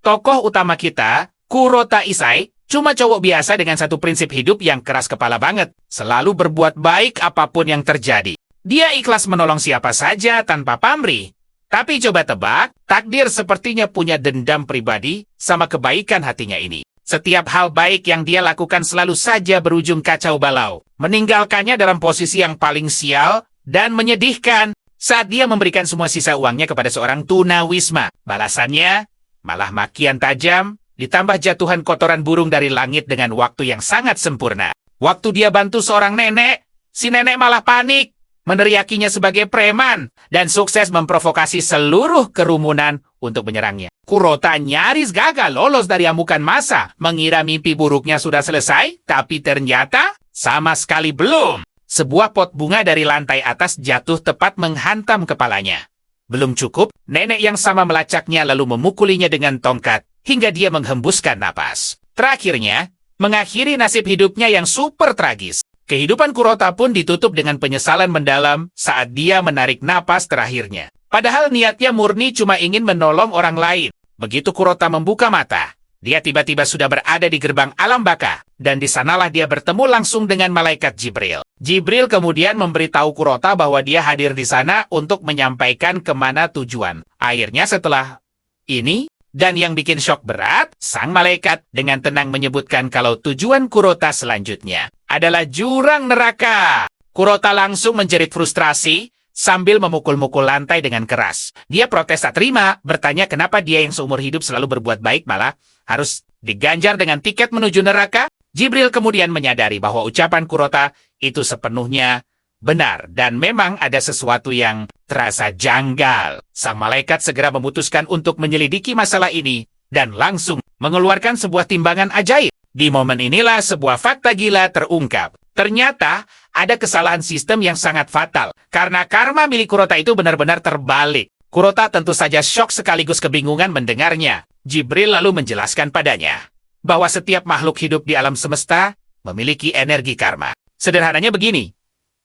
tokoh utama kita, Kurota Isai, cuma cowok biasa dengan satu prinsip hidup yang keras kepala banget. Selalu berbuat baik apapun yang terjadi. Dia ikhlas menolong siapa saja tanpa pamrih. Tapi coba tebak, takdir sepertinya punya dendam pribadi sama kebaikan hatinya ini. Setiap hal baik yang dia lakukan selalu saja berujung kacau balau. Meninggalkannya dalam posisi yang paling sial dan menyedihkan saat dia memberikan semua sisa uangnya kepada seorang tunawisma. Balasannya malah makian tajam, ditambah jatuhan kotoran burung dari langit dengan waktu yang sangat sempurna. Waktu dia bantu seorang nenek, si nenek malah panik, meneriakinya sebagai preman, dan sukses memprovokasi seluruh kerumunan untuk menyerangnya. Kurota nyaris gagal lolos dari amukan massa, mengira mimpi buruknya sudah selesai, tapi ternyata sama sekali belum. Sebuah pot bunga dari lantai atas jatuh tepat menghantam kepalanya. Belum cukup, nenek yang sama melacaknya lalu memukulinya dengan tongkat, hingga dia menghembuskan napas. Terakhirnya, mengakhiri nasib hidupnya yang super tragis. Kehidupan Kurota pun ditutup dengan penyesalan mendalam saat dia menarik napas terakhirnya. Padahal niatnya murni cuma ingin menolong orang lain. Begitu Kurota membuka mata, dia tiba-tiba sudah berada di gerbang alam baka, dan di sanalah dia bertemu langsung dengan malaikat Jibril. Jibril kemudian memberitahu Kurota bahwa dia hadir di sana untuk menyampaikan kemana tujuan. Akhirnya setelah ini, dan yang bikin syok berat, sang malaikat dengan tenang menyebutkan kalau tujuan Kurota selanjutnya adalah jurang neraka. Kurota langsung menjerit frustrasi sambil memukul-mukul lantai dengan keras. Dia protes tak terima, bertanya kenapa dia yang seumur hidup selalu berbuat baik malah harus diganjar dengan tiket menuju neraka. Jibril kemudian menyadari bahwa ucapan Kurota itu sepenuhnya benar, dan memang ada sesuatu yang terasa janggal. Sang malaikat segera memutuskan untuk menyelidiki masalah ini dan langsung mengeluarkan sebuah timbangan ajaib. Di momen inilah sebuah fakta gila terungkap. Ternyata ada kesalahan sistem yang sangat fatal, karena karma milik Kurota itu benar-benar terbalik. Kurota tentu saja syok sekaligus kebingungan mendengarnya. Jibril lalu menjelaskan padanya bahwa setiap makhluk hidup di alam semesta memiliki energi karma. Sederhananya begini,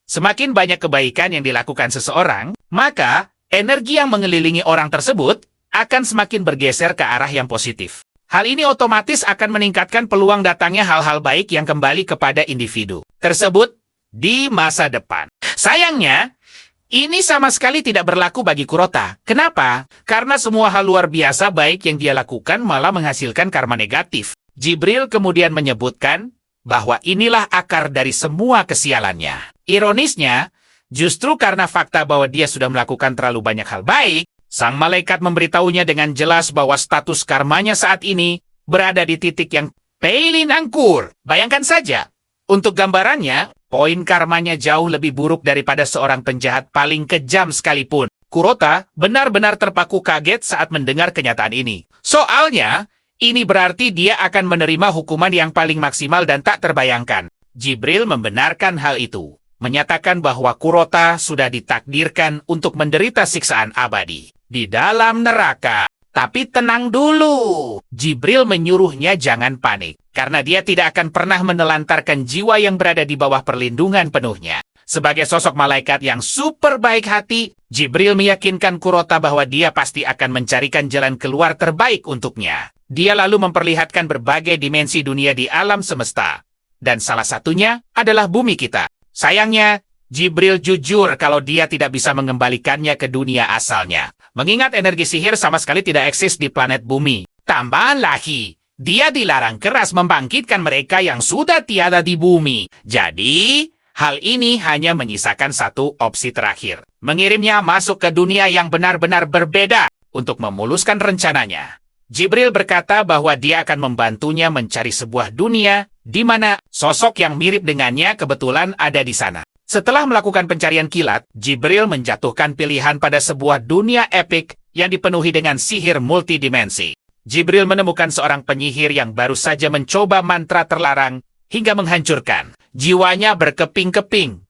semakin banyak kebaikan yang dilakukan seseorang, maka energi yang mengelilingi orang tersebut akan semakin bergeser ke arah yang positif. Hal ini otomatis akan meningkatkan peluang datangnya hal-hal baik yang kembali kepada individu tersebut di masa depan. Sayangnya, ini sama sekali tidak berlaku bagi Kurota. Kenapa? Karena semua hal luar biasa baik yang dia lakukan malah menghasilkan karma negatif. Jibril kemudian menyebutkan bahwa inilah akar dari semua kesialannya. Ironisnya, justru karena fakta bahwa dia sudah melakukan terlalu banyak hal baik, sang malaikat memberitahunya dengan jelas bahwa status karmanya saat ini berada di titik yang paling angkur. Bayangkan saja, untuk gambarannya, poin karmanya jauh lebih buruk daripada seorang penjahat paling kejam sekalipun. Kurota benar-benar terpaku kaget saat mendengar kenyataan ini. Soalnya, ini berarti dia akan menerima hukuman yang paling maksimal dan tak terbayangkan. Jibril membenarkan hal itu, menyatakan bahwa Kurota sudah ditakdirkan untuk menderita siksaan abadi di dalam neraka. Tapi tenang dulu. Jibril menyuruhnya jangan panik, karena dia tidak akan pernah menelantarkan jiwa yang berada di bawah perlindungan penuhnya. Sebagai sosok malaikat yang super baik hati, Jibril meyakinkan Kurota bahwa dia pasti akan mencarikan jalan keluar terbaik untuknya. Dia lalu memperlihatkan berbagai dimensi dunia di alam semesta, dan salah satunya adalah bumi kita. Sayangnya, Jibril jujur kalau dia tidak bisa mengembalikannya ke dunia asalnya, mengingat energi sihir sama sekali tidak eksis di planet bumi. Tambahan lagi, dia dilarang keras membangkitkan mereka yang sudah tiada di bumi. Jadi, hal ini hanya menyisakan satu opsi terakhir, mengirimnya masuk ke dunia yang benar-benar berbeda untuk memuluskan rencananya. Jibril berkata bahwa dia akan membantunya mencari sebuah dunia di mana sosok yang mirip dengannya kebetulan ada di sana. Setelah melakukan pencarian kilat, Jibril menjatuhkan pilihan pada sebuah dunia epik yang dipenuhi dengan sihir multidimensi. Jibril menemukan seorang penyihir yang baru saja mencoba mantra terlarang hingga menghancurkan. Jiwanya berkeping-keping.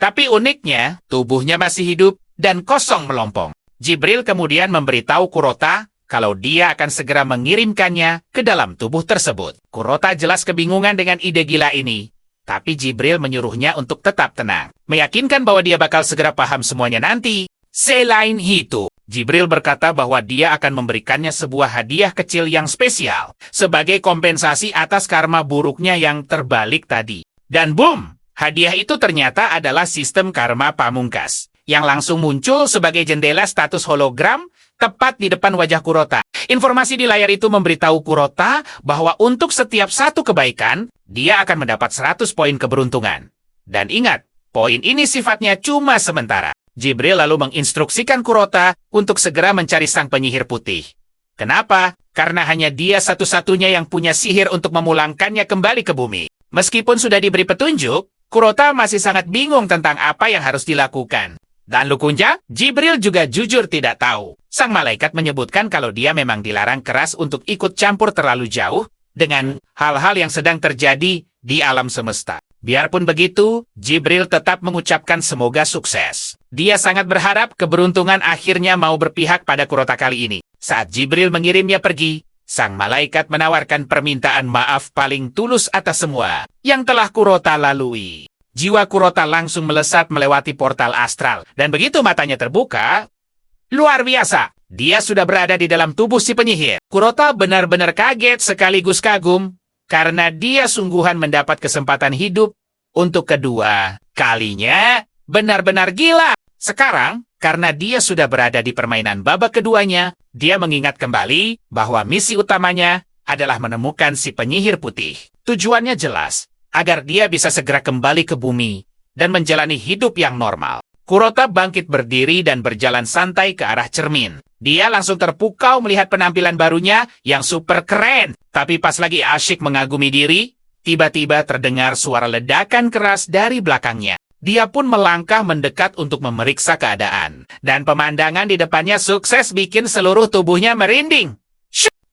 Tapi uniknya, tubuhnya masih hidup dan kosong melompong. Jibril kemudian memberitahu Kurota kalau dia akan segera mengirimkannya ke dalam tubuh tersebut. Kurota jelas kebingungan dengan ide gila ini, tapi Jibril menyuruhnya untuk tetap tenang, meyakinkan bahwa dia bakal segera paham semuanya nanti. Selain itu, Jibril berkata bahwa dia akan memberikannya sebuah hadiah kecil yang spesial sebagai kompensasi atas karma buruknya yang terbalik tadi. Dan boom, hadiah itu ternyata adalah sistem karma pamungkas yang langsung muncul sebagai jendela status hologram tepat di depan wajah Kurota. Informasi di layar itu memberitahu Kurota bahwa untuk setiap satu kebaikan, dia akan mendapat 100 poin keberuntungan. Dan ingat, poin ini sifatnya cuma sementara. Jibril lalu menginstruksikan Kurota untuk segera mencari sang penyihir putih. Kenapa? Karena hanya dia satu-satunya yang punya sihir untuk memulangkannya kembali ke bumi. Meskipun sudah diberi petunjuk, Kurota masih sangat bingung tentang apa yang harus dilakukan. Dan lucunya, Jibril juga jujur tidak tahu. Sang malaikat menyebutkan kalau dia memang dilarang keras untuk ikut campur terlalu jauh dengan hal-hal yang sedang terjadi di alam semesta. Biarpun begitu, Jibril tetap mengucapkan semoga sukses. Dia sangat berharap keberuntungan akhirnya mau berpihak pada Kurota kali ini. Saat Jibril mengirimnya pergi, sang malaikat menawarkan permintaan maaf paling tulus atas semua yang telah Kurota lalui. Jiwa Kurota langsung melesat melewati portal astral, dan begitu matanya terbuka, luar biasa, dia sudah berada di dalam tubuh si penyihir. Kurota benar-benar kaget sekaligus kagum, karena dia sungguhan mendapat kesempatan hidup untuk kedua kalinya. Benar-benar gila. Sekarang, karena dia sudah berada di permainan babak keduanya, dia mengingat kembali bahwa misi utamanya adalah menemukan si penyihir putih. Tujuannya jelas, agar dia bisa segera kembali ke bumi dan menjalani hidup yang normal. Kurota bangkit berdiri dan berjalan santai ke arah cermin. Dia langsung terpukau melihat penampilan barunya yang super keren. Tapi pas lagi asyik mengagumi diri, tiba-tiba terdengar suara ledakan keras dari belakangnya. Dia pun melangkah mendekat untuk memeriksa keadaan. Dan pemandangan di depannya sukses bikin seluruh tubuhnya merinding.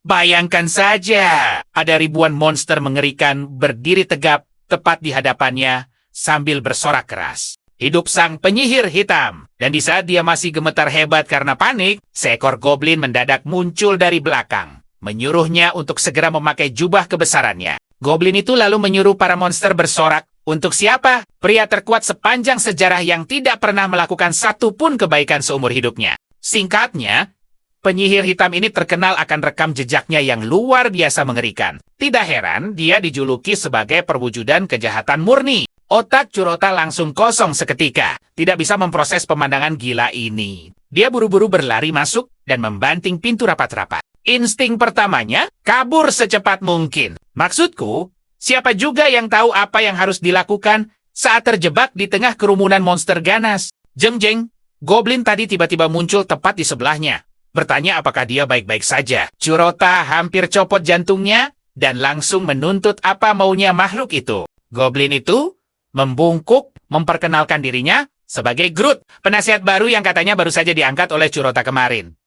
Bayangkan saja, ada ribuan monster mengerikan berdiri tegap tepat di hadapannya sambil bersorak keras. Hidup sang penyihir hitam. Dan di saat dia masih gemetar hebat karena panik, seekor goblin mendadak muncul dari belakang, menyuruhnya untuk segera memakai jubah kebesarannya. Goblin itu lalu menyuruh para monster bersorak, untuk siapa? Pria terkuat sepanjang sejarah yang tidak pernah melakukan satu pun kebaikan seumur hidupnya. Singkatnya, penyihir hitam ini terkenal akan rekam jejaknya yang luar biasa mengerikan. Tidak heran dia dijuluki sebagai perwujudan kejahatan murni. Otak Kurota langsung kosong seketika, tidak bisa memproses pemandangan gila ini. Dia buru-buru berlari masuk dan membanting pintu rapat-rapat. Insting pertamanya, kabur secepat mungkin. Maksudku, siapa juga yang tahu apa yang harus dilakukan saat terjebak di tengah kerumunan monster ganas? Jeng-jeng, goblin tadi tiba-tiba muncul tepat di sebelahnya. Bertanya apakah dia baik-baik saja. Kurota hampir copot jantungnya dan langsung menuntut apa maunya makhluk itu. Goblin itu membungkuk, memperkenalkan dirinya sebagai Groot, penasihat baru yang katanya baru saja diangkat oleh Kurota kemarin.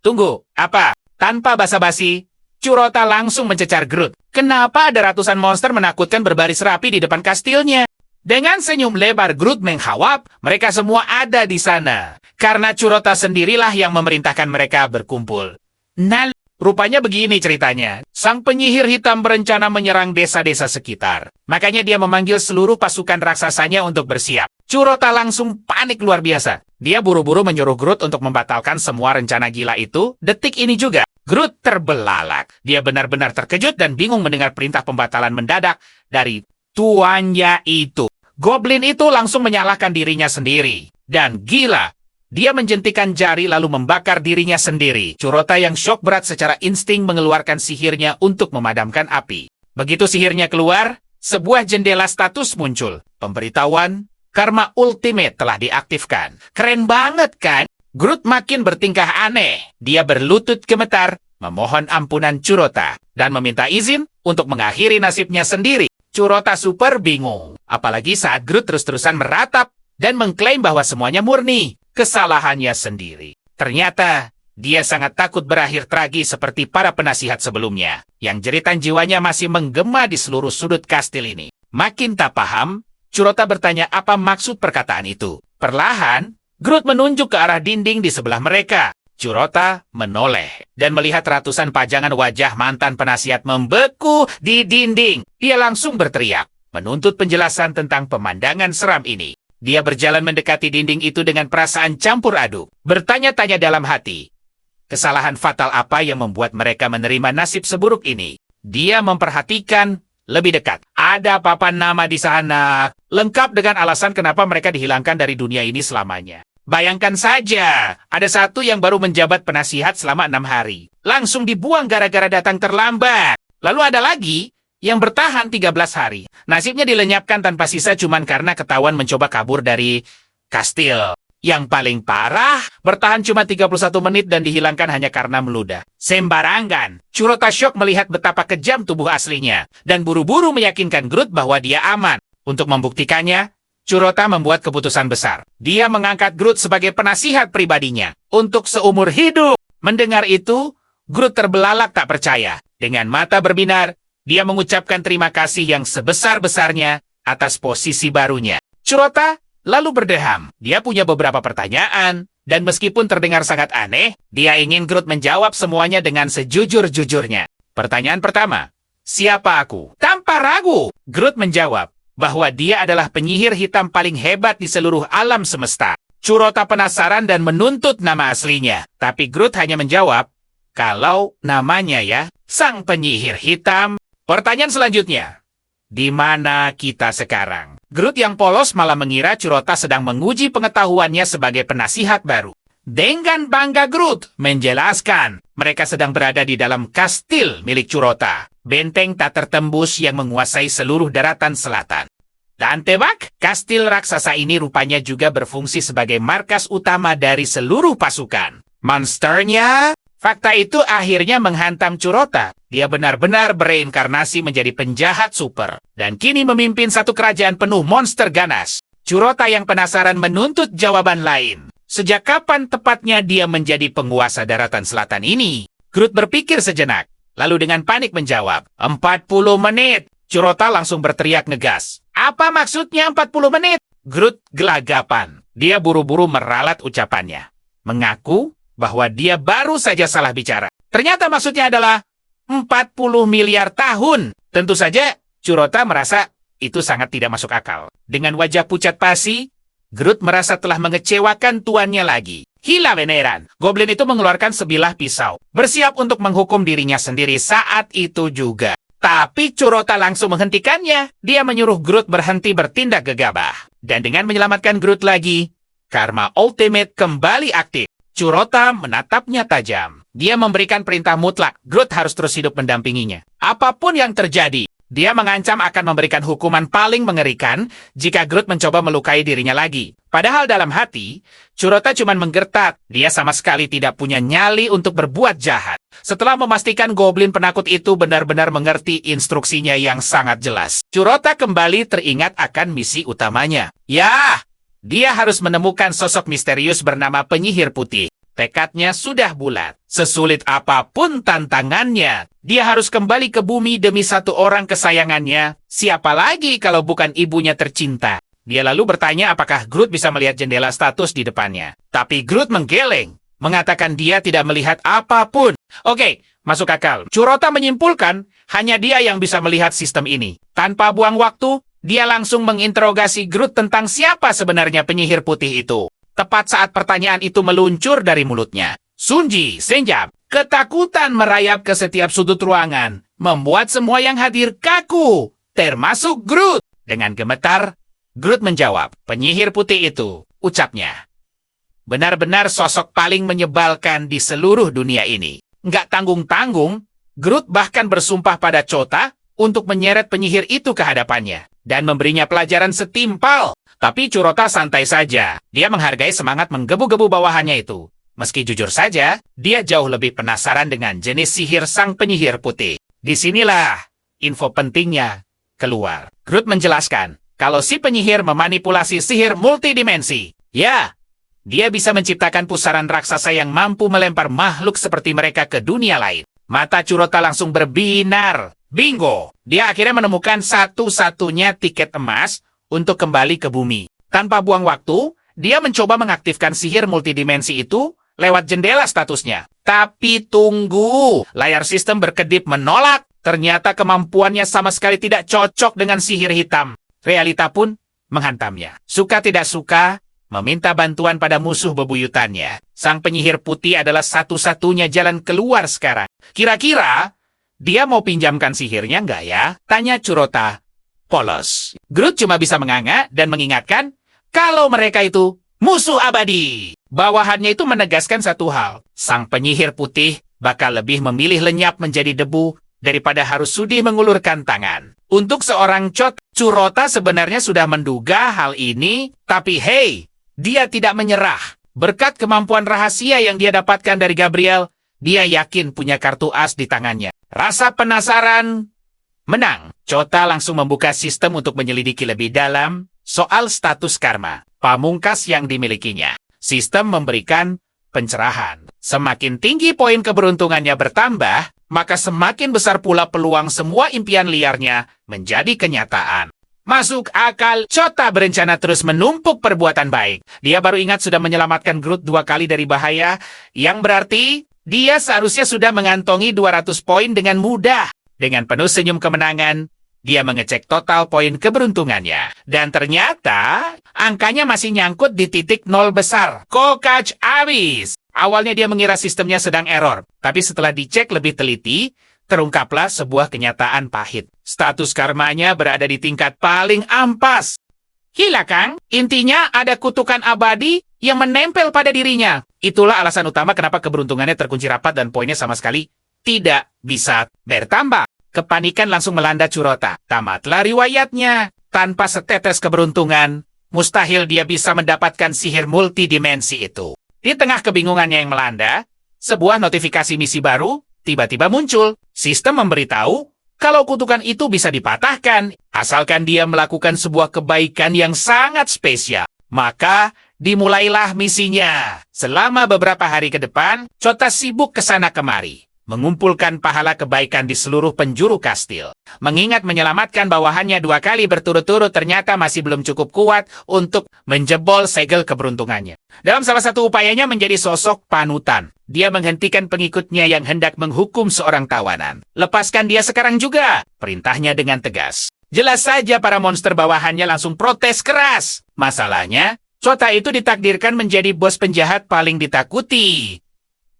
Tunggu, apa? Tanpa basa-basi, Kurota langsung mencecar Groot. Kenapa ada ratusan monster menakutkan berbaris rapi di depan kastilnya? Dengan senyum lebar Groot menghawap, mereka semua ada di sana. Karena Kurota sendirilah yang memerintahkan mereka berkumpul. Nah, rupanya begini ceritanya. Sang penyihir hitam berencana menyerang desa-desa sekitar. Makanya dia memanggil seluruh pasukan raksasanya untuk bersiap. Kurota langsung panik luar biasa. Dia buru-buru menyuruh Groot untuk membatalkan semua rencana gila itu detik ini juga. Groot terbelalak. Dia benar-benar terkejut dan bingung mendengar perintah pembatalan mendadak dari tuannya itu. Goblin itu langsung menyalahkan dirinya sendiri. Dan gila, dia menjentikan jari lalu membakar dirinya sendiri. Kurota yang syok berat secara insting mengeluarkan sihirnya untuk memadamkan api. Begitu sihirnya keluar, sebuah jendela status muncul. Pemberitahuan, karma ultimate telah diaktifkan. Keren banget kan? Groot makin bertingkah aneh. Dia berlutut gemetar, memohon ampunan Kurota, dan meminta izin untuk mengakhiri nasibnya sendiri. Kurota super bingung. Apalagi saat Groot terus-terusan meratap dan mengklaim bahwa semuanya murni kesalahannya sendiri. Ternyata, dia sangat takut berakhir tragis seperti para penasihat sebelumnya, yang jeritan jiwanya masih menggema di seluruh sudut kastil ini. Makin tak paham, Kurota bertanya apa maksud perkataan itu. Perlahan, Groot menunjuk ke arah dinding di sebelah mereka. Kurota menoleh dan melihat ratusan pajangan wajah mantan penasihat membeku di dinding. Dia langsung berteriak, menuntut penjelasan tentang pemandangan seram ini. Dia berjalan mendekati dinding itu dengan perasaan campur aduk. Bertanya-tanya dalam hati, kesalahan fatal apa yang membuat mereka menerima nasib seburuk ini? Dia memperhatikan lebih dekat. Ada papan nama di sana, lengkap dengan alasan kenapa mereka dihilangkan dari dunia ini selamanya. Bayangkan saja, ada satu yang baru menjabat penasihat selama 6 hari. Langsung dibuang gara-gara datang terlambat. Lalu ada lagi yang bertahan 13 hari. Nasibnya dilenyapkan tanpa sisa cuman karena ketahuan mencoba kabur dari kastil. Yang paling parah, bertahan cuma 31 menit dan dihilangkan hanya karena meludah. Sembarangan. Curota syok melihat betapa kejam tubuh aslinya dan buru-buru meyakinkan Groot bahwa dia aman. Untuk membuktikannya, Curota membuat keputusan besar. Dia mengangkat Groot sebagai penasihat pribadinya untuk seumur hidup. Mendengar itu, Groot terbelalak tak percaya. Dengan mata berbinar, dia mengucapkan terima kasih yang sebesar-besarnya atas posisi barunya. Curota lalu berdeham. Dia punya beberapa pertanyaan, dan meskipun terdengar sangat aneh, dia ingin Groot menjawab semuanya dengan sejujur-jujurnya. Pertanyaan pertama, siapa aku? Tanpa ragu, Groot menjawab bahwa dia adalah penyihir hitam paling hebat di seluruh alam semesta. Curota penasaran dan menuntut nama aslinya, tapi Groot hanya menjawab, kalau namanya ya, sang penyihir hitam. Pertanyaan selanjutnya, di mana kita sekarang? Groot yang polos malah mengira Curota sedang menguji pengetahuannya sebagai penasihat baru. Dengan bangga Groot menjelaskan, mereka sedang berada di dalam kastil milik Curota, benteng tak tertembus yang menguasai seluruh daratan selatan. Dan tebak, kastil raksasa ini rupanya juga berfungsi sebagai markas utama dari seluruh pasukan. Monsternya... Fakta itu akhirnya menghantam Curota. Dia benar-benar bereinkarnasi menjadi penjahat super. Dan kini memimpin satu kerajaan penuh monster ganas. Curota yang penasaran menuntut jawaban lain. Sejak kapan tepatnya dia menjadi penguasa daratan selatan ini? Groot berpikir sejenak. Lalu dengan panik menjawab, 40 menit. Curota langsung berteriak ngegas. Apa maksudnya 40 menit? Groot gelagapan. Dia buru-buru meralat ucapannya. Mengaku bahwa dia baru saja salah bicara. Ternyata maksudnya adalah 40 miliar tahun. Tentu saja, Curota merasa itu sangat tidak masuk akal. Dengan wajah pucat pasi, Groot merasa telah mengecewakan tuannya lagi. Hila beneran. Goblin itu mengeluarkan sebilah pisau, bersiap untuk menghukum dirinya sendiri saat itu juga. Tapi Curota langsung menghentikannya. Dia menyuruh Groot berhenti bertindak gegabah. Dan dengan menyelamatkan Groot lagi, Karma Ultimate kembali aktif. Curota menatapnya tajam. Dia memberikan perintah mutlak. Groot harus terus hidup mendampinginya. Apapun yang terjadi, dia mengancam akan memberikan hukuman paling mengerikan jika Groot mencoba melukai dirinya lagi. Padahal dalam hati, Curota cuma menggertak. Dia sama sekali tidak punya nyali untuk berbuat jahat. Setelah memastikan goblin penakut itu benar-benar mengerti instruksinya yang sangat jelas, Curota kembali teringat akan misi utamanya. Dia harus menemukan sosok misterius bernama Penyihir Putih. Tekadnya sudah bulat. Sesulit apapun tantangannya, dia harus kembali ke bumi demi satu orang kesayangannya. Siapa lagi kalau bukan ibunya tercinta? Dia lalu bertanya apakah Groot bisa melihat jendela status di depannya. Tapi Groot menggeleng, mengatakan dia tidak melihat apapun. Oke, masuk akal. Curota menyimpulkan hanya dia yang bisa melihat sistem ini. Tanpa buang waktu, dia langsung menginterogasi Groot tentang siapa sebenarnya penyihir putih itu. Tepat saat pertanyaan itu meluncur dari mulutnya, Sunji senyap. Ketakutan merayap ke setiap sudut ruangan, membuat semua yang hadir kaku, termasuk Groot. Dengan gemetar, Groot menjawab, penyihir putih itu, ucapnya, benar-benar sosok paling menyebalkan di seluruh dunia ini. Nggak tanggung-tanggung, Groot bahkan bersumpah pada Chota untuk menyeret penyihir itu ke hadapannya dan memberinya pelajaran setimpal. Tapi Curota santai saja. Dia menghargai semangat menggebu-gebu bawahannya itu. Meski jujur saja, dia jauh lebih penasaran dengan jenis sihir sang penyihir putih. Disinilah info pentingnya keluar. Groot menjelaskan kalau si penyihir memanipulasi sihir multidimensi. Ya, dia bisa menciptakan pusaran raksasa yang mampu melempar makhluk seperti mereka ke dunia lain. Mata Curota langsung berbinar. Bingo! Dia akhirnya menemukan satu-satunya tiket emas untuk kembali ke bumi. Tanpa buang waktu, dia mencoba mengaktifkan sihir multidimensi itu lewat jendela statusnya. Tapi tunggu, layar sistem berkedip menolak. Ternyata kemampuannya sama sekali tidak cocok dengan sihir hitam. Realita pun menghantamnya. Suka tidak suka, meminta bantuan pada musuh bebuyutannya. Sang penyihir putih adalah satu-satunya jalan keluar sekarang. Kira-kira, dia mau pinjamkan sihirnya nggak ya? Tanya Curota polos. Groot cuma bisa menganga dan mengingatkan, kalau mereka itu musuh abadi. Bawahannya itu menegaskan satu hal. Sang penyihir putih bakal lebih memilih lenyap menjadi debu daripada harus sudi mengulurkan tangan. Untuk seorang Curota sebenarnya sudah menduga hal ini, tapi hey, dia tidak menyerah. Berkat kemampuan rahasia yang dia dapatkan dari Gabriel, dia yakin punya kartu as di tangannya. Rasa penasaran menang. Chota langsung membuka sistem untuk menyelidiki lebih dalam soal status karma pamungkas yang dimilikinya. Sistem memberikan pencerahan. Semakin tinggi poin keberuntungannya bertambah, maka semakin besar pula peluang semua impian liarnya menjadi kenyataan. Masuk akal, Chota berencana terus menumpuk perbuatan baik. Dia baru ingat sudah menyelamatkan Groot 2 kali dari bahaya, yang berarti dia seharusnya sudah mengantongi 200 poin dengan mudah. Dengan penuh senyum kemenangan, dia mengecek total poin keberuntungannya. Dan ternyata, angkanya masih nyangkut di titik 0 besar. Kokach abis! Awalnya dia mengira sistemnya sedang error, tapi setelah dicek lebih teliti, terungkaplah sebuah kenyataan pahit. Status karmanya berada di tingkat paling ampas. Gila, Kang? Intinya ada kutukan abadi yang menempel pada dirinya. Itulah alasan utama kenapa keberuntungannya terkunci rapat dan poinnya sama sekali tidak bisa bertambah. Kepanikan langsung melanda Curota. Tamatlah riwayatnya. Tanpa setetes keberuntungan, mustahil dia bisa mendapatkan sihir multidimensi itu. Di tengah kebingungannya yang melanda, sebuah notifikasi misi baru tiba-tiba muncul. Sistem memberitahu kalau kutukan itu bisa dipatahkan, asalkan dia melakukan sebuah kebaikan yang sangat spesial. Maka, dimulailah misinya. Selama beberapa hari ke depan, Chota sibuk ke sana kemari, mengumpulkan pahala kebaikan di seluruh penjuru kastil. Mengingat menyelamatkan bawahannya 2 kali berturut-turut ternyata masih belum cukup kuat untuk menjebol segel keberuntungannya. Dalam salah satu upayanya menjadi sosok panutan, dia menghentikan pengikutnya yang hendak menghukum seorang tawanan. Lepaskan dia sekarang juga, perintahnya dengan tegas. Jelas saja para monster bawahannya langsung protes keras. Masalahnya, Chota itu ditakdirkan menjadi bos penjahat paling ditakuti,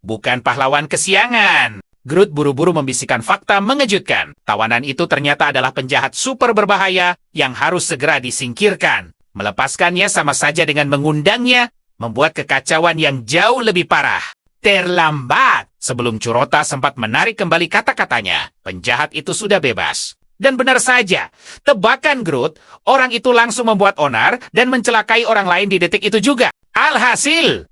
bukan pahlawan kesiangan. Groot buru-buru membisikkan fakta mengejutkan. Tawanan itu ternyata adalah penjahat super berbahaya yang harus segera disingkirkan. Melepaskannya sama saja dengan mengundangnya, membuat kekacauan yang jauh lebih parah. Terlambat. Sebelum Curota sempat menarik kembali kata-katanya, penjahat itu sudah bebas. Dan benar saja, tebakan Groot, orang itu langsung membuat onar dan mencelakai orang lain di detik itu juga. Alhasil,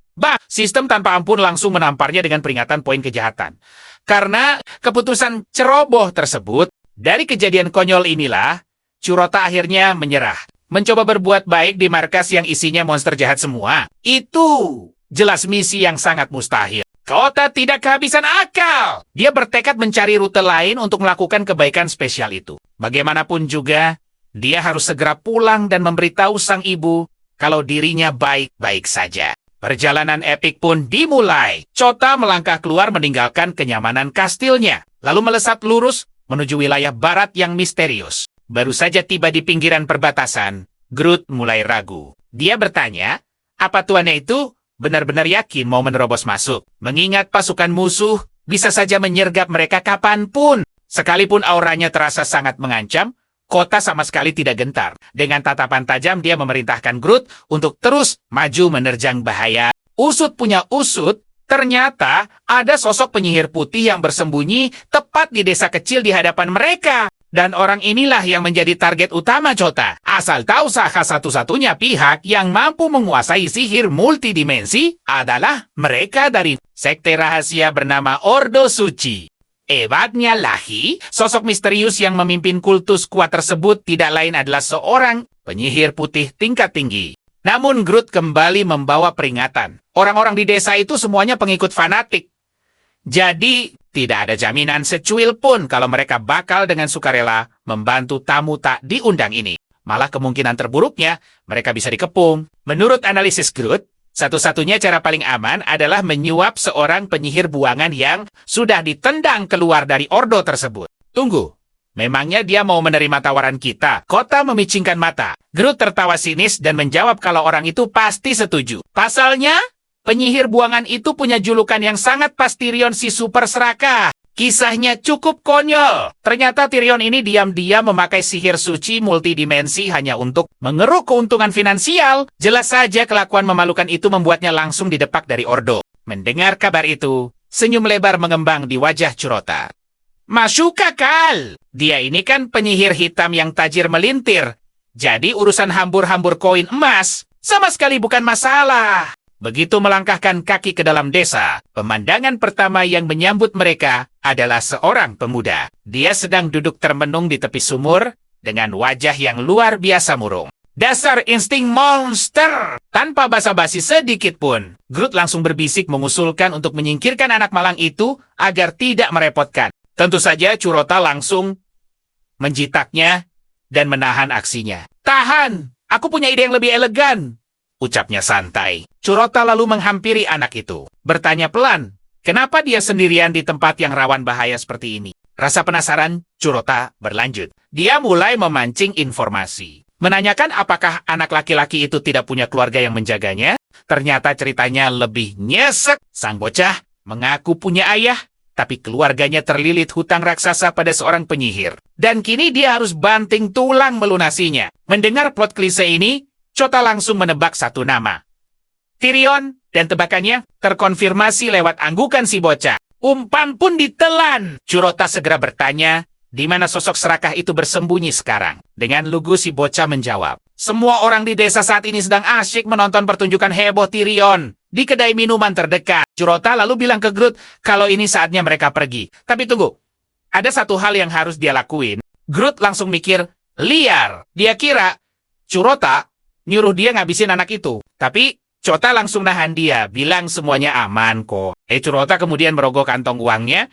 sistem tanpa ampun langsung menamparnya dengan peringatan poin kejahatan. Karena keputusan ceroboh tersebut, dari kejadian konyol inilah, Curota akhirnya menyerah. Mencoba berbuat baik di markas yang isinya monster jahat semua. Itu jelas misi yang sangat mustahil. Chota tidak kehabisan akal. Dia bertekad mencari rute lain untuk melakukan kebaikan spesial itu. Bagaimanapun juga, dia harus segera pulang dan memberitahu sang ibu kalau dirinya baik-baik saja. Perjalanan epik pun dimulai. Chota melangkah keluar meninggalkan kenyamanan kastilnya, lalu melesat lurus menuju wilayah barat yang misterius. Baru saja tiba di pinggiran perbatasan, Groot mulai ragu. Dia bertanya, apa tuannya itu benar-benar yakin mau menerobos masuk? Mengingat pasukan musuh bisa saja menyergap mereka kapanpun. Sekalipun auranya terasa sangat mengancam, Kota sama sekali tidak gentar. Dengan tatapan tajam dia memerintahkan Groot untuk terus maju menerjang bahaya. Usut punya usut, ternyata ada sosok penyihir putih yang bersembunyi tepat di desa kecil di hadapan mereka. Dan orang inilah yang menjadi target utama Chota. Asal tahu Saka satu-satunya pihak yang mampu menguasai sihir multidimensi adalah mereka dari sekte rahasia bernama Ordo Suci. Hebatnya lagi, sosok misterius yang memimpin kultus kuat tersebut tidak lain adalah seorang penyihir putih tingkat tinggi. Namun Groot kembali membawa peringatan. Orang-orang di desa itu semuanya pengikut fanatik. Jadi, tidak ada jaminan secuil pun kalau mereka bakal dengan sukarela membantu tamu tak diundang ini. Malah kemungkinan terburuknya, mereka bisa dikepung. Menurut analisis Groot, satu-satunya cara paling aman adalah menyuap seorang penyihir buangan yang sudah ditendang keluar dari ordo tersebut. Tunggu, Memangnya dia mau menerima tawaran kita? Kota memicingkan mata. Groot tertawa sinis dan menjawab kalau orang itu pasti setuju. Pasalnya, penyihir buangan itu punya julukan yang sangat pas Tyrion si super serakah. Kisahnya cukup konyol. Ternyata Tyrion ini diam-diam memakai sihir suci multidimensi hanya untuk mengeruk keuntungan finansial. Jelas saja kelakuan memalukan itu membuatnya langsung didepak dari Ordo. Mendengar kabar itu, senyum lebar mengembang di wajah Curota. Masuka Kal! Dia ini kan penyihir hitam yang tajir melintir. Jadi urusan hambur-hambur koin emas sama sekali bukan masalah. Begitu melangkahkan kaki ke dalam desa, pemandangan pertama yang menyambut mereka adalah seorang pemuda. Dia sedang duduk termenung di tepi sumur dengan wajah yang luar biasa murung. Dasar insting monster! Tanpa basa-basi sedikit pun, Groot langsung berbisik mengusulkan untuk menyingkirkan anak malang itu agar tidak merepotkan. Tentu saja Curota langsung menjitaknya dan menahan aksinya. Tahan! Aku punya ide yang lebih elegan! Ucapnya santai. Curota lalu menghampiri anak itu. Bertanya pelan, kenapa dia sendirian di tempat yang rawan bahaya seperti ini? Rasa penasaran, Curota berlanjut. Dia mulai memancing informasi. Menanyakan apakah anak laki-laki itu tidak punya keluarga yang menjaganya. Ternyata ceritanya lebih nyesek. Sang bocah mengaku punya ayah, tapi keluarganya terlilit hutang raksasa pada seorang penyihir. Dan kini dia harus banting tulang melunasinya. Mendengar plot klise ini, Cota langsung menebak satu nama. Tyrion, dan tebakannya terkonfirmasi lewat anggukan si bocah. Umpan pun ditelan. Curota segera bertanya, di mana sosok serakah itu bersembunyi sekarang? Dengan lugu si bocah menjawab, semua orang di desa saat ini sedang asyik menonton pertunjukan heboh Tyrion di kedai minuman terdekat. Curota lalu bilang ke Groot kalau ini saatnya mereka pergi. Tapi tunggu, ada satu hal yang harus dia lakuin. Groot langsung mikir, liar. Dia kira Curota nyuruh dia ngabisin anak itu. Tapi Cota langsung nahan dia, bilang semuanya aman kok. Curota kemudian merogoh kantong uangnya.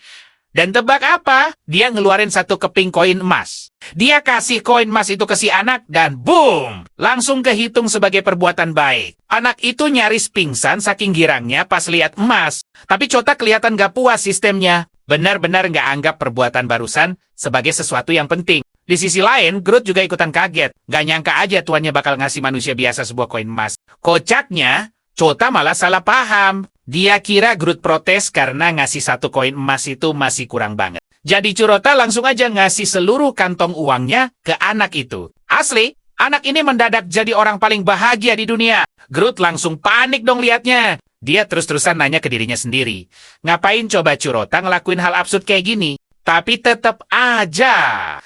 Dan tebak apa? Dia ngeluarin satu keping koin emas. Dia kasih koin emas itu ke si anak dan boom! Langsung kehitung sebagai perbuatan baik. Anak itu nyaris pingsan saking girangnya pas lihat emas. Tapi Cota kelihatan gak puas sistemnya. Benar-benar gak anggap perbuatan barusan sebagai sesuatu yang penting. Di sisi lain, Groot juga ikutan kaget. Gak nyangka aja tuannya bakal ngasih manusia biasa sebuah koin emas. Kocaknya, Cota malah salah paham. Dia kira Groot protes karena ngasih satu koin emas itu masih kurang banget. Jadi Curota langsung aja ngasih seluruh kantong uangnya ke anak itu. Asli, anak ini mendadak jadi orang paling bahagia di dunia. Groot langsung panik dong liatnya. Dia terus-terusan nanya ke dirinya sendiri. Ngapain coba Curota ngelakuin hal absurd kayak gini? Tapi tetap aja,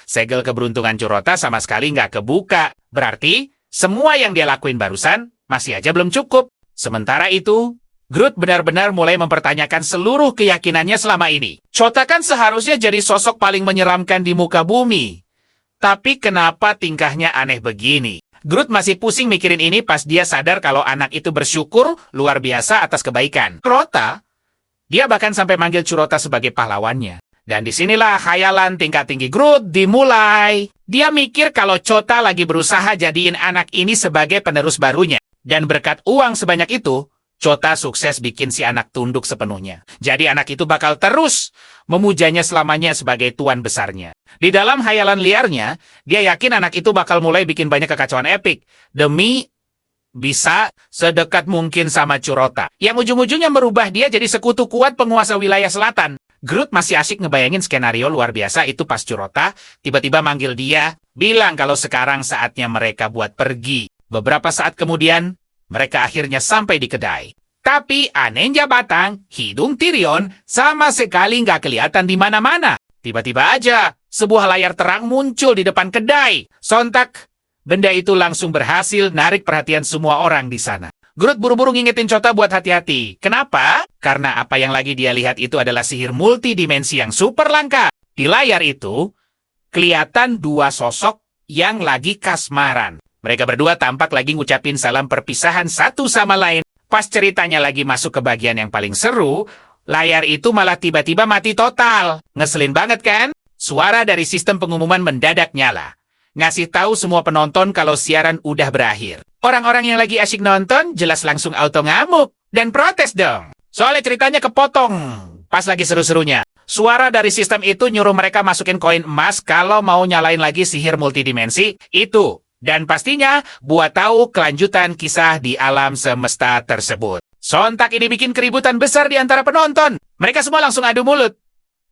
segel keberuntungan Curota sama sekali nggak kebuka. Berarti, semua yang dia lakuin barusan masih aja belum cukup. Sementara itu, Groot benar-benar mulai mempertanyakan seluruh keyakinannya selama ini. Cota kan seharusnya jadi sosok paling menyeramkan di muka bumi. Tapi kenapa tingkahnya aneh begini? Groot masih pusing mikirin ini pas dia sadar kalau anak itu bersyukur luar biasa atas kebaikan. Curota, dia bahkan sampai manggil Curota sebagai pahlawannya. Dan disinilah khayalan tingkat tinggi Groot dimulai. Dia mikir kalau Cota lagi berusaha jadiin anak ini sebagai penerus barunya. Dan berkat uang sebanyak itu, Cota sukses bikin si anak tunduk sepenuhnya. Jadi anak itu bakal terus memujanya selamanya sebagai tuan besarnya. Di dalam khayalan liarnya, dia yakin anak itu bakal mulai bikin banyak kekacauan epik. Demi bisa sedekat mungkin sama Curota. Yang ujung-ujungnya merubah dia jadi sekutu kuat penguasa wilayah selatan. Groot masih asyik ngebayangin skenario luar biasa itu pas Curota tiba-tiba manggil dia, bilang kalau sekarang saatnya mereka buat pergi. Beberapa saat kemudian, mereka akhirnya sampai di kedai. Tapi anehnya batang, hidung Tyrion sama sekali nggak kelihatan di mana-mana. Tiba-tiba aja, sebuah layar terang muncul di depan kedai. Sontak, benda itu langsung berhasil narik perhatian semua orang di sana. Groot buru-buru ngingetin Cota buat hati-hati. Kenapa? Karena apa yang lagi dia lihat itu adalah sihir multidimensi yang super langka. Di layar itu, kelihatan dua sosok yang lagi kasmaran. Mereka berdua tampak lagi ngucapin salam perpisahan satu sama lain. Pas ceritanya lagi masuk ke bagian yang paling seru, layar itu malah tiba-tiba mati total. Ngeselin banget kan? Suara dari sistem pengumuman mendadak nyala. Ngasih tahu semua penonton kalau siaran udah berakhir. Orang-orang yang lagi asyik nonton jelas langsung auto ngamuk dan protes dong. Soalnya ceritanya kepotong. Pas lagi seru-serunya, suara dari sistem itu nyuruh mereka masukin koin emas kalau mau nyalain lagi sihir multidimensi itu. Dan pastinya buat tahu kelanjutan kisah di alam semesta tersebut. Sontak ini bikin keributan besar di antara penonton. Mereka semua langsung adu mulut.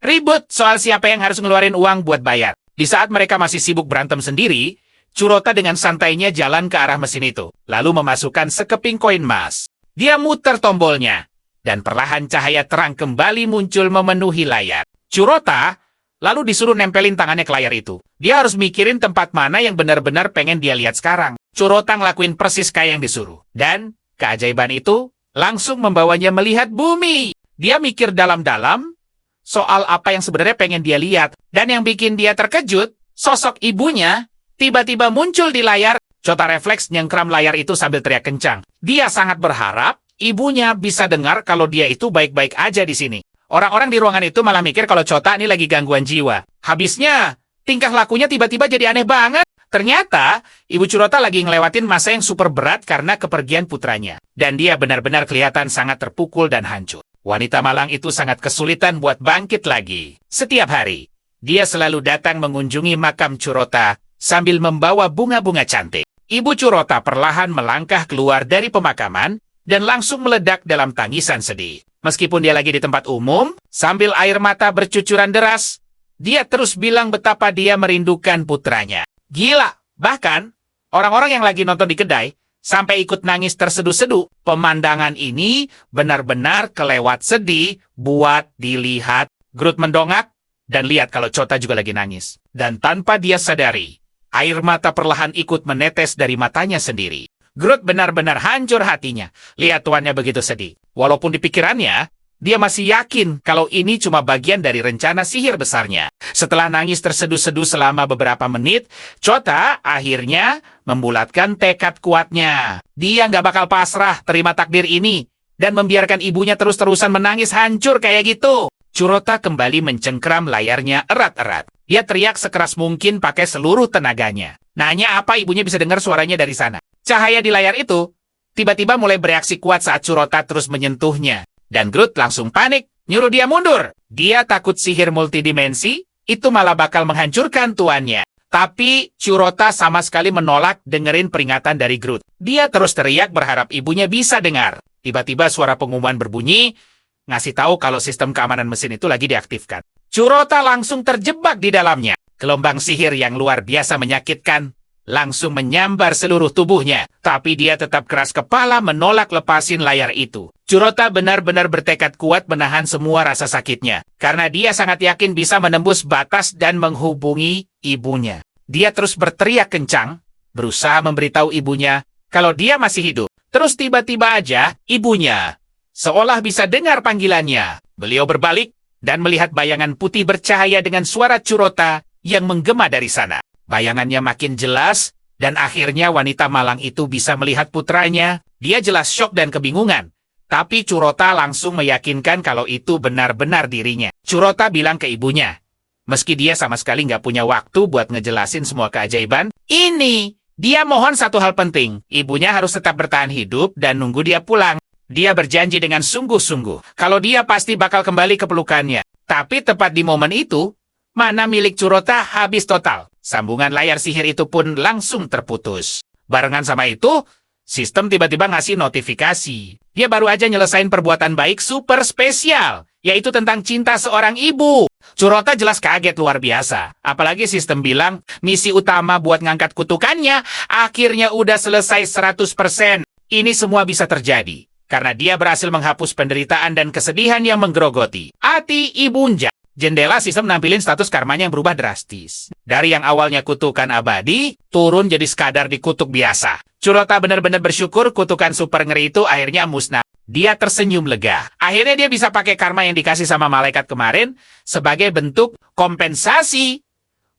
Ribut soal siapa yang harus ngeluarin uang buat bayar. Di saat mereka masih sibuk berantem sendiri, Curota dengan santainya jalan ke arah mesin itu, lalu memasukkan sekeping koin emas. Dia muter tombolnya, dan perlahan cahaya terang kembali muncul memenuhi layar. Curota lalu disuruh nempelin tangannya ke layar itu. Dia harus mikirin tempat mana yang benar-benar pengen dia lihat sekarang. Curota ngelakuin persis kayak yang disuruh. Dan keajaiban itu langsung membawanya melihat bumi. Dia mikir dalam-dalam soal apa yang sebenarnya pengen dia lihat. Dan yang bikin dia terkejut, sosok ibunya tiba-tiba muncul di layar. Cota refleks nyengkram layar itu sambil teriak kencang. Dia sangat berharap ibunya bisa dengar kalau dia itu baik-baik aja di sini. Orang-orang di ruangan itu malah mikir kalau Cota ini lagi gangguan jiwa. Habisnya, tingkah lakunya tiba-tiba jadi aneh banget. Ternyata, Ibu Curota lagi ngelewatin masa yang super berat karena kepergian putranya. Dan dia benar-benar kelihatan sangat terpukul dan hancur. Wanita malang itu sangat kesulitan buat bangkit lagi. Setiap hari, dia selalu datang mengunjungi makam Curota sambil membawa bunga-bunga cantik. Ibu Curota perlahan melangkah keluar dari pemakaman dan langsung meledak dalam tangisan sedih. Meskipun dia lagi di tempat umum, sambil air mata bercucuran deras, dia terus bilang betapa dia merindukan putranya. Gila, bahkan orang-orang yang lagi nonton di kedai sampai ikut nangis terseduh-seduh. Pemandangan ini benar-benar kelewat sedih buat dilihat. Groot mendongak dan lihat kalau Cota juga lagi nangis. Dan tanpa dia sadari, air mata perlahan ikut menetes dari matanya sendiri. Groot benar-benar hancur hatinya. Lihat tuannya begitu sedih. Walaupun di pikirannya, dia masih yakin kalau ini cuma bagian dari rencana sihir besarnya. Setelah nangis terseduh-seduh selama beberapa menit, Cota akhirnya membulatkan tekad kuatnya. Dia nggak bakal pasrah terima takdir ini dan membiarkan ibunya terus-terusan menangis hancur kayak gitu. Curota kembali mencengkram layarnya erat-erat. Dia teriak sekeras mungkin pakai seluruh tenaganya. Nanya apa ibunya bisa dengar suaranya dari sana. Cahaya di layar itu tiba-tiba mulai bereaksi kuat saat Curota terus menyentuhnya. Dan Groot langsung panik, nyuruh dia mundur. Dia takut sihir multidimensi itu malah bakal menghancurkan tuannya. Tapi Curota sama sekali menolak dengerin peringatan dari Groot. Dia terus teriak berharap ibunya bisa dengar. Tiba-tiba suara pengumuman berbunyi, ngasih tahu kalau sistem keamanan mesin itu lagi diaktifkan. Curota langsung terjebak di dalamnya. Gelombang sihir yang luar biasa menyakitkan langsung menyambar seluruh tubuhnya. Tapi dia tetap keras kepala menolak lepasin layar itu. Curota benar-benar bertekad kuat menahan semua rasa sakitnya. Karena dia sangat yakin bisa menembus batas dan menghubungi ibunya. Dia terus berteriak kencang, berusaha memberitahu ibunya kalau dia masih hidup. Terus tiba-tiba aja, ibunya seolah bisa dengar panggilannya. Beliau berbalik dan melihat bayangan putih bercahaya dengan suara Curota yang menggema dari sana. Bayangannya makin jelas, dan akhirnya wanita malang itu bisa melihat putranya. Dia jelas syok dan kebingungan. Tapi Curota langsung meyakinkan kalau itu benar-benar dirinya. Curota bilang ke ibunya, meski dia sama sekali nggak punya waktu buat ngejelasin semua keajaiban, ini, dia mohon satu hal penting. Ibunya harus tetap bertahan hidup dan nunggu dia pulang. Dia berjanji dengan sungguh-sungguh kalau dia pasti bakal kembali ke pelukannya. Tapi tepat di momen itu, mana milik Curota habis total. Sambungan layar sihir itu pun langsung terputus. Barengan sama itu, sistem tiba-tiba ngasih notifikasi. Dia baru aja nyelesain perbuatan baik super spesial, yaitu tentang cinta seorang ibu. Curota jelas kaget luar biasa. Apalagi sistem bilang, misi utama buat ngangkat kutukannya akhirnya udah selesai 100%. Ini semua bisa terjadi karena dia berhasil menghapus penderitaan dan kesedihan yang menggerogoti hati ibunda. Jendela sistem nampilin status karmanya yang berubah drastis. Dari yang awalnya kutukan abadi, turun jadi sekadar dikutuk biasa. Curota benar-benar bersyukur kutukan super ngeri itu akhirnya musnah. Dia tersenyum lega. Akhirnya dia bisa pakai karma yang dikasih sama malaikat kemarin sebagai bentuk kompensasi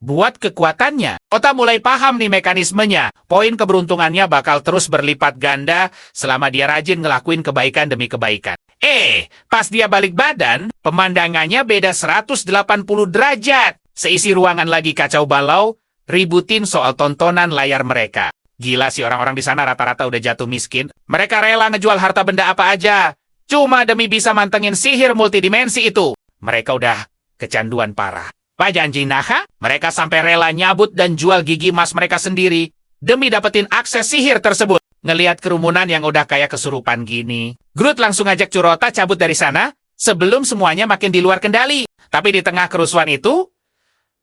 buat kekuatannya. Ota mulai paham nih mekanismenya. Poin keberuntungannya bakal terus berlipat ganda selama dia rajin ngelakuin kebaikan demi kebaikan. Pas dia balik badan, pemandangannya beda 180 derajat. Seisi ruangan lagi kacau balau, ributin soal tontonan layar mereka. Gila sih orang-orang di sana rata-rata udah jatuh miskin. Mereka rela ngejual harta benda apa aja Cuma demi bisa mantengin sihir multidimensi itu. Mereka udah kecanduan parah. Pak janji naha, mereka sampai rela nyabut dan jual gigi emas mereka sendiri demi dapetin akses sihir tersebut. Ngelihat kerumunan yang udah kayak kesurupan gini, Groot langsung ajak Curota cabut dari sana sebelum semuanya makin di luar kendali. Tapi di tengah kerusuhan itu,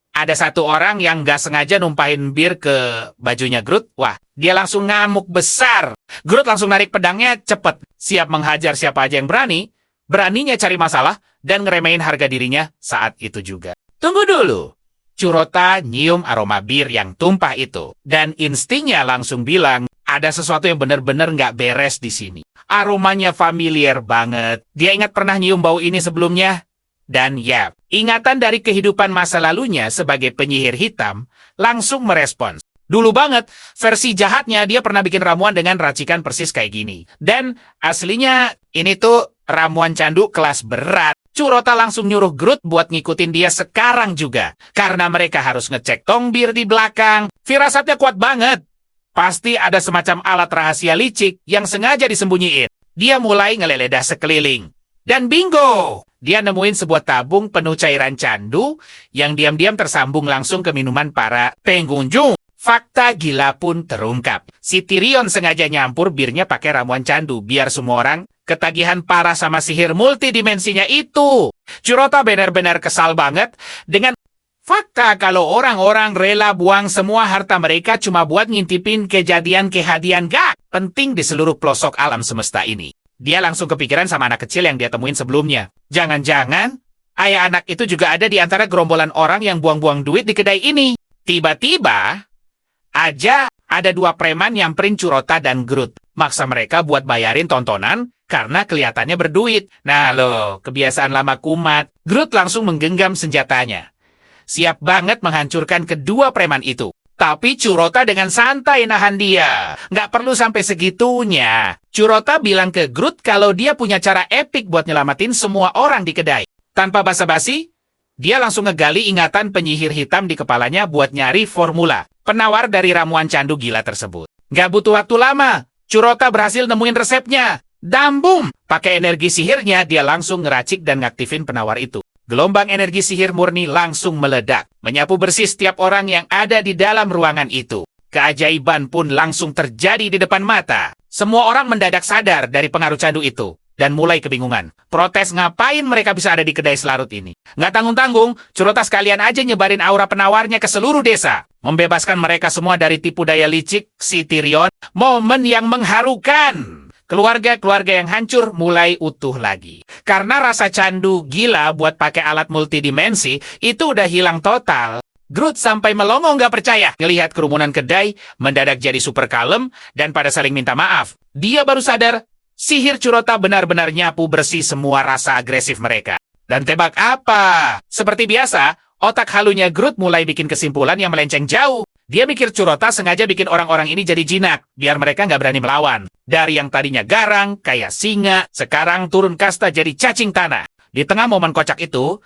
ada satu orang yang nggak sengaja numpahin bir ke bajunya Groot. Wah, dia langsung ngamuk besar. Groot langsung narik pedangnya cepet, siap menghajar siapa aja yang berani. Beraninya cari masalah dan ngeremehin harga dirinya saat itu juga. Tunggu dulu. Curota nyium aroma bir yang tumpah itu. Dan instingnya langsung bilang, ada sesuatu yang benar-benar nggak beres di sini. Aromanya familiar banget. Dia ingat pernah nyium bau ini sebelumnya. Dan ya, ingatan dari kehidupan masa lalunya sebagai penyihir hitam langsung merespons. Dulu banget, versi jahatnya dia pernah bikin ramuan dengan racikan persis kayak gini. Dan aslinya ini tuh ramuan candu kelas berat. Curota langsung nyuruh Groot buat ngikutin dia sekarang juga. Karena mereka harus ngecek tong bir di belakang. Firasatnya kuat banget. Pasti ada semacam alat rahasia licik yang sengaja disembunyiin. Dia mulai ngeleledah sekeliling. Dan bingo! Dia nemuin sebuah tabung penuh cairan candu yang diam-diam tersambung langsung ke minuman para pengunjung. Fakta gila pun terungkap. Si Tyrion sengaja nyampur birnya pakai ramuan candu biar semua orang ketagihan parah sama sihir multidimensinya itu. Curota benar-benar kesal banget dengan fakta kalau orang-orang rela buang semua harta mereka cuma buat ngintipin kejadian-kejadian gak penting di seluruh pelosok alam semesta ini. Dia langsung kepikiran sama anak kecil yang dia temuin sebelumnya. Jangan-jangan ayah anak itu juga ada di antara gerombolan orang yang buang-buang duit di kedai ini. Tiba-tiba aja ada dua preman nyamperin Curota dan Groot. Maksa mereka buat bayarin tontonan karena kelihatannya berduit. Nah loh, kebiasaan lama kumat. Groot langsung menggenggam senjatanya. Siap banget menghancurkan kedua preman itu. Tapi Curota dengan santai nahan dia. Nggak perlu sampai segitunya. Curota bilang ke Groot kalau dia punya cara epik buat nyelamatin semua orang di kedai. Tanpa basa-basi, dia langsung ngegali ingatan penyihir hitam di kepalanya buat nyari formula penawar dari ramuan candu gila tersebut. Nggak butuh waktu lama, Curota berhasil nemuin resepnya. Dambum! Pakai energi sihirnya, dia langsung ngeracik dan ngaktifin penawar itu. Gelombang energi sihir murni langsung meledak, menyapu bersih setiap orang yang ada di dalam ruangan itu. Keajaiban pun langsung terjadi di depan mata. Semua orang mendadak sadar dari pengaruh candu itu, dan mulai kebingungan. Protes ngapain mereka bisa ada di kedai selarut ini. Nggak tanggung-tanggung, Curota sekalian aja nyebarin aura penawarnya ke seluruh desa. Membebaskan mereka semua dari tipu daya licik si Tyrion. Momen yang mengharukan. Keluarga-keluarga yang hancur mulai utuh lagi. Karena rasa candu gila buat pakai alat multidimensi itu udah hilang total. Groot sampai melongo nggak percaya. Ngelihat kerumunan kedai mendadak jadi super kalem dan pada saling minta maaf. Dia baru sadar sihir Curota benar-benar nyapu bersih semua rasa agresif mereka. Dan tebak apa? Seperti biasa, otak halunya Groot mulai bikin kesimpulan yang melenceng jauh. Dia mikir Curota sengaja bikin orang-orang ini jadi jinak, biar mereka nggak berani melawan. Dari yang tadinya garang, kayak singa, sekarang turun kasta jadi cacing tanah. Di tengah momen kocak itu,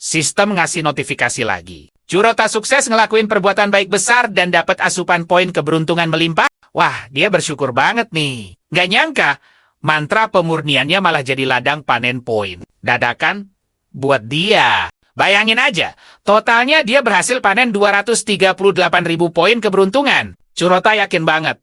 sistem ngasih notifikasi lagi. Curota sukses ngelakuin perbuatan baik besar dan dapat asupan poin keberuntungan melimpah. Wah, dia bersyukur banget nih. Nggak nyangka, mantra pemurniannya malah jadi ladang panen poin. Dadakan, buat dia. Bayangin aja, totalnya dia berhasil panen 238.000 poin keberuntungan. Curota yakin banget.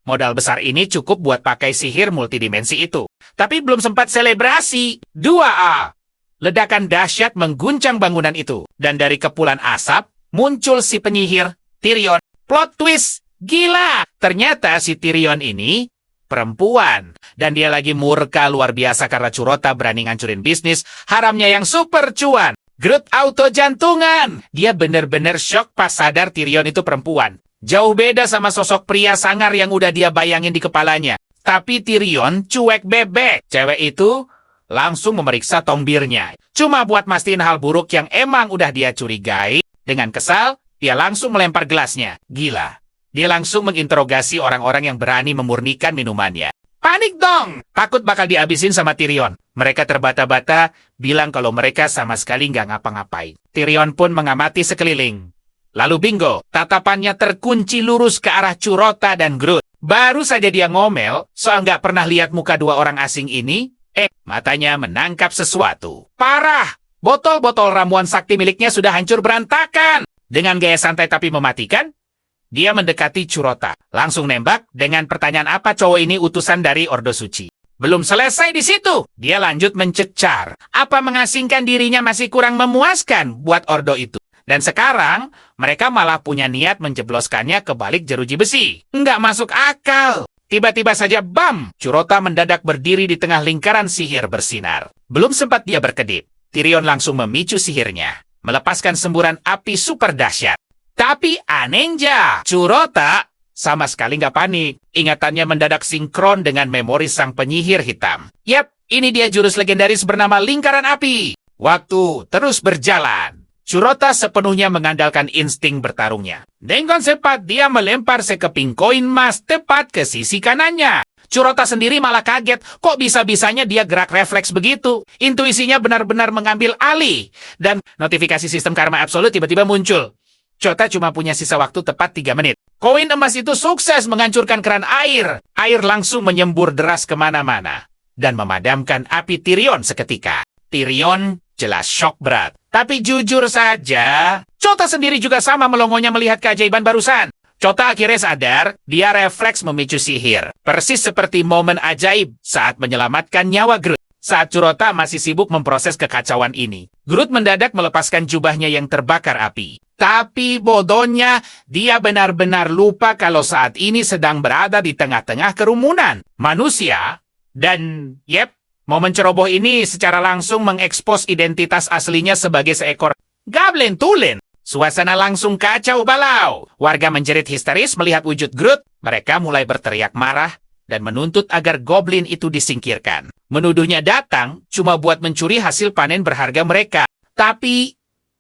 Modal besar ini cukup buat pakai sihir multidimensi itu. Tapi belum sempat selebrasi. 2A. Ledakan dahsyat mengguncang bangunan itu. Dan dari kepulan asap, muncul si penyihir, Tyrion. Plot twist, gila! Ternyata si Tyrion ini perempuan. Dan dia lagi murka luar biasa karena Curota berani ngancurin bisnis haramnya yang super cuan. Groot auto jantungan. Dia bener-bener shock pas sadar Tyrion itu perempuan. Jauh beda sama sosok pria sangar yang udah dia bayangin di kepalanya. Tapi Tyrion cuek bebek. Cewek itu langsung memeriksa tong birnya. Cuma buat mastiin hal buruk yang emang udah dia curigai. Dengan kesal, dia langsung melempar gelasnya. Gila. Dia langsung menginterogasi orang-orang yang berani memurnikan minumannya. Panik dong! Takut bakal dihabisin sama Tyrion. Mereka terbata-bata, bilang kalau mereka sama sekali nggak ngapa-ngapain. Tyrion pun mengamati sekeliling. Lalu bingo, tatapannya terkunci lurus ke arah Curota dan Groot. Baru saja dia ngomel, soal nggak pernah lihat muka dua orang asing ini, Matanya menangkap sesuatu. Parah! Botol-botol ramuan sakti miliknya sudah hancur berantakan. Dengan gaya santai tapi mematikan, dia mendekati Curota. Langsung nembak dengan pertanyaan apa cowok ini utusan dari Ordo Suci. Belum selesai di situ. Dia lanjut mencecar. Apa mengasingkan dirinya masih kurang memuaskan buat Ordo itu. Dan sekarang, mereka malah punya niat menjebloskannya ke balik jeruji besi. Nggak masuk akal. Tiba-tiba saja, bam! Curota mendadak berdiri di tengah lingkaran sihir bersinar. Belum sempat dia berkedip, Tyrion langsung memicu sihirnya, melepaskan semburan api super dahsyat. Tapi anehnya, Curota sama sekali nggak panik. Ingatannya mendadak sinkron dengan memori sang penyihir hitam. Yap, ini dia jurus legendaris bernama lingkaran api. Waktu terus berjalan. Curota sepenuhnya mengandalkan insting bertarungnya. Dengan cepat dia melempar sekeping koin emas tepat ke sisi kanannya. Curota sendiri malah kaget, kok bisa-bisanya dia gerak refleks begitu. Intuisinya benar-benar mengambil alih. Dan notifikasi sistem karma absolut tiba-tiba muncul. Curota cuma punya sisa waktu tepat 3 menit. Koin emas itu sukses menghancurkan keran air. Air langsung menyembur deras kemana-mana. Dan memadamkan api Tyrion seketika. Tyrion jelas syok berat. Tapi jujur saja, Curota sendiri juga sama melongonya melihat keajaiban barusan. Curota akhirnya sadar, dia refleks memicu sihir. Persis seperti momen ajaib saat menyelamatkan nyawa Groot. Saat Curota masih sibuk memproses kekacauan ini, Groot mendadak melepaskan jubahnya yang terbakar api. Tapi bodohnya, dia benar-benar lupa kalau saat ini sedang berada di tengah-tengah kerumunan manusia. Dan, momen ceroboh ini secara langsung mengekspos identitas aslinya sebagai seekor Goblin Tulen. Suasana langsung kacau balau. Warga menjerit histeris melihat wujud Groot. Mereka mulai berteriak marah dan menuntut agar Goblin itu disingkirkan. Menuduhnya datang cuma buat mencuri hasil panen berharga mereka. Tapi,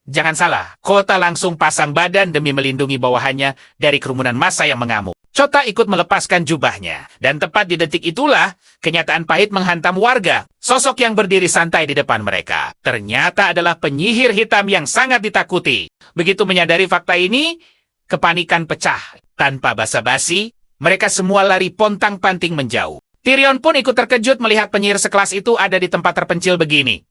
jangan salah, Kota langsung pasang badan demi melindungi bawahannya dari kerumunan massa yang mengamuk. Curota ikut melepaskan jubahnya. Dan tepat di detik itulah, kenyataan pahit menghantam warga. Sosok yang berdiri santai di depan mereka. Ternyata adalah penyihir hitam yang sangat ditakuti. Begitu menyadari fakta ini, kepanikan pecah. Tanpa basa-basi, mereka semua lari pontang-panting menjauh. Tyrion pun ikut terkejut melihat penyihir sekelas itu ada di tempat terpencil begini.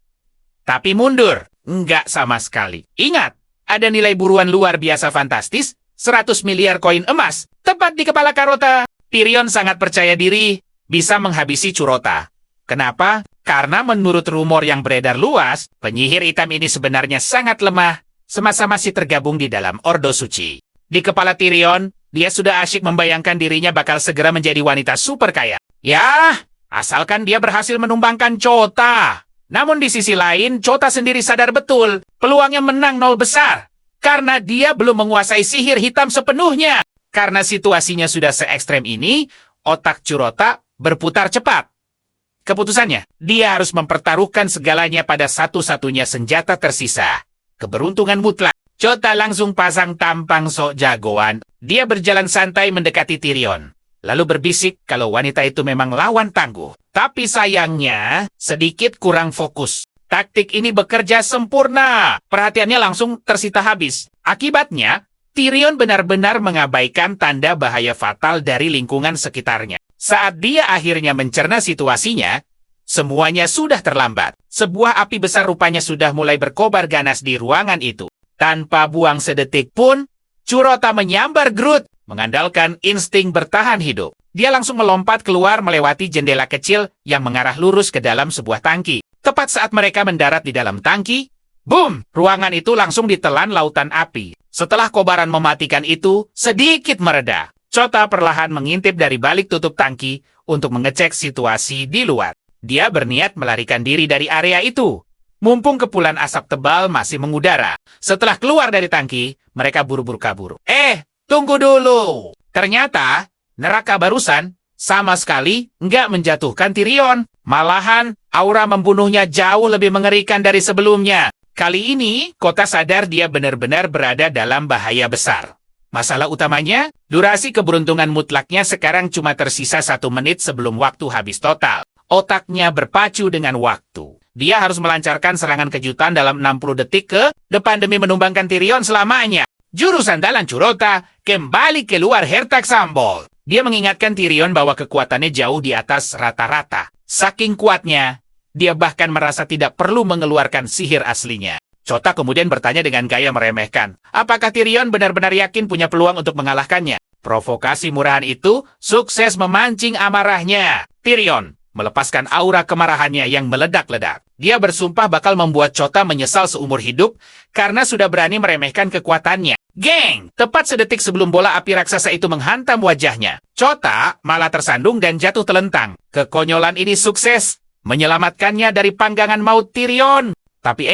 Tapi mundur. Enggak sama sekali. Ingat, ada nilai buruan luar biasa fantastis, 100 miliar koin emas, tepat di kepala Curota. Tyrion sangat percaya diri bisa menghabisi Curota. Kenapa? Karena menurut rumor yang beredar luas, penyihir hitam ini sebenarnya sangat lemah semasa masih tergabung di dalam Ordo Suci. Di kepala Tyrion, dia sudah asyik membayangkan dirinya bakal segera menjadi wanita super kaya. Ya, asalkan dia berhasil menumbangkan Curota. Namun di sisi lain, Curota sendiri sadar betul peluangnya menang 0 besar. Karena dia belum menguasai sihir hitam sepenuhnya. Karena situasinya sudah se-ekstrem ini, otak Curota berputar cepat. Keputusannya, dia harus mempertaruhkan segalanya pada satu-satunya senjata tersisa. Keberuntungan mutlak. Curota langsung pasang tampang sok jagoan. Dia berjalan santai mendekati Tyrion. Lalu berbisik kalau wanita itu memang lawan tangguh. Tapi sayangnya, sedikit kurang fokus. Taktik ini bekerja sempurna. Perhatiannya langsung tersita habis. Akibatnya, Tyrion benar-benar mengabaikan tanda bahaya fatal dari lingkungan sekitarnya. Saat dia akhirnya mencerna situasinya, semuanya sudah terlambat. Sebuah api besar rupanya sudah mulai berkobar ganas di ruangan itu. Tanpa buang sedetik pun, Curota menyambar Groot, mengandalkan insting bertahan hidup. Dia langsung melompat keluar melewati jendela kecil yang mengarah lurus ke dalam sebuah tangki. Tepat saat mereka mendarat di dalam tangki, boom! Ruangan itu langsung ditelan lautan api. Setelah kobaran mematikan itu sedikit mereda, Curota perlahan mengintip dari balik tutup tangki untuk mengecek situasi di luar. Dia berniat melarikan diri dari area itu. Mumpung kepulan asap tebal masih mengudara. Setelah keluar dari tangki, mereka buru-buru kabur. Tunggu dulu! Ternyata, neraka barusan sama sekali nggak menjatuhkan Tyrion. Malahan, aura membunuhnya jauh lebih mengerikan dari sebelumnya. Kali ini, Kota sadar dia benar-benar berada dalam bahaya besar. Masalah utamanya, durasi keberuntungan mutlaknya sekarang cuma tersisa 1 menit sebelum waktu habis total. Otaknya berpacu dengan waktu. Dia harus melancarkan serangan kejutan dalam 60 detik ke depan demi menumbangkan Tyrion selamanya. Jurus andalan Curota kembali keluar Hertak Sambol. Dia mengingatkan Tyrion bahwa kekuatannya jauh di atas rata-rata. Saking kuatnya, Dia bahkan merasa tidak perlu mengeluarkan sihir aslinya. Chota kemudian bertanya dengan gaya meremehkan, apakah Tyrion benar-benar yakin punya peluang untuk mengalahkannya? Provokasi murahan itu sukses memancing amarahnya. Tyrion melepaskan aura kemarahannya yang meledak-ledak. Dia bersumpah bakal membuat Chota menyesal seumur hidup karena sudah berani meremehkan kekuatannya. Geng! Tepat sedetik sebelum bola api raksasa itu menghantam wajahnya, Chota malah tersandung dan jatuh telentang. Kekonyolan ini sukses menyelamatkannya dari panggangan maut Tyrion. Tapi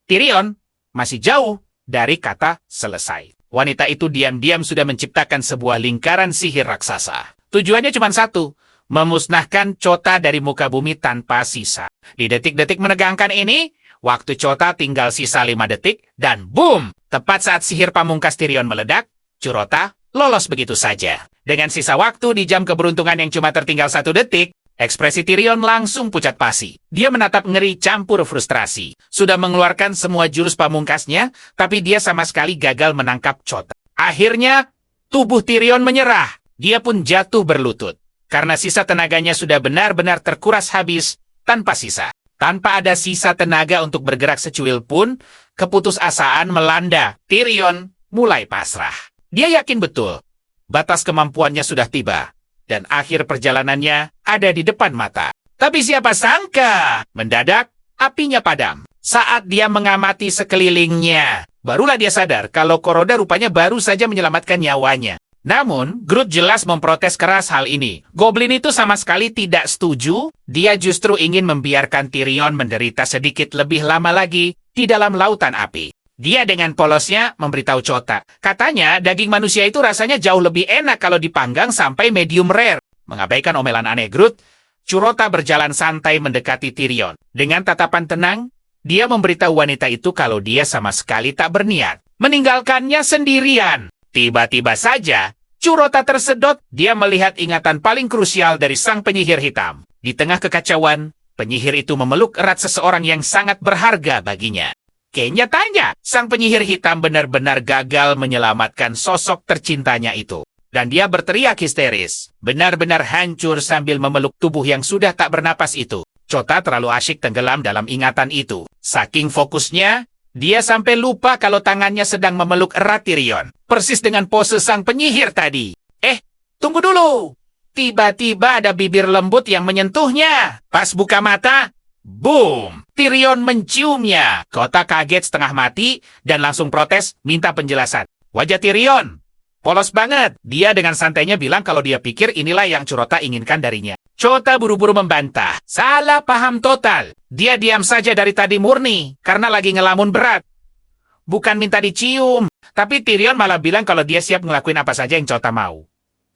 Tyrion masih jauh dari kata selesai. Wanita itu diam-diam sudah menciptakan sebuah lingkaran sihir raksasa. Tujuannya cuma satu, memusnahkan Chota dari muka bumi tanpa sisa. Di detik-detik menegangkan ini, waktu Chota tinggal sisa 5 detik, dan boom! Tepat saat sihir pamungkas Tyrion meledak, Chota lolos begitu saja. Dengan sisa waktu di jam keberuntungan yang cuma tertinggal 1 detik, ekspresi Tyrion langsung pucat pasi. Dia menatap ngeri campur frustrasi. Sudah mengeluarkan semua jurus pamungkasnya, tapi dia sama sekali gagal menangkap Chota. Akhirnya, tubuh Tyrion menyerah. Dia pun jatuh berlutut. Karena sisa tenaganya sudah benar-benar terkuras habis tanpa sisa. Tanpa ada sisa tenaga untuk bergerak secuil pun, keputusasaan melanda. Tyrion mulai pasrah. Dia yakin betul, batas kemampuannya sudah tiba. Dan akhir perjalanannya ada di depan mata. Tapi siapa sangka, mendadak apinya padam. Saat dia mengamati sekelilingnya, barulah dia sadar kalau Koroda rupanya baru saja menyelamatkan nyawanya. Namun, Groot jelas memprotes keras hal ini. Goblin itu sama sekali tidak setuju. Dia justru ingin membiarkan Tyrion menderita sedikit lebih lama lagi di dalam lautan api. Dia dengan polosnya memberitahu Chota. Katanya, daging manusia itu rasanya jauh lebih enak kalau dipanggang sampai medium rare. Mengabaikan omelan aneh Groot, Chota berjalan santai mendekati Tyrion. Dengan tatapan tenang, dia memberitahu wanita itu kalau dia sama sekali tak berniat meninggalkannya sendirian. Tiba-tiba saja, Chota tersedot. Dia melihat ingatan paling krusial dari sang penyihir hitam. Di tengah kekacauan, penyihir itu memeluk erat seseorang yang sangat berharga baginya. Kenyataannya, sang penyihir hitam benar-benar gagal menyelamatkan sosok tercintanya itu. Dan dia berteriak histeris, benar-benar hancur sambil memeluk tubuh yang sudah tak bernapas itu. Chota terlalu asyik tenggelam dalam ingatan itu. Saking fokusnya, dia sampai lupa kalau tangannya sedang memeluk erat Tyrion. Persis dengan pose sang penyihir tadi. Tunggu dulu. Tiba-tiba ada bibir lembut yang menyentuhnya. Pas buka mata, boom! Tyrion menciumnya. Chota kaget setengah mati dan langsung protes minta penjelasan. Wajah Tyrion polos banget. Dia dengan santainya bilang kalau dia pikir inilah yang Chota inginkan darinya. Chota buru-buru membantah. Salah paham total. Dia diam saja dari tadi murni karena lagi ngelamun berat. Bukan minta dicium. Tapi Tyrion malah bilang kalau dia siap ngelakuin apa saja yang Chota mau.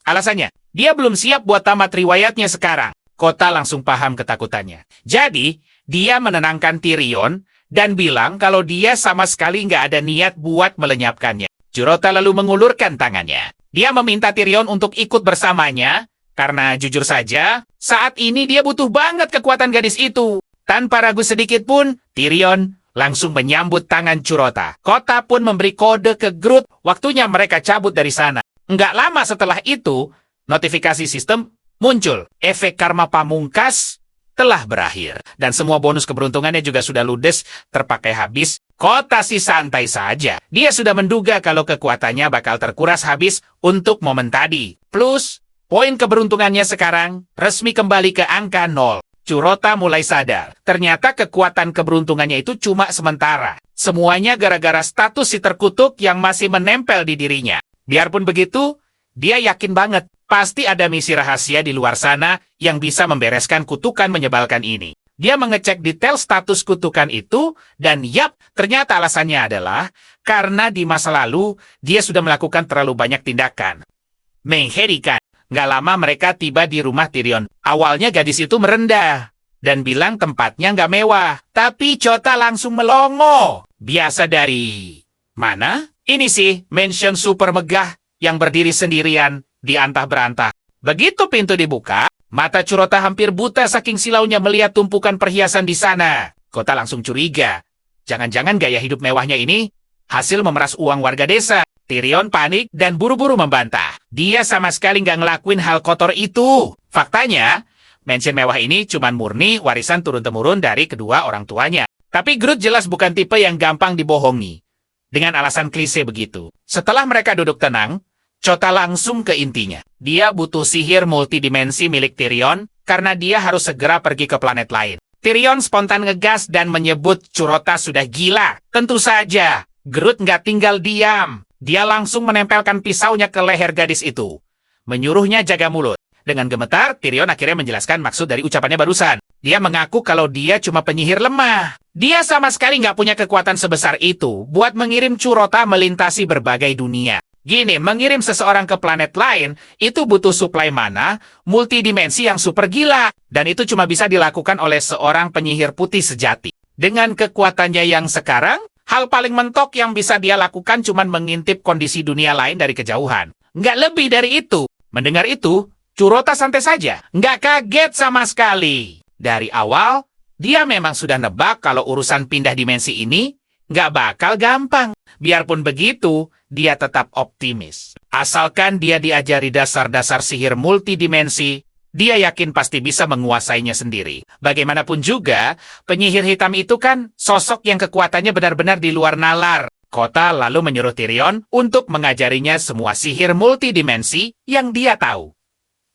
Alasannya, dia belum siap buat tamat riwayatnya sekarang. Chota langsung paham ketakutannya. Jadi, dia menenangkan Tyrion dan bilang kalau dia sama sekali nggak ada niat buat melenyapkannya. Chota lalu mengulurkan tangannya. Dia meminta Tyrion untuk ikut bersamanya, karena jujur saja, saat ini dia butuh banget kekuatan gadis itu. Tanpa ragu sedikit pun, Tyrion langsung menyambut tangan Chota. Chota pun memberi kode ke Groot, waktunya mereka cabut dari sana. Nggak lama setelah itu, notifikasi sistem muncul. Efek karma pamungkas telah berakhir. Dan semua bonus keberuntungannya juga sudah ludes, terpakai habis. Chota sih santai saja. Dia sudah menduga kalau kekuatannya bakal terkuras habis untuk momen tadi. Plus, poin keberuntungannya sekarang resmi kembali ke angka 0. Chota mulai sadar. Ternyata kekuatan keberuntungannya itu cuma sementara. Semuanya gara-gara status si terkutuk yang masih menempel di dirinya. Biarpun begitu, dia yakin banget. Pasti ada misi rahasia di luar sana yang bisa membereskan kutukan menyebalkan ini. Dia mengecek detail status kutukan itu, dan yap, ternyata alasannya adalah karena di masa lalu, dia sudah melakukan terlalu banyak tindakan mengerikan. Nggak lama mereka tiba di rumah Tyrion. Awalnya gadis itu merendah dan bilang tempatnya nggak mewah. Tapi Chota langsung melongo. Biasa dari mana? Ini sih mansion super megah yang berdiri sendirian di antah-berantah. Begitu pintu dibuka, mata Chota hampir buta saking silaunya melihat tumpukan perhiasan di sana. Chota langsung curiga. Jangan-jangan gaya hidup mewahnya ini hasil memeras uang warga desa. Tyrion panik dan buru-buru membantah. Dia sama sekali nggak ngelakuin hal kotor itu. Faktanya, Mansion mewah ini cuman murni warisan turun-temurun dari kedua orang tuanya. Tapi Groot jelas bukan tipe yang gampang dibohongi. Dengan alasan klise begitu. Setelah mereka duduk tenang, Chota langsung ke intinya. Dia butuh sihir multidimensi milik Tyrion karena dia harus segera pergi ke planet lain. Tyrion spontan ngegas dan menyebut Chota sudah gila. Tentu saja, Groot nggak tinggal diam. Dia langsung menempelkan pisaunya ke leher gadis itu. Menyuruhnya jaga mulut. Dengan gemetar, Tyrion akhirnya menjelaskan maksud dari ucapannya barusan. Dia mengaku kalau dia cuma penyihir lemah. Dia sama sekali nggak punya kekuatan sebesar itu buat mengirim Chota melintasi berbagai dunia. Gini, mengirim seseorang ke planet lain, itu butuh suplai mana, multidimensi yang super gila. Dan itu cuma bisa dilakukan oleh seorang penyihir putih sejati. Dengan kekuatannya yang sekarang, hal paling mentok yang bisa dia lakukan cuma mengintip kondisi dunia lain dari kejauhan. Nggak lebih dari itu. Mendengar itu, Chota santai saja, nggak kaget sama sekali. Dari awal, dia memang sudah nebak kalau urusan pindah dimensi ini nggak bakal gampang. Biarpun begitu, dia tetap optimis. Asalkan dia diajari dasar-dasar sihir multidimensi, dia yakin pasti bisa menguasainya sendiri. Bagaimanapun juga, penyihir hitam itu kan sosok yang kekuatannya benar-benar di luar nalar. Chota lalu menyuruh Tyrion untuk mengajarinya semua sihir multidimensi yang dia tahu.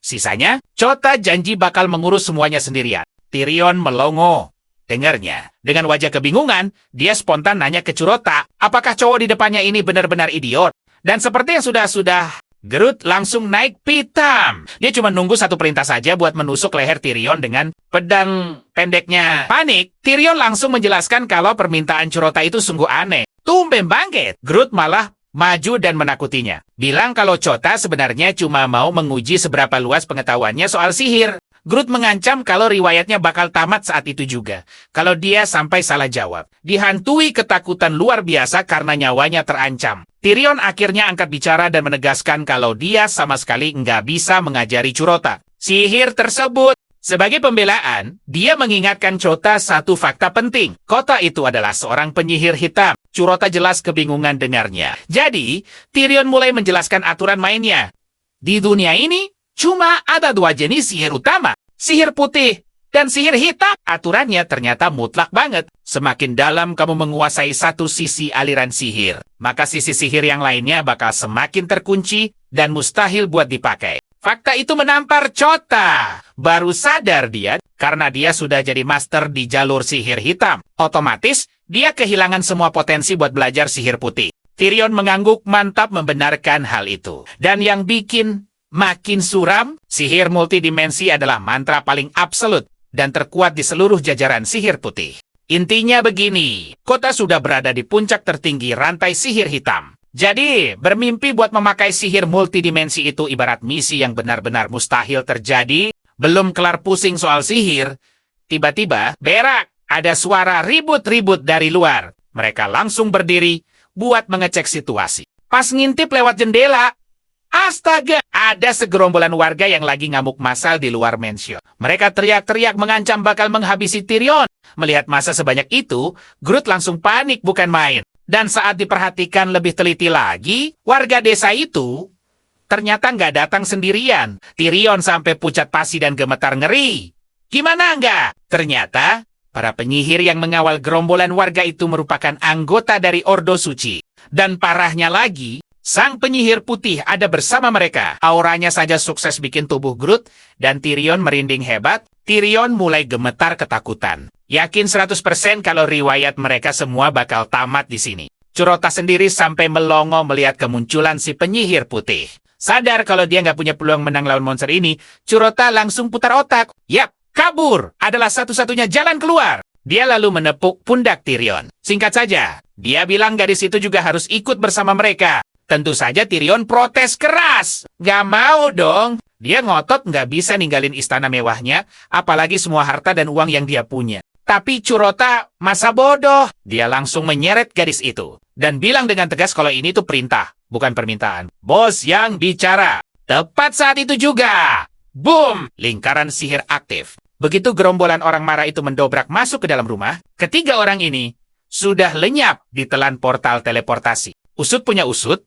Sisanya, Chota janji bakal mengurus semuanya sendirian. Tyrion melongo. Dengarnya, dengan wajah kebingungan, dia spontan nanya ke Chota, apakah cowok di depannya ini benar-benar idiot? Dan seperti yang sudah-sudah, Groot langsung naik pitam. Dia cuma nunggu satu perintah saja buat menusuk leher Tyrion dengan pedang pendeknya. Panik, Tyrion langsung menjelaskan kalau permintaan Chota itu sungguh aneh. Tumben bangkit, Groot malah maju dan menakutinya. Bilang kalau Chota sebenarnya cuma mau menguji seberapa luas pengetahuannya soal sihir. Groot mengancam kalau riwayatnya bakal tamat saat itu juga. Kalau dia sampai salah jawab. Dihantui ketakutan luar biasa karena nyawanya terancam. Tyrion akhirnya angkat bicara dan menegaskan kalau dia sama sekali nggak bisa mengajari Chota sihir tersebut. Sebagai pembelaan, dia mengingatkan Chota satu fakta penting. Chota itu adalah seorang penyihir hitam. Chota jelas kebingungan dengarnya. Jadi, Tyrion mulai menjelaskan aturan mainnya. Di dunia ini, cuma ada dua jenis sihir utama, sihir putih dan sihir hitam. Aturannya ternyata mutlak banget. Semakin dalam kamu menguasai satu sisi aliran sihir, maka sisi sihir yang lainnya bakal semakin terkunci dan mustahil buat dipakai. Fakta itu menampar Chota. Baru sadar dia, karena dia sudah jadi master di jalur sihir hitam. Otomatis, dia kehilangan semua potensi buat belajar sihir putih. Tyrion mengangguk mantap membenarkan hal itu. Dan yang bikin makin suram, sihir multidimensi adalah mantra paling absolut dan terkuat di seluruh jajaran sihir putih. Intinya begini, Chota sudah berada di puncak tertinggi rantai sihir hitam. Jadi, bermimpi buat memakai sihir multidimensi itu ibarat misi yang benar-benar mustahil terjadi. Belum kelar pusing soal sihir, tiba-tiba, berak, ada suara ribut-ribut dari luar. Mereka langsung berdiri buat mengecek situasi. Pas ngintip lewat jendela, astaga, ada segerombolan warga yang lagi ngamuk massal di luar mansion. Mereka teriak-teriak mengancam bakal menghabisi Tyrion. Melihat massa sebanyak itu, Groot langsung panik bukan main. Dan saat diperhatikan lebih teliti lagi, warga desa itu ternyata nggak datang sendirian. Tyrion sampai pucat pasi dan gemetar ngeri. Gimana nggak? Ternyata, para penyihir yang mengawal gerombolan warga itu merupakan anggota dari Ordo Suci. Dan parahnya lagi, sang penyihir putih ada bersama mereka. Auranya saja sukses bikin tubuh Groot dan Tyrion merinding hebat. Tyrion mulai gemetar ketakutan. Yakin 100% kalau riwayat mereka semua bakal tamat di sini. Chota sendiri sampai melongo melihat kemunculan si penyihir putih. Sadar kalau dia nggak punya peluang menang lawan monster ini, Chota langsung putar otak. Yap, kabur adalah satu-satunya jalan keluar. Dia lalu menepuk pundak Tyrion. Singkat saja, dia bilang gadis itu juga harus ikut bersama mereka. Tentu saja Tyrion protes keras. Gak mau dong. Dia ngotot nggak bisa ninggalin istana mewahnya, apalagi semua harta dan uang yang dia punya. Tapi Chota masa bodoh. Dia langsung menyeret gadis itu. Dan bilang dengan tegas kalau ini tuh perintah, bukan permintaan. Bos yang bicara. Tepat saat itu juga. Boom! Lingkaran sihir aktif. Begitu gerombolan orang marah itu mendobrak masuk ke dalam rumah, ketiga orang ini sudah lenyap di telan portal teleportasi. Usut punya usut,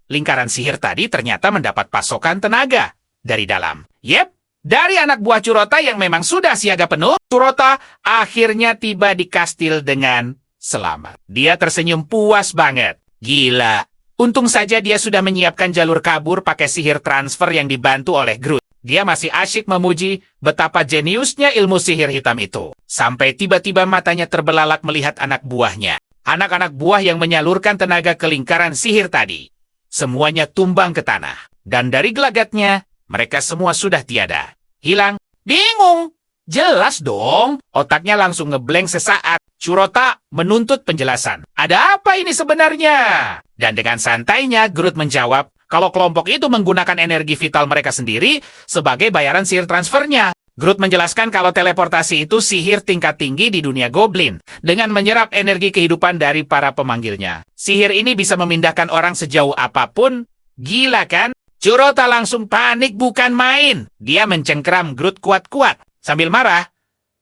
lingkaran sihir tadi ternyata mendapat pasokan tenaga dari dalam. Yep, Dari anak buah Curota yang memang sudah siaga penuh, Curota akhirnya tiba di kastil dengan selamat. Dia tersenyum puas banget. Gila. Untung saja dia sudah menyiapkan jalur kabur pakai sihir transfer yang dibantu oleh Groot. Dia masih asyik memuji betapa jeniusnya ilmu sihir hitam itu. Sampai tiba-tiba matanya terbelalak melihat anak buahnya. Anak-anak buah yang menyalurkan tenaga ke lingkaran sihir tadi. Semuanya tumbang ke tanah. Dan dari gelagatnya, mereka semua sudah tiada. Hilang. Bingung. Jelas dong. Otaknya langsung ngeblank sesaat. Curota menuntut penjelasan. Ada apa ini sebenarnya? Dan dengan santainya, Groot menjawab, kalau kelompok itu menggunakan energi vital mereka sendiri sebagai bayaran sihir transfernya. Groot menjelaskan kalau teleportasi itu sihir tingkat tinggi di dunia goblin, dengan menyerap energi kehidupan dari para pemanggilnya. Sihir ini bisa memindahkan orang sejauh apapun. Gila kan? Curota langsung panik bukan main. Dia mencengkeram Groot kuat-kuat. Sambil marah,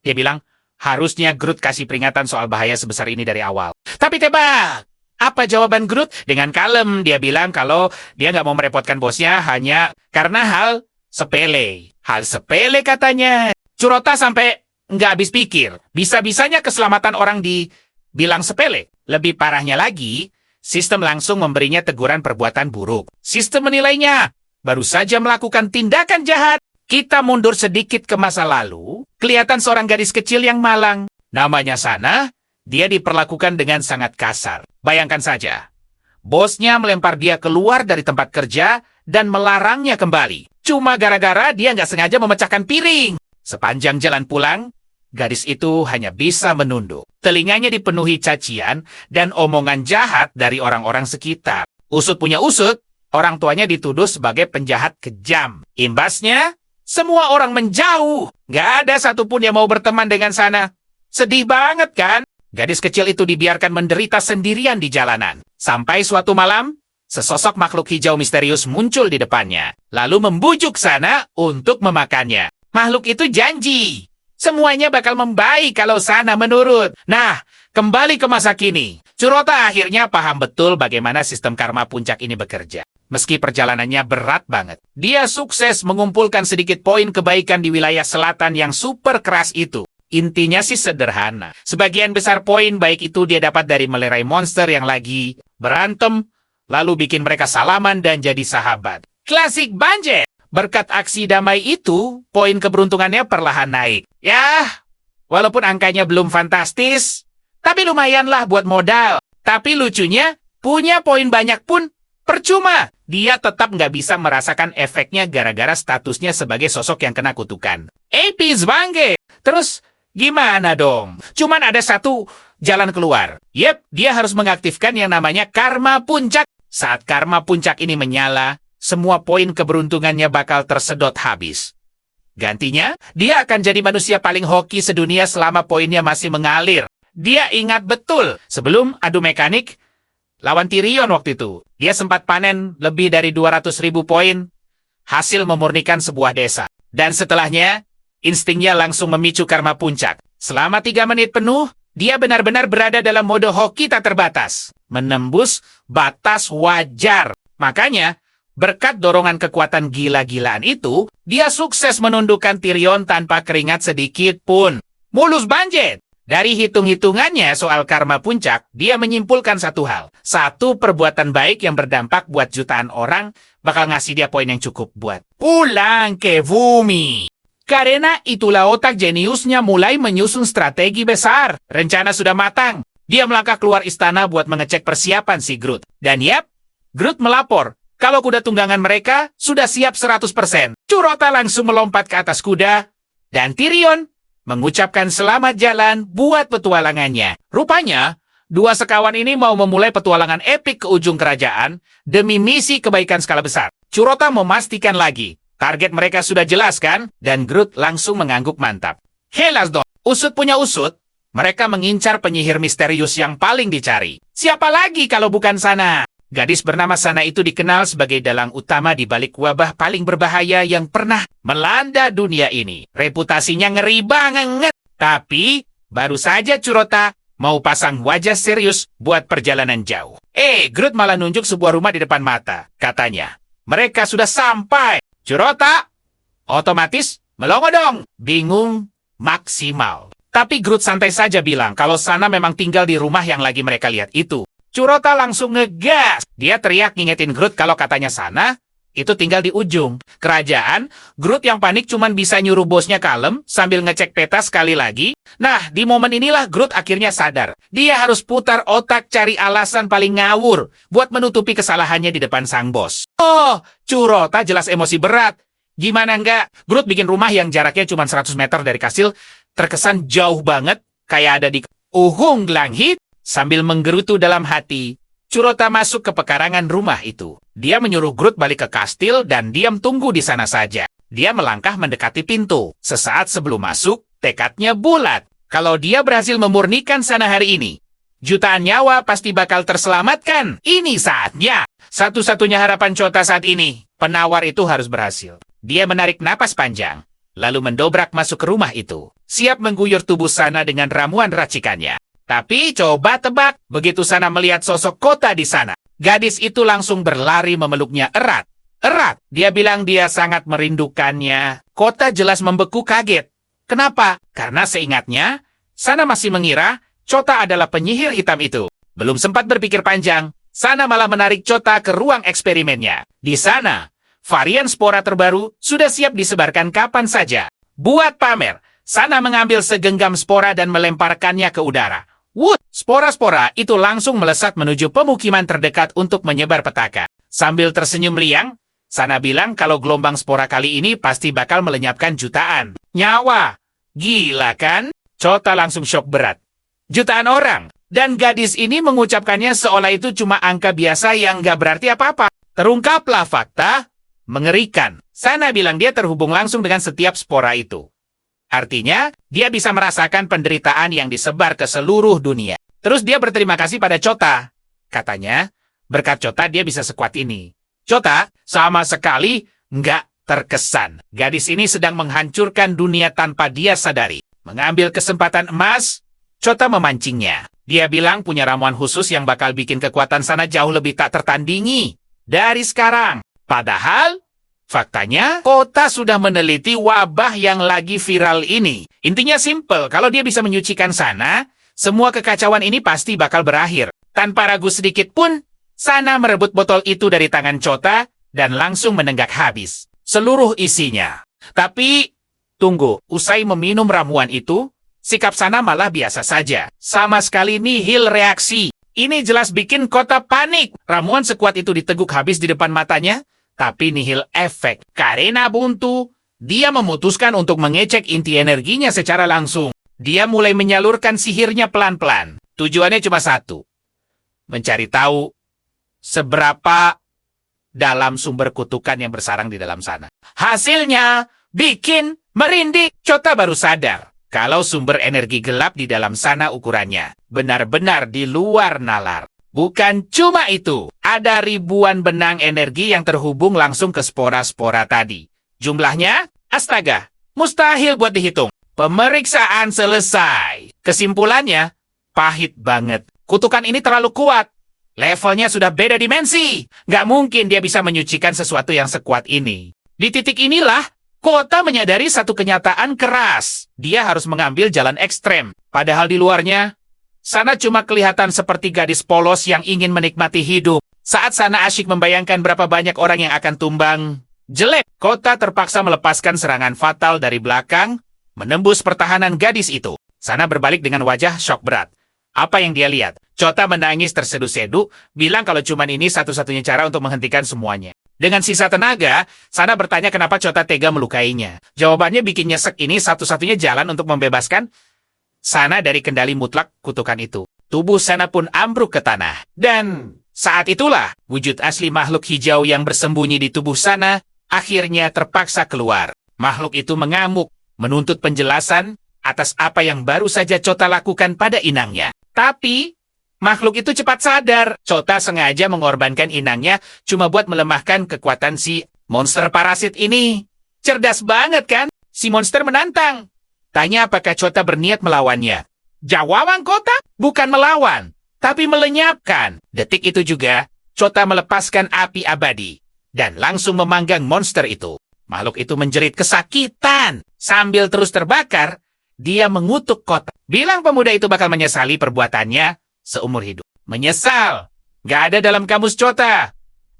dia bilang, harusnya Groot kasih peringatan soal bahaya sebesar ini dari awal. Tapi tebak! Apa jawaban Groot? Dengan kalem, dia bilang kalau dia nggak mau merepotkan bosnya hanya karena hal sepele. Hal sepele katanya. Curota sampai nggak habis pikir. Bisa-bisanya keselamatan orang dibilang sepele. Lebih parahnya lagi, sistem langsung memberinya teguran perbuatan buruk. Sistem menilainya baru saja melakukan tindakan jahat. Kita mundur sedikit ke masa lalu, kelihatan seorang gadis kecil yang malang. Namanya Sana, dia diperlakukan dengan sangat kasar. Bayangkan saja, bosnya melempar dia keluar dari tempat kerja dan melarangnya kembali. Cuma gara-gara dia nggak sengaja memecahkan piring. Sepanjang jalan pulang, gadis itu hanya bisa menunduk. Telinganya dipenuhi cacian dan omongan jahat dari orang-orang sekitar. Usut punya usut, orang tuanya dituduh sebagai penjahat kejam. Imbasnya, semua orang menjauh. Nggak ada satupun yang mau berteman dengan Sana. Sedih banget kan? Gadis kecil itu dibiarkan menderita sendirian di jalanan. Sampai suatu malam, sesosok makhluk hijau misterius muncul di depannya, lalu membujuk Sana untuk memakannya. Makhluk itu janji, semuanya bakal membaik kalau Sana menurut. Nah, kembali ke masa kini. Curota akhirnya paham betul bagaimana sistem karma puncak ini bekerja. Meski perjalanannya berat banget, dia sukses mengumpulkan sedikit poin kebaikan di wilayah selatan yang super keras itu. Intinya sih sederhana. Sebagian besar poin baik itu dia dapat dari melerai monster yang lagi berantem, lalu bikin mereka salaman dan jadi sahabat. Klasik Banjet! Berkat aksi damai itu, poin keberuntungannya perlahan naik. Yah, walaupun angkanya belum fantastis, tapi lumayanlah buat modal. Tapi lucunya, punya poin banyak pun percuma. Dia tetap nggak bisa merasakan efeknya gara-gara statusnya sebagai sosok yang kena kutukan. Epis Banget! Terus, gimana dong? Cuman ada satu jalan keluar. Yep, dia harus mengaktifkan yang namanya karma puncak. Saat karma puncak ini menyala, semua poin keberuntungannya bakal tersedot habis. Gantinya, dia akan jadi manusia paling hoki sedunia selama poinnya masih mengalir. Dia ingat betul, sebelum adu mekanik, lawan Tyrion waktu itu, dia sempat panen lebih dari 200.000 poin, hasil memurnikan sebuah desa. Dan setelahnya, instingnya langsung memicu karma puncak. Selama 3 menit penuh, dia benar-benar berada dalam mode hoki tak terbatas. Menembus batas wajar. Makanya, berkat dorongan kekuatan gila-gilaan itu, dia sukses menundukkan Tyrion tanpa keringat sedikit pun. Mulus Banjet! Dari hitung-hitungannya soal karma puncak, dia menyimpulkan satu hal. Satu perbuatan baik yang berdampak buat jutaan orang bakal ngasih dia poin yang cukup buat pulang ke bumi. Karena itulah otak jeniusnya mulai menyusun strategi besar. Rencana sudah matang. Dia melangkah keluar istana buat mengecek persiapan si Groot. Dan yap, Groot melapor kalau kuda tunggangan mereka sudah siap 100%. Curota langsung melompat ke atas kuda, dan Tyrion mengucapkan selamat jalan buat petualangannya. Rupanya, dua sekawan ini mau memulai petualangan epik ke ujung kerajaan demi misi kebaikan skala besar. Curota memastikan lagi, target mereka sudah jelas kan? Dan Groot langsung mengangguk mantap. Helas dong, usut punya usut. Mereka mengincar penyihir misterius yang paling dicari. Siapa lagi kalau bukan Sana? Gadis bernama Sana itu dikenal sebagai dalang utama di balik wabah paling berbahaya yang pernah melanda dunia ini. Reputasinya ngeri banget. Tapi, baru saja Curota mau pasang wajah serius buat perjalanan jauh. Groot malah nunjuk sebuah rumah di depan mata. Katanya, mereka sudah sampai. Curota, otomatis Melongo dong! Bingung maksimal. Tapi Groot santai saja bilang kalau Sana memang tinggal di rumah yang lagi mereka lihat itu. Curota langsung ngegas. Dia teriak ngingetin Groot kalau katanya Sana itu tinggal di ujung kerajaan. Groot yang panik cuman bisa nyuruh bosnya kalem sambil ngecek peta sekali lagi. Nah, di momen inilah Groot akhirnya sadar. Dia harus putar otak cari alasan paling ngawur buat menutupi kesalahannya di depan sang bos. Oh, Curota jelas emosi berat. Gimana enggak? Groot bikin rumah yang jaraknya cuma 100 meter dari kastil terkesan jauh banget, kayak ada di Uhung Langhit. Sambil menggerutu dalam hati, Curota masuk ke pekarangan rumah itu. Dia menyuruh Groot balik ke kastil dan diam tunggu di sana saja. Dia melangkah mendekati pintu. Sesaat sebelum masuk, tekadnya bulat. Kalau dia berhasil memurnikan Sana hari ini, jutaan nyawa pasti bakal terselamatkan. Ini saatnya. Satu-satunya harapan Chota saat ini. Penawar itu harus berhasil. Dia menarik napas panjang, lalu mendobrak masuk ke rumah itu. Siap mengguyur tubuh Sana dengan ramuan racikannya. Tapi coba tebak, begitu Sana melihat sosok Kota di sana, gadis itu langsung berlari memeluknya erat. Erat, dia bilang dia sangat merindukannya. Kota jelas membeku kaget. Kenapa? Karena seingatnya, Sana masih mengira Chota adalah penyihir hitam itu. Belum sempat berpikir panjang, Sana malah menarik Chota ke ruang eksperimennya. Di sana, varian spora terbaru sudah siap disebarkan kapan saja. Buat pamer, Sana mengambil segenggam spora dan melemparkannya ke udara. Wut! Spora-spora itu langsung melesat menuju pemukiman terdekat untuk menyebar petaka. Sambil tersenyum riang, Sana bilang kalau gelombang spora kali ini pasti bakal melenyapkan jutaan nyawa. Gila kan? Chota langsung syok berat. Jutaan orang. Dan gadis ini mengucapkannya seolah itu cuma angka biasa yang nggak berarti apa-apa. Terungkaplah fakta mengerikan. Sana bilang dia terhubung langsung dengan setiap spora itu. Artinya, dia bisa merasakan penderitaan yang disebar ke seluruh dunia. Terus dia berterima kasih pada Chota. Katanya, berkat Chota dia bisa sekuat ini. Chota sama sekali nggak terkesan. Gadis ini sedang menghancurkan dunia tanpa dia sadari. Mengambil kesempatan emas, Chota memancingnya. Dia bilang punya ramuan khusus yang bakal bikin kekuatan Sana jauh lebih tak tertandingi dari sekarang. Padahal, faktanya, Kota sudah meneliti wabah yang lagi viral ini. Intinya simple, kalau dia bisa menyucikan Sana, semua kekacauan ini pasti bakal berakhir. Tanpa ragu sedikit pun, Sana merebut botol itu dari tangan Chota dan langsung menenggak habis seluruh isinya. Tapi, tunggu, usai meminum ramuan itu, sikap Sana malah biasa saja. Sama sekali nihil reaksi. Ini jelas bikin Kota panik. Ramuan sekuat itu diteguk habis di depan matanya, tapi nihil efek. Karena buntu, dia memutuskan untuk mengecek inti energinya secara langsung. Dia mulai menyalurkan sihirnya pelan-pelan. Tujuannya cuma satu. Mencari tahu seberapa dalam sumber kutukan yang bersarang di dalam sana. Hasilnya bikin merinding. Chota baru sadar kalau sumber energi gelap di dalam sana ukurannya benar-benar di luar nalar. Bukan cuma itu, ada ribuan benang energi yang terhubung langsung ke spora-spora tadi. Jumlahnya, astaga, mustahil buat dihitung. Pemeriksaan selesai. Kesimpulannya, pahit banget. Kutukan ini terlalu kuat. Levelnya sudah beda dimensi. Nggak mungkin dia bisa menyucikan sesuatu yang sekuat ini. Di titik inilah, Kota menyadari satu kenyataan keras. Dia harus mengambil jalan ekstrem. Padahal di luarnya, Sana cuma kelihatan seperti gadis polos yang ingin menikmati hidup. Saat Sana asyik membayangkan berapa banyak orang yang akan tumbang, jelek. Kota terpaksa melepaskan serangan fatal dari belakang, menembus pertahanan gadis itu. Sana berbalik dengan wajah syok berat. Apa yang dia lihat? Chota menangis terseduh-seduh, bilang kalau cuma ini satu-satunya cara untuk menghentikan semuanya. Dengan sisa tenaga, Sana bertanya kenapa Chota tega melukainya. Jawabannya bikin nyesek, ini satu-satunya jalan untuk membebaskan Sana dari kendali mutlak kutukan itu. Tubuh Sana pun ambruk ke tanah. Dan saat itulah, wujud asli makhluk hijau yang bersembunyi di tubuh Sana akhirnya terpaksa keluar. Makhluk itu mengamuk, menuntut penjelasan atas apa yang baru saja Chota lakukan pada inangnya. Tapi makhluk itu cepat sadar. Chota sengaja mengorbankan inangnya cuma buat melemahkan kekuatan si monster parasit ini. Cerdas banget kan? Si monster menantang. Tanya apakah Chota berniat melawannya. Jawaban Kota bukan melawan, tapi melenyapkan. Detik itu juga, Chota melepaskan api abadi dan langsung memanggang monster itu. Makhluk itu menjerit kesakitan. Sambil terus terbakar, dia mengutuk Kota. Bilang pemuda itu bakal menyesali perbuatannya seumur hidup. Menyesal. Gak ada dalam kamus Chota.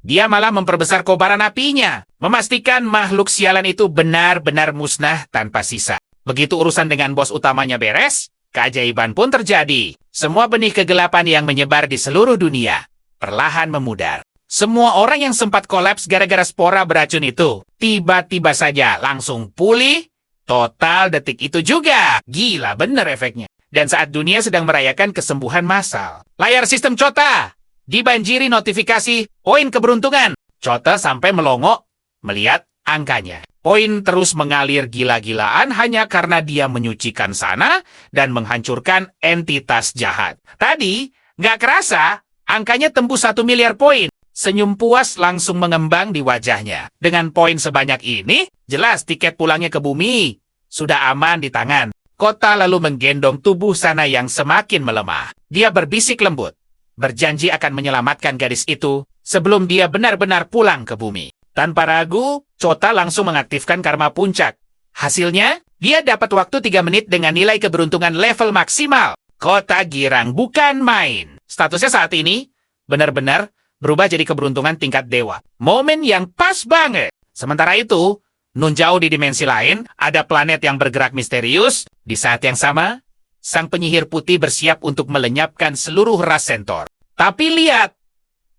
Dia malah memperbesar kobaran apinya, memastikan makhluk sialan itu benar-benar musnah tanpa sisa. Begitu urusan dengan bos utamanya beres, keajaiban pun terjadi. Semua benih kegelapan yang menyebar di seluruh dunia perlahan memudar. Semua orang yang sempat kolaps gara-gara spora beracun itu, tiba-tiba saja langsung pulih total detik itu juga. Gila bener efeknya. Dan saat dunia sedang merayakan kesembuhan massal, layar sistem Chota dibanjiri notifikasi poin keberuntungan. Chota sampai melongo melihat angkanya. Poin terus mengalir gila-gilaan hanya karena dia menyucikan sana dan menghancurkan entitas jahat. Tadi, nggak kerasa, angkanya tembus 1 miliar poin. Senyum puas langsung mengembang di wajahnya. Dengan poin sebanyak ini, jelas tiket pulangnya ke bumi sudah aman di tangan. Kota lalu menggendong tubuh sana yang semakin melemah. Dia berbisik lembut, berjanji akan menyelamatkan gadis itu sebelum dia benar-benar pulang ke bumi. Tanpa ragu, Chota langsung mengaktifkan karma puncak. Hasilnya, dia dapat waktu 3 menit dengan nilai keberuntungan level maksimal. Kota girang bukan main. Statusnya saat ini benar-benar berubah jadi keberuntungan tingkat dewa. Momen yang pas banget. Sementara itu, nun jauh di dimensi lain, ada planet yang bergerak misterius. Di saat yang sama, sang penyihir putih bersiap untuk melenyapkan seluruh ras Centaur. Tapi lihat,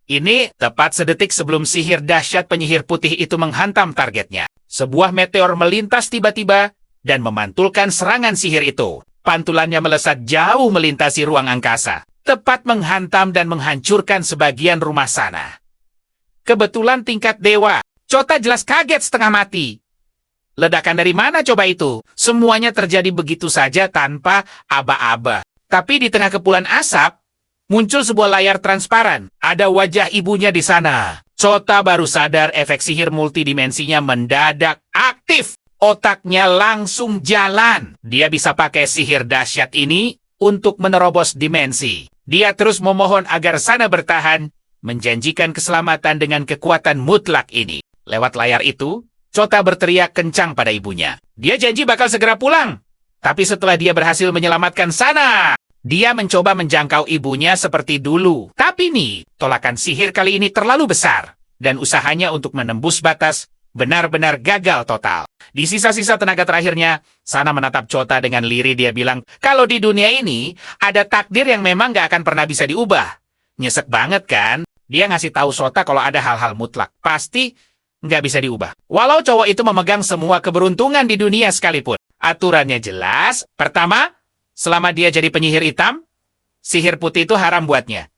ini tepat sedetik sebelum sihir dahsyat penyihir putih itu menghantam targetnya. Sebuah meteor melintas tiba-tiba dan memantulkan serangan sihir itu. Pantulannya melesat jauh melintasi ruang angkasa, tepat menghantam dan menghancurkan sebagian rumah sana. Kebetulan tingkat dewa, Chota jelas kaget setengah mati. Ledakan dari mana coba itu? Semuanya terjadi begitu saja tanpa aba-aba. Tapi di tengah kepulan asap, muncul sebuah layar transparan. Ada wajah ibunya di sana. Chota baru sadar efek sihir multidimensinya mendadak aktif. Otaknya langsung jalan. Dia bisa pakai sihir dahsyat ini untuk menerobos dimensi. Dia terus memohon agar sana bertahan, menjanjikan keselamatan dengan kekuatan mutlak ini. Lewat layar itu, Chota berteriak kencang pada ibunya. Dia janji bakal segera pulang. Tapi setelah dia berhasil menyelamatkan sana, dia mencoba menjangkau ibunya seperti dulu. Tapi nih, tolakan sihir kali ini terlalu besar. Dan usahanya untuk menembus batas benar-benar gagal total. Di sisa-sisa tenaga terakhirnya, sana menatap Chota dengan lirih. Dia bilang, kalau di dunia ini, ada takdir yang memang gak akan pernah bisa diubah. Nyesek banget kan? Dia ngasih tahu Chota kalau ada hal-hal mutlak. Pasti nggak bisa diubah. Walau cowok itu memegang semua keberuntungan di dunia sekalipun. Aturannya jelas. Pertama, selama dia jadi penyihir hitam, sihir putih itu haram buatnya.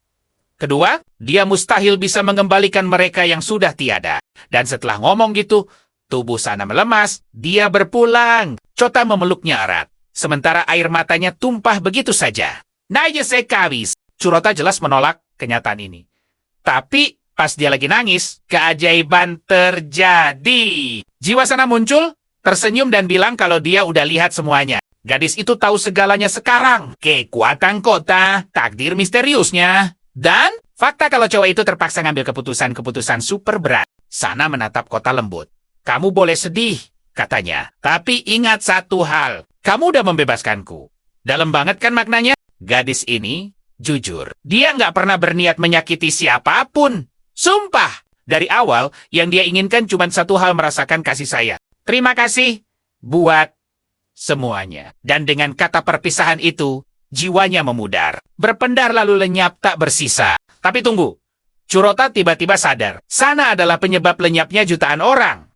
Kedua, dia mustahil bisa mengembalikan mereka yang sudah tiada. Dan setelah ngomong gitu, tubuh sana melemas, dia berpulang. Chota memeluknya erat. Sementara air matanya tumpah begitu saja. Najese kabis. Chota jelas menolak kenyataan ini. Tapi pas dia lagi nangis, keajaiban terjadi. Jiwa sana muncul, tersenyum dan bilang kalau dia udah lihat semuanya. Gadis itu tahu segalanya sekarang. Kekuatan kota, takdir misteriusnya. Dan fakta kalau cowok itu terpaksa ngambil keputusan-keputusan super berat. Sana menatap Kota lembut. Kamu boleh sedih, katanya. Tapi ingat satu hal, kamu udah membebaskanku. Dalam banget kan maknanya? Gadis ini jujur. Dia nggak pernah berniat menyakiti siapapun. Sumpah, dari awal yang dia inginkan cuma satu hal, merasakan kasih saya. Terima kasih buat semuanya. Dan dengan kata perpisahan itu, jiwanya memudar. Berpendar lalu lenyap tak bersisa. Tapi tunggu, Chota tiba-tiba sadar. Sana adalah penyebab lenyapnya jutaan orang.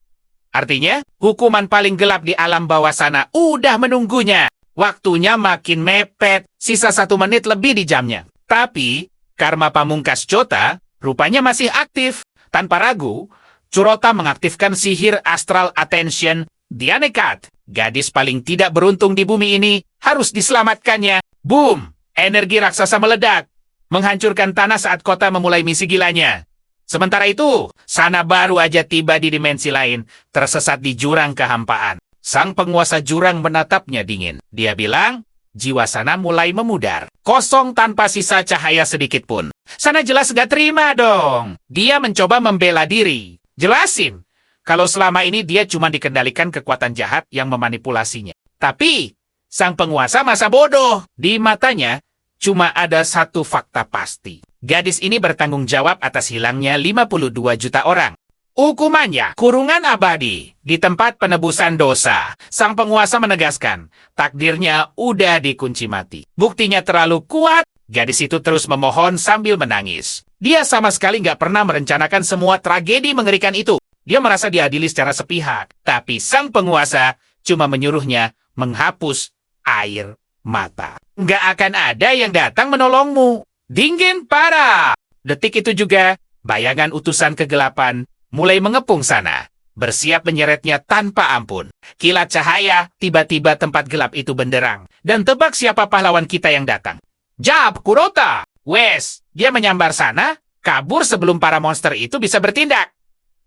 Artinya, hukuman paling gelap di alam bawah sana udah menunggunya. Waktunya makin mepet, sisa 1 menit lebih di jamnya. Tapi, karma pamungkas Chota rupanya masih aktif. Tanpa ragu, Chota mengaktifkan sihir Astral Attention. Dia nekat. Gadis paling tidak beruntung di bumi ini harus diselamatkannya. Boom! Energi raksasa meledak, menghancurkan tanah saat Kota memulai misi gilanya. Sementara itu, sana baru aja tiba di dimensi lain, tersesat di jurang kehampaan. Sang penguasa jurang menatapnya dingin. Dia bilang, jiwa sana mulai memudar. Kosong tanpa sisa cahaya sedikit pun. Sana jelas gak terima dong. Dia mencoba membela diri. Jelasin, kalau selama ini dia cuma dikendalikan kekuatan jahat yang memanipulasinya. Tapi, sang penguasa masa bodoh. Di matanya, cuma ada satu fakta pasti. Gadis ini bertanggung jawab atas hilangnya 52 juta orang. Hukumannya, kurungan abadi. Di tempat penebusan dosa, sang penguasa menegaskan, takdirnya udah dikunci mati. Buktinya terlalu kuat, gadis itu terus memohon sambil menangis. Dia sama sekali nggak pernah merencanakan semua tragedi mengerikan itu. Dia merasa diadili secara sepihak. Tapi sang penguasa cuma menyuruhnya menghapus air mata. Nggak akan ada yang datang menolongmu. Dingin parah. Detik itu juga, bayangan utusan kegelapan mulai mengepung sana, bersiap menyeretnya tanpa ampun. Kilat cahaya, tiba-tiba tempat gelap itu benderang. Dan tebak siapa pahlawan kita yang datang. Jab, Kurota! Wes, dia menyambar sana, kabur sebelum para monster itu bisa bertindak.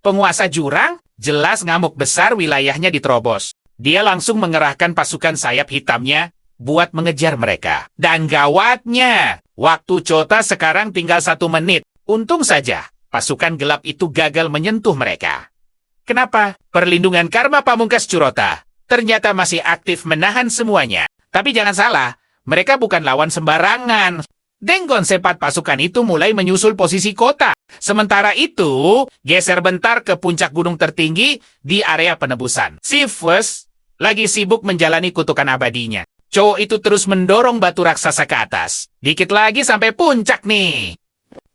Penguasa jurang, jelas ngamuk besar wilayahnya diterobos. Dia langsung mengerahkan pasukan sayap hitamnya buat mengejar mereka. Dan gawatnya, waktu Chota sekarang tinggal 1 menit. Untung saja, pasukan gelap itu gagal menyentuh mereka. Kenapa? Perlindungan karma pamungkas Curota ternyata masih aktif menahan semuanya. Tapi jangan salah, mereka bukan lawan sembarangan. Denggon sepat pasukan itu mulai menyusul posisi kota. Sementara itu, geser bentar ke puncak gunung tertinggi di area penebusan. Si Fus lagi sibuk menjalani kutukan abadinya. Cowok itu terus mendorong batu raksasa ke atas. Dikit lagi sampai puncak nih.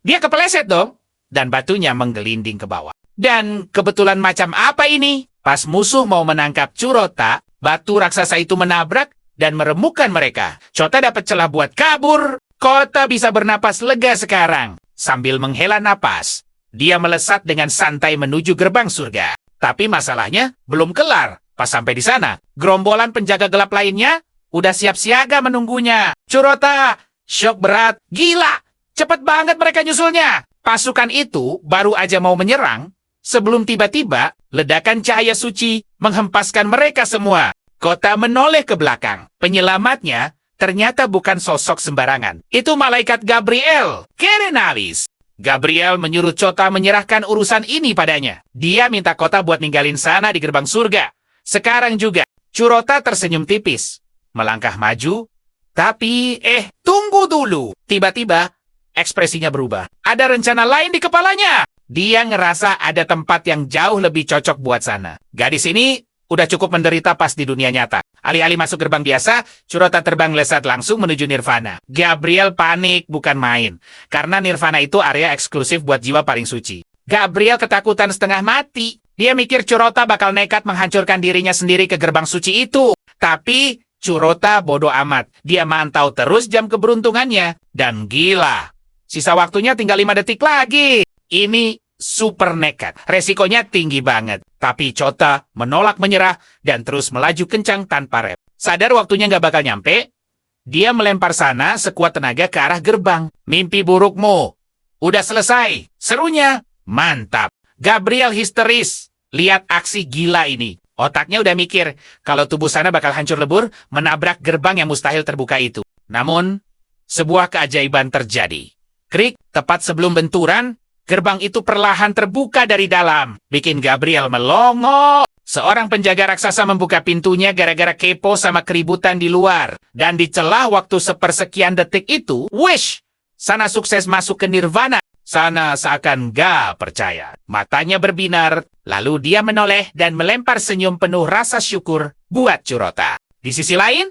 Dia kepeleset dong. Dan batunya menggelinding ke bawah. Dan kebetulan macam apa ini? Pas musuh mau menangkap Curota, batu raksasa itu menabrak dan meremukkan mereka. Chota dapat celah buat kabur. Kota bisa bernapas lega sekarang. Sambil menghela napas, dia melesat dengan santai menuju gerbang surga. Tapi masalahnya belum kelar. Pas sampai di sana, gerombolan penjaga gelap lainnya udah siap siaga menunggunya. Curota, syok berat, gila, cepet banget mereka nyusulnya. Pasukan itu baru aja mau menyerang, sebelum tiba-tiba ledakan cahaya suci menghempaskan mereka semua. Kota menoleh ke belakang. Penyelamatnya ternyata bukan sosok sembarangan. Itu malaikat Gabriel, Kerenalis. Gabriel menyuruh Chota menyerahkan urusan ini padanya. Dia minta Kota buat ninggalin sana di gerbang surga. Sekarang juga, Curota tersenyum tipis. Melangkah maju, tapi tunggu dulu. Tiba-tiba, ekspresinya berubah. Ada rencana lain di kepalanya. Dia ngerasa ada tempat yang jauh lebih cocok buat sana. Gadis ini udah cukup menderita pas di dunia nyata. Alih-alih masuk gerbang biasa, Curota terbang lesat langsung menuju Nirvana. Gabriel panik bukan main. Karena Nirvana itu area eksklusif buat jiwa paling suci. Gabriel ketakutan setengah mati. Dia mikir Curota bakal nekat menghancurkan dirinya sendiri ke gerbang suci itu. Tapi Curota bodoh amat. Dia mantau terus jam keberuntungannya. Dan gila. Sisa waktunya tinggal 5 detik lagi. Ini super nekat. Resikonya tinggi banget. Tapi Chota menolak menyerah dan terus melaju kencang tanpa rem. Sadar waktunya nggak bakal nyampe, dia melempar sana sekuat tenaga ke arah gerbang. Mimpi burukmu udah selesai. Serunya mantap. Gabriel histeris. Lihat aksi gila ini. Otaknya udah mikir kalau tubuh sana bakal hancur lebur menabrak gerbang yang mustahil terbuka itu. Namun, sebuah keajaiban terjadi. Krik, tepat sebelum benturan, gerbang itu perlahan terbuka dari dalam. Bikin Gabriel melongo. Seorang penjaga raksasa membuka pintunya gara-gara kepo sama keributan di luar. Dan di celah waktu sepersekian detik itu, wish! Sana sukses masuk ke Nirvana. Sana seakan gak percaya. Matanya berbinar, lalu dia menoleh dan melempar senyum penuh rasa syukur buat Curota. Di sisi lain,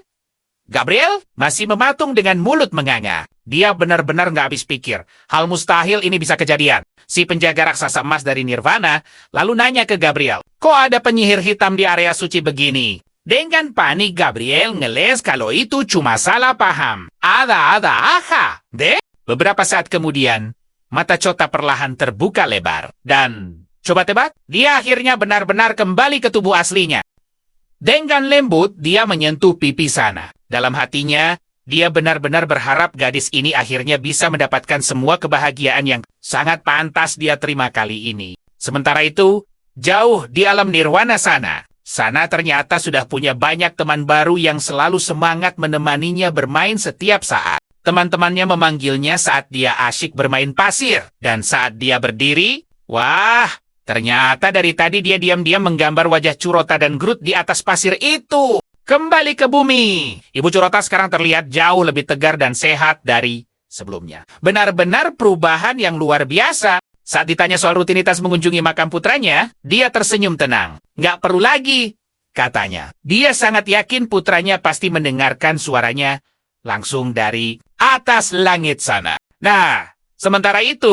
Gabriel masih mematung dengan mulut menganga. Dia benar-benar gak habis pikir. Hal mustahil ini bisa kejadian. Si penjaga raksasa emas dari Nirvana lalu nanya ke Gabriel, kok ada penyihir hitam di area suci begini? Dengan panik Gabriel ngeles kalau itu cuma salah paham. Aha. Beberapa saat kemudian, mata Chota perlahan terbuka lebar. Dan, coba tebak, dia akhirnya benar-benar kembali ke tubuh aslinya. Dengan lembut, dia menyentuh pipi sana. Dalam hatinya, dia benar-benar berharap gadis ini akhirnya bisa mendapatkan semua kebahagiaan yang sangat pantas dia terima kali ini. Sementara itu, jauh di alam Nirwana sana ternyata sudah punya banyak teman baru yang selalu semangat menemaninya bermain setiap saat. Teman-temannya memanggilnya saat dia asyik bermain pasir. Dan saat dia berdiri, wah, Ternyata dari tadi dia diam-diam menggambar wajah Curota dan Groot di atas pasir itu. Kembali ke bumi. Ibu Curota sekarang terlihat jauh lebih tegar dan sehat dari sebelumnya. Benar-benar perubahan yang luar biasa. Saat ditanya soal rutinitas mengunjungi makam putranya, dia tersenyum tenang. Nggak perlu lagi, katanya. Dia sangat yakin putranya pasti mendengarkan suaranya langsung dari atas langit sana. Nah, sementara itu,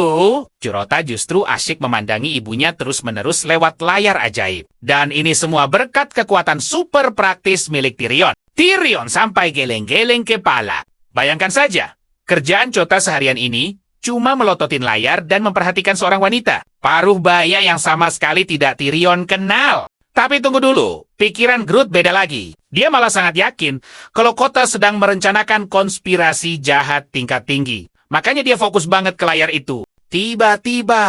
Curota justru asyik memandangi ibunya terus-menerus lewat layar ajaib. Dan ini semua berkat kekuatan super praktis milik Tyrion. Tyrion sampai geleng-geleng kepala. Bayangkan saja, kerjaan Chota seharian ini cuma melototin layar dan memperhatikan seorang wanita. Paruh baya yang sama sekali tidak Tyrion kenal. Tapi tunggu dulu, pikiran Groot beda lagi. Dia malah sangat yakin kalau kota sedang merencanakan konspirasi jahat tingkat tinggi. Makanya dia fokus banget ke layar itu. Tiba-tiba,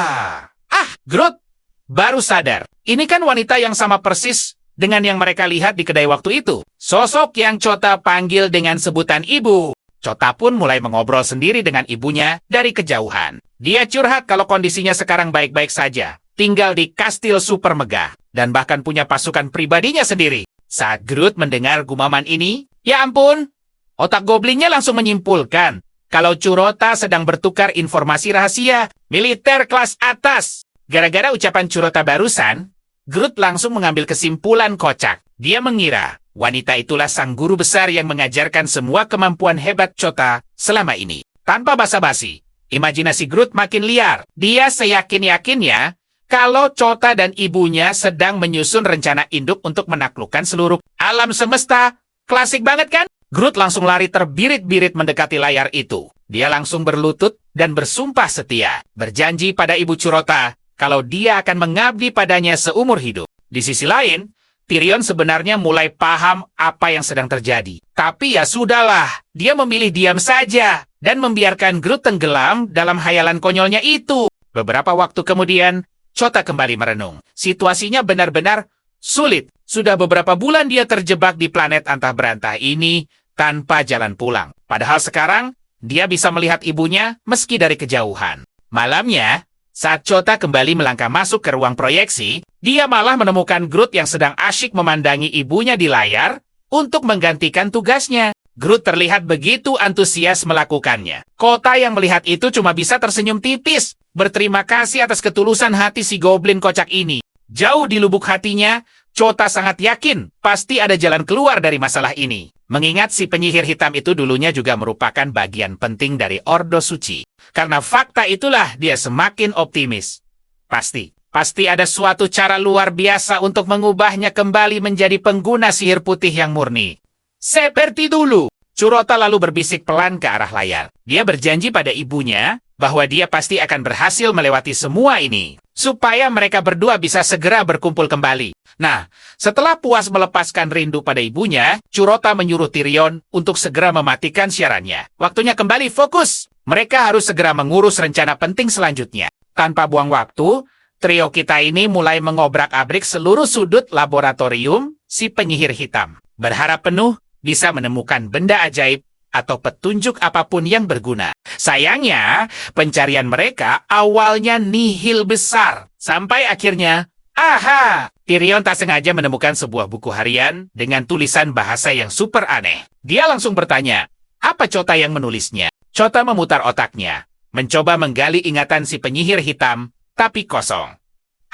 Groot baru sadar. Ini kan wanita yang sama persis dengan yang mereka lihat di kedai waktu itu. Sosok yang Chota panggil dengan sebutan ibu. Chota pun mulai mengobrol sendiri dengan ibunya dari kejauhan. Dia curhat kalau kondisinya sekarang baik-baik saja. Tinggal di kastil super megah. Dan bahkan punya pasukan pribadinya sendiri. Saat Groot mendengar gumaman ini, ya ampun, otak goblinnya langsung menyimpulkan kalau Curota sedang bertukar informasi rahasia militer kelas atas. Gara-gara ucapan Curota barusan, Groot langsung mengambil kesimpulan kocak. Dia mengira wanita itulah sang guru besar yang mengajarkan semua kemampuan hebat Chota selama ini. Tanpa basa-basi, imajinasi Groot makin liar. Dia seyakin-yakinnya kalau Chota dan ibunya sedang menyusun rencana induk untuk menaklukkan seluruh alam semesta. Klasik banget kan? Groot langsung lari terbirit-birit mendekati layar itu. Dia langsung berlutut dan bersumpah setia, berjanji pada ibu Curota kalau dia akan mengabdi padanya seumur hidup. Di sisi lain, Tyrion sebenarnya mulai paham apa yang sedang terjadi. Tapi ya sudahlah, dia memilih diam saja dan membiarkan Groot tenggelam dalam hayalan konyolnya itu. Beberapa waktu kemudian, Chota kembali merenung. Situasinya benar-benar sulit. Sudah beberapa bulan dia terjebak di planet antah berantah ini tanpa jalan pulang. Padahal sekarang, dia bisa melihat ibunya meski dari kejauhan. Malamnya, saat Chota kembali melangkah masuk ke ruang proyeksi, dia malah menemukan Groot yang sedang asyik memandangi ibunya di layar untuk menggantikan tugasnya. Groot terlihat begitu antusias melakukannya. Kota yang melihat itu cuma bisa tersenyum tipis. Berterima kasih atas ketulusan hati si goblin kocak ini. Jauh di lubuk hatinya, Chota sangat yakin pasti ada jalan keluar dari masalah ini. Mengingat si penyihir hitam itu dulunya juga merupakan bagian penting dari Ordo Suci. Karena fakta itulah dia semakin optimis. Pasti ada suatu cara luar biasa untuk mengubahnya kembali menjadi pengguna sihir putih yang murni. Seperti dulu. Curota lalu berbisik pelan ke arah layar. Dia berjanji pada ibunya bahwa dia pasti akan berhasil melewati semua ini, supaya mereka berdua bisa segera berkumpul kembali. Nah, setelah puas melepaskan rindu pada ibunya, Curota menyuruh Tyrion untuk segera mematikan siarannya. Waktunya kembali fokus. Mereka harus segera mengurus rencana penting selanjutnya. Tanpa buang waktu, trio kita ini mulai mengobrak-abrik seluruh sudut laboratorium si penyihir hitam. Berharap penuh bisa menemukan benda ajaib atau petunjuk apapun yang berguna. Sayangnya, pencarian mereka awalnya nihil besar. Sampai akhirnya, Tyrion tak sengaja menemukan sebuah buku harian dengan tulisan bahasa yang super aneh. Dia langsung bertanya, apa Chota yang menulisnya? Chota memutar otaknya, mencoba menggali ingatan si penyihir hitam, tapi kosong.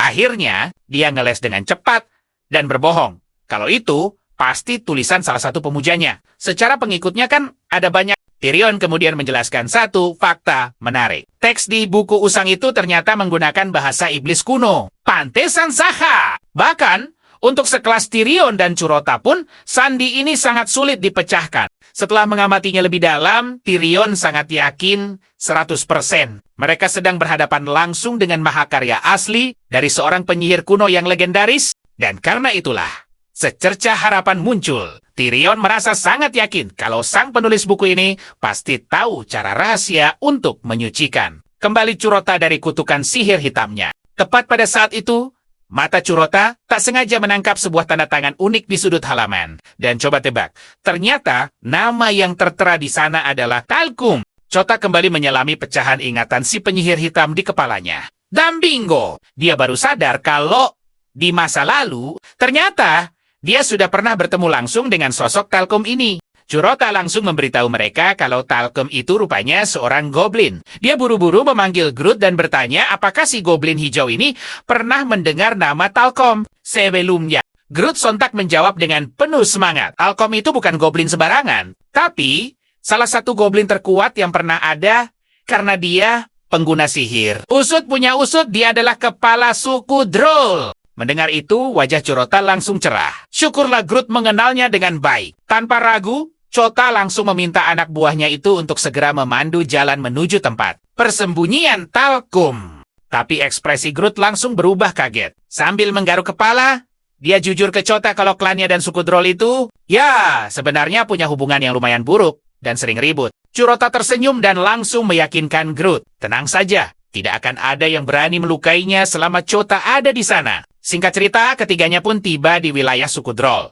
Akhirnya, dia ngeles dengan cepat dan berbohong. Kalau itu pasti tulisan salah satu pemujanya. Secara pengikutnya kan ada banyak. Tyrion kemudian menjelaskan satu fakta menarik. Teks di buku usang itu ternyata menggunakan bahasa iblis kuno. Pantesan saha. Bahkan, untuk sekelas Tyrion dan Curota pun, sandi ini sangat sulit dipecahkan. Setelah mengamatinya lebih dalam, Tyrion sangat yakin 100%. Mereka sedang berhadapan langsung dengan mahakarya asli dari seorang penyihir kuno yang legendaris. Dan karena itulah, secercah harapan muncul. Tyrion merasa sangat yakin kalau sang penulis buku ini pasti tahu cara rahasia untuk menyucikan kembali Curota dari kutukan sihir hitamnya. Tepat pada saat itu, mata Curota tak sengaja menangkap sebuah tanda tangan unik di sudut halaman. Dan coba tebak, ternyata nama yang tertera di sana adalah Talkum. Chota kembali menyelami pecahan ingatan si penyihir hitam di kepalanya. Dan bingo, dia baru sadar kalau di masa lalu, ternyata dia sudah pernah bertemu langsung dengan sosok Talcum ini. Curota langsung memberitahu mereka kalau Talcum itu rupanya seorang goblin. Dia buru-buru memanggil Groot dan bertanya apakah si goblin hijau ini pernah mendengar nama Talcum sebelumnya. Groot sontak menjawab dengan penuh semangat. Talcum itu bukan goblin sembarangan, tapi salah satu goblin terkuat yang pernah ada karena dia pengguna sihir. Usut punya usut, dia adalah kepala suku Droll. Mendengar itu, wajah Curota langsung cerah. Syukurlah Groot mengenalnya dengan baik. Tanpa ragu, Chota langsung meminta anak buahnya itu untuk segera memandu jalan menuju tempat persembunyian Talcum. Tapi ekspresi Groot langsung berubah kaget. Sambil menggaruk kepala, dia jujur ke Chota kalau klannya dan suku Droll itu, ya, sebenarnya punya hubungan yang lumayan buruk dan sering ribut. Curota tersenyum dan langsung meyakinkan Groot. Tenang saja, tidak akan ada yang berani melukainya selama Chota ada di sana. Singkat cerita, ketiganya pun tiba di wilayah suku Droll.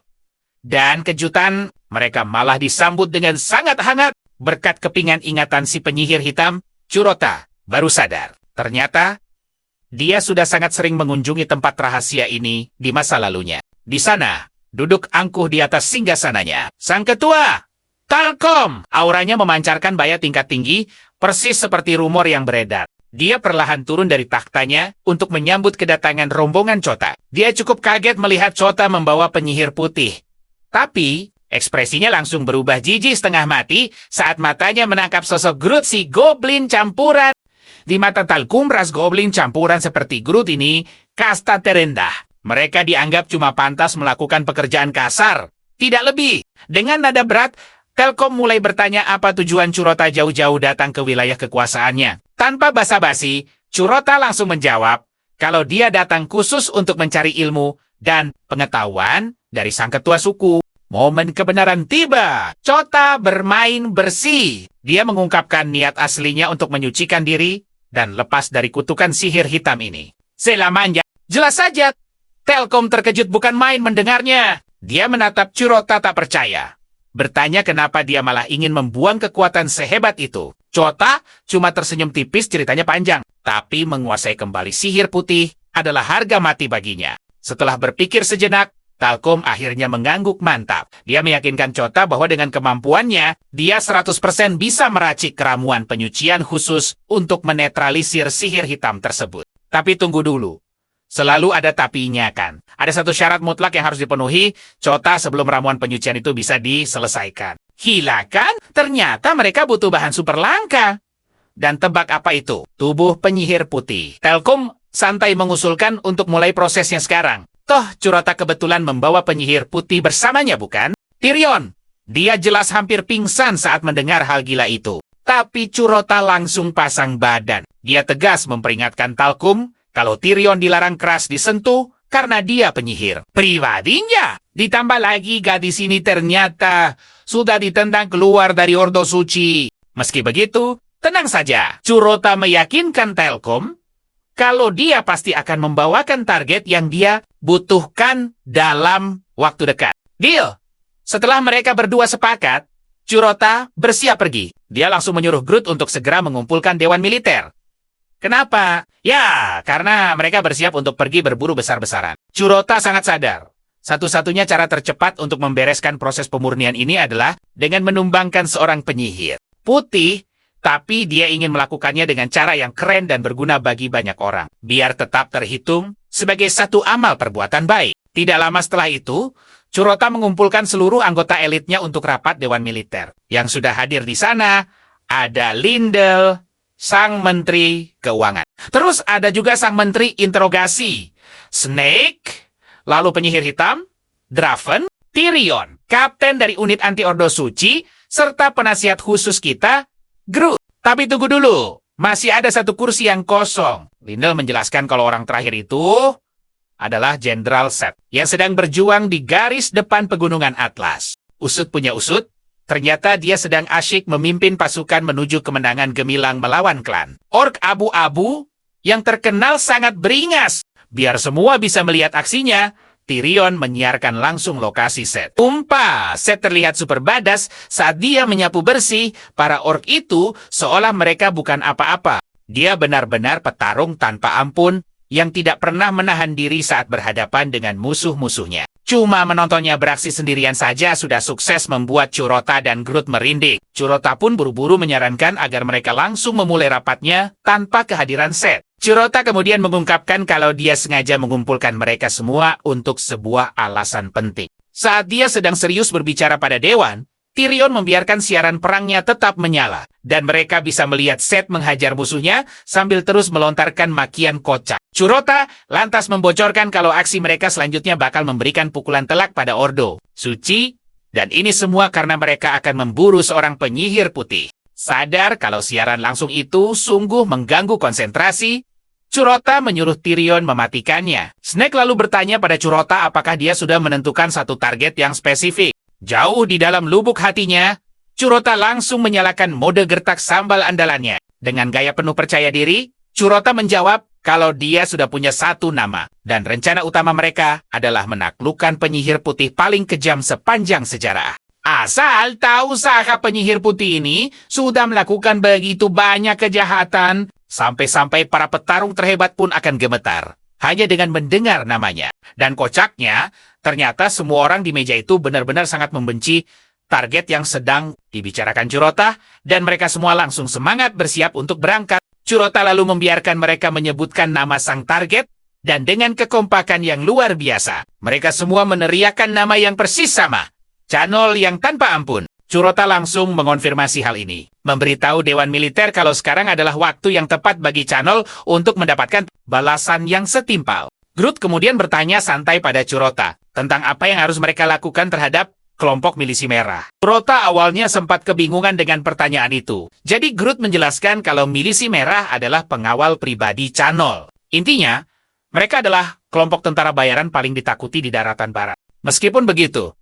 Dan kejutan, mereka malah disambut dengan sangat hangat. Berkat kepingan ingatan si penyihir hitam, Curota baru sadar. Ternyata, dia sudah sangat sering mengunjungi tempat rahasia ini di masa lalunya. Di sana, duduk angkuh di atas singgasananya, sang ketua, Talcum. Auranya memancarkan baya tingkat tinggi, persis seperti rumor yang beredar. Dia perlahan turun dari takhtanya untuk menyambut kedatangan rombongan Chota. Dia cukup kaget melihat Chota membawa penyihir putih. Tapi, ekspresinya langsung berubah jijik setengah mati saat matanya menangkap sosok Groot si goblin campuran. Di mata Talcum, ras goblin campuran seperti Groot ini kasta terendah. Mereka dianggap cuma pantas melakukan pekerjaan kasar, tidak lebih. Dengan nada berat, Talcum mulai bertanya apa tujuan Curota jauh-jauh datang ke wilayah kekuasaannya. Tanpa basa-basi, Curota langsung menjawab kalau dia datang khusus untuk mencari ilmu dan pengetahuan dari sang ketua suku. Momen kebenaran tiba. Chota bermain bersih. Dia mengungkapkan niat aslinya untuk menyucikan diri dan lepas dari kutukan sihir hitam ini. Selamanya, jelas saja, Talcum terkejut bukan main mendengarnya. Dia menatap Curota tak percaya. Bertanya kenapa dia malah ingin membuang kekuatan sehebat itu. Chota cuma tersenyum tipis, ceritanya panjang. Tapi menguasai kembali sihir putih adalah harga mati baginya. Setelah berpikir sejenak, Talcum akhirnya mengangguk mantap. Dia meyakinkan Chota bahwa dengan kemampuannya, dia 100% bisa meracik ramuan penyucian khusus untuk menetralisir sihir hitam tersebut. Tapi tunggu dulu. Selalu ada tapinya kan. Ada satu syarat mutlak yang harus dipenuhi, Chota sebelum ramuan penyucian itu bisa diselesaikan. Gila kan? Ternyata mereka butuh bahan super langka. Dan tebak apa itu? Tubuh penyihir putih. Talcum santai mengusulkan untuk mulai prosesnya sekarang. Toh, Curota kebetulan membawa penyihir putih bersamanya, bukan? Tyrion. Dia jelas hampir pingsan saat mendengar hal gila itu. Tapi Curota langsung pasang badan. Dia tegas memperingatkan Talcum kalau Tyrion dilarang keras disentuh karena dia penyihir pribadinya. Ditambah lagi gadis ini ternyata sudah ditendang keluar dari Ordo Suci. Meski begitu, tenang saja. Curota meyakinkan Talcum kalau dia pasti akan membawakan target yang dia butuhkan dalam waktu dekat. Deal! Setelah mereka berdua sepakat, Curota bersiap pergi. Dia langsung menyuruh Groot untuk segera mengumpulkan dewan militer. Kenapa? Ya, karena mereka bersiap untuk pergi berburu besar-besaran. Curota sangat sadar. Satu-satunya cara tercepat untuk membereskan proses pemurnian ini adalah dengan menumbangkan seorang penyihir. Putih, tapi dia ingin melakukannya dengan cara yang keren dan berguna bagi banyak orang. Biar tetap terhitung sebagai satu amal perbuatan baik. Tidak lama setelah itu, Curota mengumpulkan seluruh anggota elitnya untuk rapat Dewan Militer. Yang sudah hadir di sana, ada Lindel, Sang Menteri Keuangan. Terus ada juga Sang Menteri Interogasi, Snake, lalu Penyihir Hitam, Draven, Tyrion, Kapten dari unit anti Ordo Suci, serta penasihat khusus kita, Groot. Tapi tunggu dulu, masih ada satu kursi yang kosong. Lindel menjelaskan kalau orang terakhir itu adalah Jenderal Zed yang sedang berjuang di garis depan pegunungan Atlas. Usut punya usut, ternyata dia sedang asyik memimpin pasukan menuju kemenangan gemilang melawan klan Orc Abu-Abu yang terkenal sangat beringas. Biar semua bisa melihat aksinya, Tyrion menyiarkan langsung lokasi Zed. Zed terlihat super badass saat dia menyapu bersih para orc itu seolah mereka bukan apa-apa. Dia benar-benar petarung tanpa ampun yang tidak pernah menahan diri saat berhadapan dengan musuh-musuhnya. Cuma menontonnya beraksi sendirian saja sudah sukses membuat Curota dan Groot merinding. Curota pun buru-buru menyarankan agar mereka langsung memulai rapatnya tanpa kehadiran Seth. Curota kemudian mengungkapkan kalau dia sengaja mengumpulkan mereka semua untuk sebuah alasan penting. Saat dia sedang serius berbicara pada Dewan, Tyrion membiarkan siaran perangnya tetap menyala, dan mereka bisa melihat Seth menghajar musuhnya sambil terus melontarkan makian kocak. Curota lantas membocorkan kalau aksi mereka selanjutnya bakal memberikan pukulan telak pada Ordo Suci, dan ini semua karena mereka akan memburu seorang penyihir putih. Sadar kalau siaran langsung itu sungguh mengganggu konsentrasi, Curota menyuruh Tyrion mematikannya. Snake lalu bertanya pada Curota apakah dia sudah menentukan satu target yang spesifik. Jauh di dalam lubuk hatinya, Curota langsung menyalakan mode gertak sambal andalannya. Dengan gaya penuh percaya diri, Curota menjawab kalau dia sudah punya satu nama, dan rencana utama mereka adalah menaklukkan penyihir putih paling kejam sepanjang sejarah. Asal tahu saha penyihir putih ini sudah melakukan begitu banyak kejahatan, sampai-sampai para petarung terhebat pun akan gemetar hanya dengan mendengar namanya. Dan kocaknya, ternyata semua orang di meja itu benar-benar sangat membenci target yang sedang dibicarakan Curota, dan mereka semua langsung semangat bersiap untuk berangkat. Curota lalu membiarkan mereka menyebutkan nama sang target, dan dengan kekompakan yang luar biasa, mereka semua meneriakkan nama yang persis sama, Canol yang tanpa ampun. Curota langsung mengonfirmasi hal ini, memberitahu Dewan Militer kalau sekarang adalah waktu yang tepat bagi Canol untuk mendapatkan balasan yang setimpal. Groot kemudian bertanya santai pada Curota tentang apa yang harus mereka lakukan terhadap kelompok milisi merah. Curota awalnya sempat kebingungan dengan pertanyaan itu. Jadi Groot menjelaskan kalau milisi merah adalah pengawal pribadi Canol. Intinya, mereka adalah kelompok tentara bayaran paling ditakuti di daratan barat. Meskipun begitu,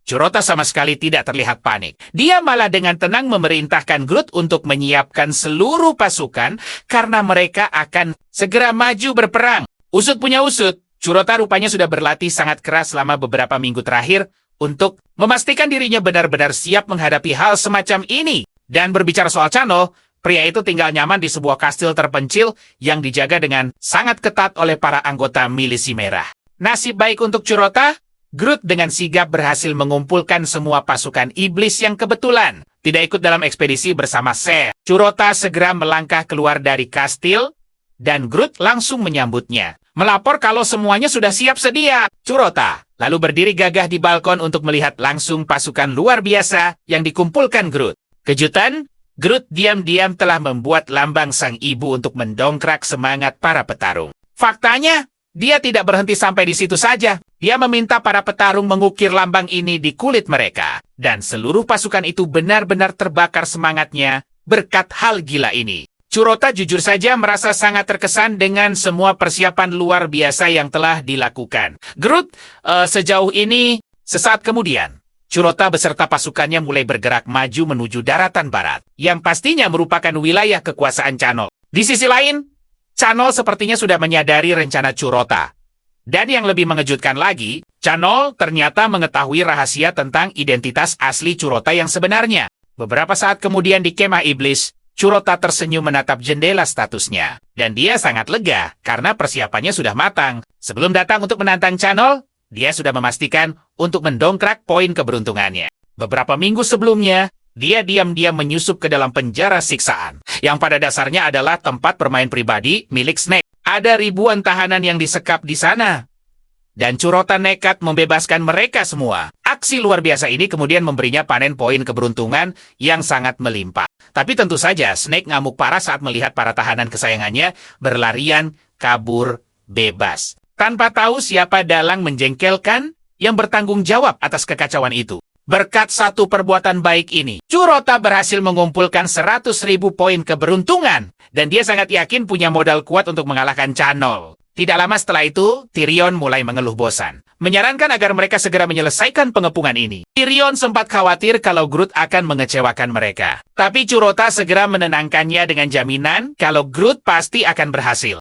Curota sama sekali tidak terlihat panik. Dia malah dengan tenang memerintahkan Groot untuk menyiapkan seluruh pasukan karena mereka akan segera maju berperang. Usut punya usut, Curota rupanya sudah berlatih sangat keras selama beberapa minggu terakhir untuk memastikan dirinya benar-benar siap menghadapi hal semacam ini. Dan berbicara soal Canol, pria itu tinggal nyaman di sebuah kastil terpencil yang dijaga dengan sangat ketat oleh para anggota milisi merah. Nasib baik untuk Curota, Groot dengan sigap berhasil mengumpulkan semua pasukan iblis yang kebetulan tidak ikut dalam ekspedisi bersama Seth. Curota segera melangkah keluar dari kastil, dan Groot langsung menyambutnya, melapor kalau semuanya sudah siap sedia. Curota lalu berdiri gagah di balkon untuk melihat langsung pasukan luar biasa yang dikumpulkan Groot. Kejutan, Groot diam-diam telah membuat lambang sang ibu untuk mendongkrak semangat para petarung. Faktanya, dia tidak berhenti sampai di situ saja. Dia meminta para petarung mengukir lambang ini di kulit mereka. Dan seluruh pasukan itu benar-benar terbakar semangatnya berkat hal gila ini. Curota jujur saja merasa sangat terkesan dengan semua persiapan luar biasa yang telah dilakukan. Groot, sejauh ini, sesaat kemudian, Curota beserta pasukannya mulai bergerak maju menuju daratan barat, yang pastinya merupakan wilayah kekuasaan Canol. Di sisi lain, Canol sepertinya sudah menyadari rencana Curota. Dan yang lebih mengejutkan lagi, Canol ternyata mengetahui rahasia tentang identitas asli Curota yang sebenarnya. Beberapa saat kemudian di kemah iblis, Curota tersenyum menatap jendela statusnya. Dan dia sangat lega karena persiapannya sudah matang. Sebelum datang untuk menantang Canol, dia sudah memastikan untuk mendongkrak poin keberuntungannya. Beberapa minggu sebelumnya, dia diam-diam menyusup ke dalam penjara siksaan, yang pada dasarnya adalah tempat bermain pribadi milik Snake. Ada ribuan tahanan yang disekap di sana. Dan Curota nekat membebaskan mereka semua. Aksi luar biasa ini kemudian memberinya panen poin keberuntungan yang sangat melimpah. Tapi tentu saja Snake ngamuk parah saat melihat para tahanan kesayangannya berlarian kabur bebas. Tanpa tahu siapa dalang menjengkelkan yang bertanggung jawab atas kekacauan itu. Berkat satu perbuatan baik ini, Curota berhasil mengumpulkan 100.000 poin keberuntungan. Dan dia sangat yakin punya modal kuat untuk mengalahkan Canol. Tidak lama setelah itu, Tyrion mulai mengeluh bosan. Menyarankan agar mereka segera menyelesaikan pengepungan ini. Tyrion sempat khawatir kalau Groot akan mengecewakan mereka. Tapi Curota segera menenangkannya dengan jaminan kalau Groot pasti akan berhasil.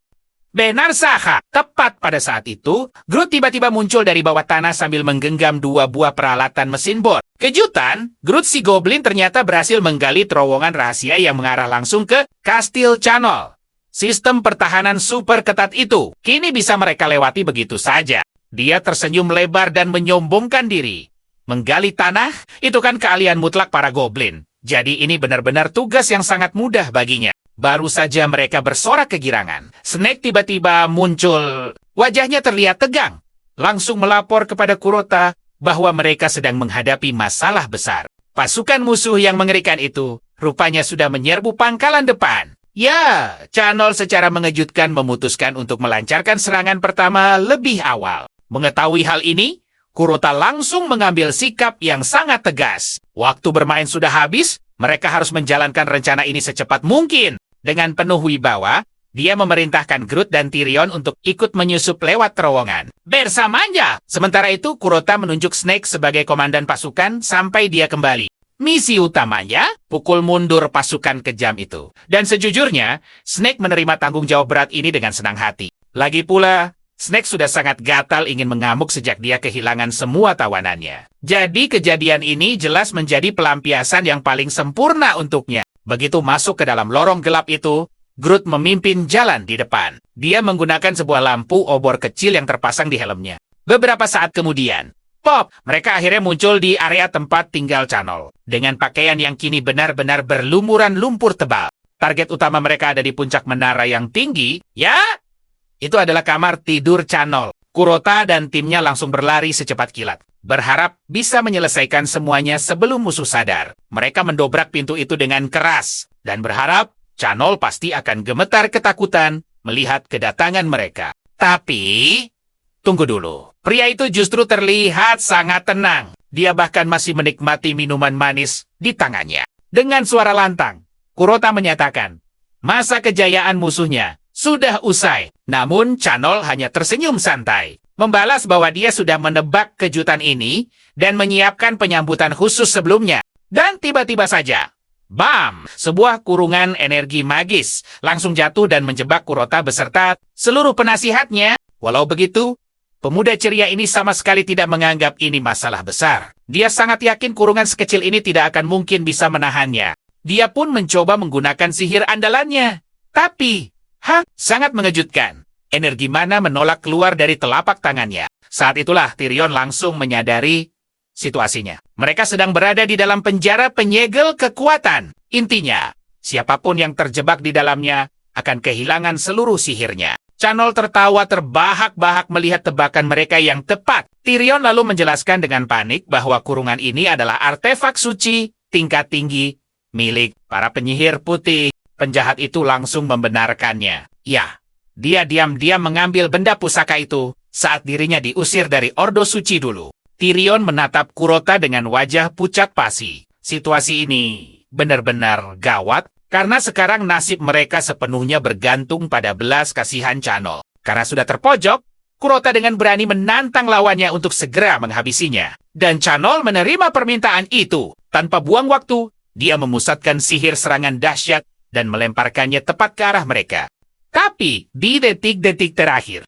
Benar saja, tepat pada saat itu, Groot tiba-tiba muncul dari bawah tanah sambil menggenggam 2 buah peralatan mesin bor. Kejutan, Groot si Goblin ternyata berhasil menggali terowongan rahasia yang mengarah langsung ke Kastil Canol. Sistem pertahanan super ketat itu kini bisa mereka lewati begitu saja. Dia tersenyum lebar dan menyombongkan diri. Menggali tanah, itu kan keahlian mutlak para goblin. Jadi ini benar-benar tugas yang sangat mudah baginya. Baru saja mereka bersorak kegirangan, Snake tiba-tiba muncul. Wajahnya terlihat tegang. Langsung melapor kepada Kurota bahwa mereka sedang menghadapi masalah besar. Pasukan musuh yang mengerikan itu rupanya sudah menyerbu pangkalan depan. Ya, Chanol secara mengejutkan memutuskan untuk melancarkan serangan pertama lebih awal. Mengetahui hal ini, Kurota langsung mengambil sikap yang sangat tegas. Waktu bermain sudah habis, mereka harus menjalankan rencana ini secepat mungkin. Dengan penuh wibawa, dia memerintahkan Groot dan Tyrion untuk ikut menyusup lewat terowongan. Bersamanya! Sementara itu, Kurota menunjuk Snake sebagai komandan pasukan sampai dia kembali. Misi utamanya, pukul mundur pasukan kejam itu. Dan sejujurnya, Snake menerima tanggung jawab berat ini dengan senang hati. Lagi pula, Snake sudah sangat gatal ingin mengamuk sejak dia kehilangan semua tawanannya. Jadi kejadian ini jelas menjadi pelampiasan yang paling sempurna untuknya. Begitu masuk ke dalam lorong gelap itu, Groot memimpin jalan di depan. Dia menggunakan sebuah lampu obor kecil yang terpasang di helmnya. Beberapa saat kemudian, pop, mereka akhirnya muncul di area tempat tinggal Chanol. Dengan pakaian yang kini benar-benar berlumuran lumpur tebal. Target utama mereka ada di puncak menara yang tinggi. Ya, itu adalah kamar tidur Chanol. Kurota dan timnya langsung berlari secepat kilat. Berharap bisa menyelesaikan semuanya sebelum musuh sadar. Mereka mendobrak pintu itu dengan keras. Dan berharap Chanol pasti akan gemetar ketakutan melihat kedatangan mereka. Tapi, tunggu dulu. Pria itu justru terlihat sangat tenang. Dia bahkan masih menikmati minuman manis di tangannya. Dengan suara lantang, Kurota menyatakan, masa kejayaan musuhnya sudah usai. Namun, Chanol hanya tersenyum santai. Membalas bahwa dia sudah menebak kejutan ini dan menyiapkan penyambutan khusus sebelumnya. Dan tiba-tiba saja, bam! Sebuah kurungan energi magis langsung jatuh dan menjebak Kurota beserta seluruh penasihatnya. Walau begitu, pemuda ceria ini sama sekali tidak menganggap ini masalah besar. Dia sangat yakin kurungan sekecil ini tidak akan mungkin bisa menahannya. Dia pun mencoba menggunakan sihir andalannya. Tapi, sangat mengejutkan. Energi mana menolak keluar dari telapak tangannya. Saat itulah Tyrion langsung menyadari situasinya. Mereka sedang berada di dalam penjara penyegel kekuatan. Intinya, siapapun yang terjebak di dalamnya akan kehilangan seluruh sihirnya. Chanol tertawa terbahak-bahak melihat tebakan mereka yang tepat. Tyrion lalu menjelaskan dengan panik bahwa kurungan ini adalah artefak suci tingkat tinggi milik para penyihir putih. Penjahat itu langsung membenarkannya. Ya, dia diam-diam mengambil benda pusaka itu saat dirinya diusir dari Ordo Suci dulu. Tyrion menatap Kurota dengan wajah pucat pasi. Situasi ini benar-benar gawat karena sekarang nasib mereka sepenuhnya bergantung pada belas kasihan Chanol. Karena sudah terpojok, Kurota dengan berani menantang lawannya untuk segera menghabisinya. Dan Chanol menerima permintaan itu. Tanpa buang waktu, dia memusatkan sihir serangan dahsyat dan melemparkannya tepat ke arah mereka. Tapi, di detik-detik terakhir,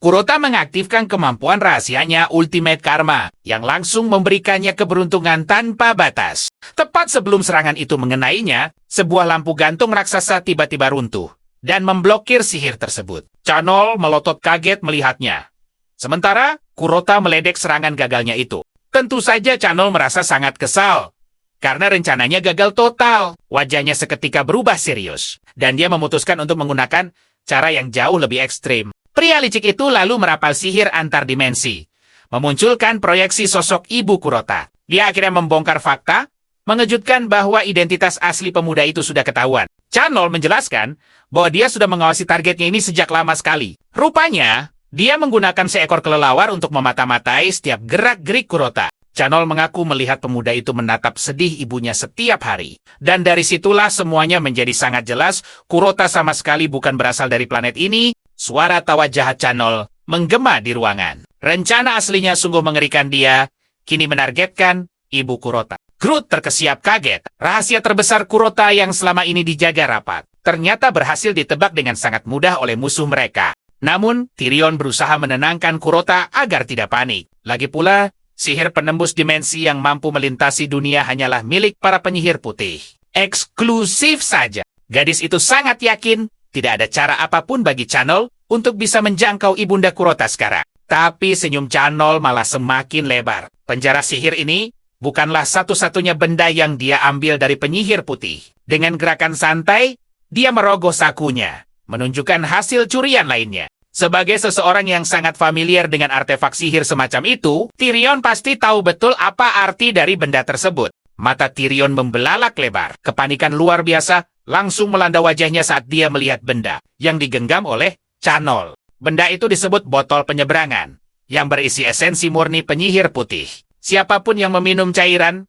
Kurota mengaktifkan kemampuan rahasianya Ultimate Karma, yang langsung memberikannya keberuntungan tanpa batas. Tepat sebelum serangan itu mengenainya, sebuah lampu gantung raksasa tiba-tiba runtuh, dan memblokir sihir tersebut. Chanol melotot kaget melihatnya. Sementara, Kurota meledek serangan gagalnya itu. Tentu saja Chanol merasa sangat kesal. Karena rencananya gagal total, wajahnya seketika berubah serius. Dan dia memutuskan untuk menggunakan cara yang jauh lebih ekstrim. Pria licik itu lalu merapal sihir antar dimensi. Memunculkan proyeksi sosok ibu Kurota. Dia akhirnya membongkar fakta, mengejutkan bahwa identitas asli pemuda itu sudah ketahuan. Chanol menjelaskan bahwa dia sudah mengawasi targetnya ini sejak lama sekali. Rupanya, dia menggunakan seekor kelelawar untuk memata-matai setiap gerak-gerik Kurota. Chanol mengaku melihat pemuda itu menatap sedih ibunya setiap hari. Dan dari situlah semuanya menjadi sangat jelas, Kurota sama sekali bukan berasal dari planet ini. Suara tawa jahat Chanol menggema di ruangan. Rencana aslinya sungguh mengerikan dia, kini menargetkan ibu Kurota. Groot terkesiap kaget. Rahasia terbesar Kurota yang selama ini dijaga rapat, ternyata berhasil ditebak dengan sangat mudah oleh musuh mereka. Namun, Tyrion berusaha menenangkan Kurota agar tidak panik. Lagi pula, sihir penembus dimensi yang mampu melintasi dunia hanyalah milik para penyihir putih. Eksklusif saja. Gadis itu sangat yakin Tidak ada cara apapun bagi Chanol untuk bisa menjangkau Ibunda Kurota sekarang. Tapi senyum Chanol malah semakin lebar. Penjara sihir ini bukanlah satu-satunya benda yang dia ambil dari penyihir putih. Dengan gerakan santai, dia merogoh sakunya, menunjukkan hasil curian lainnya. Sebagai seseorang yang sangat familiar dengan artefak sihir semacam itu, Tyrion pasti tahu betul apa arti dari benda tersebut. Mata Tyrion membelalak lebar. Kepanikan luar biasa langsung melanda wajahnya saat dia melihat benda yang digenggam oleh Chanol. Benda itu disebut botol penyeberangan, yang berisi esensi murni penyihir putih. Siapapun yang meminum cairan,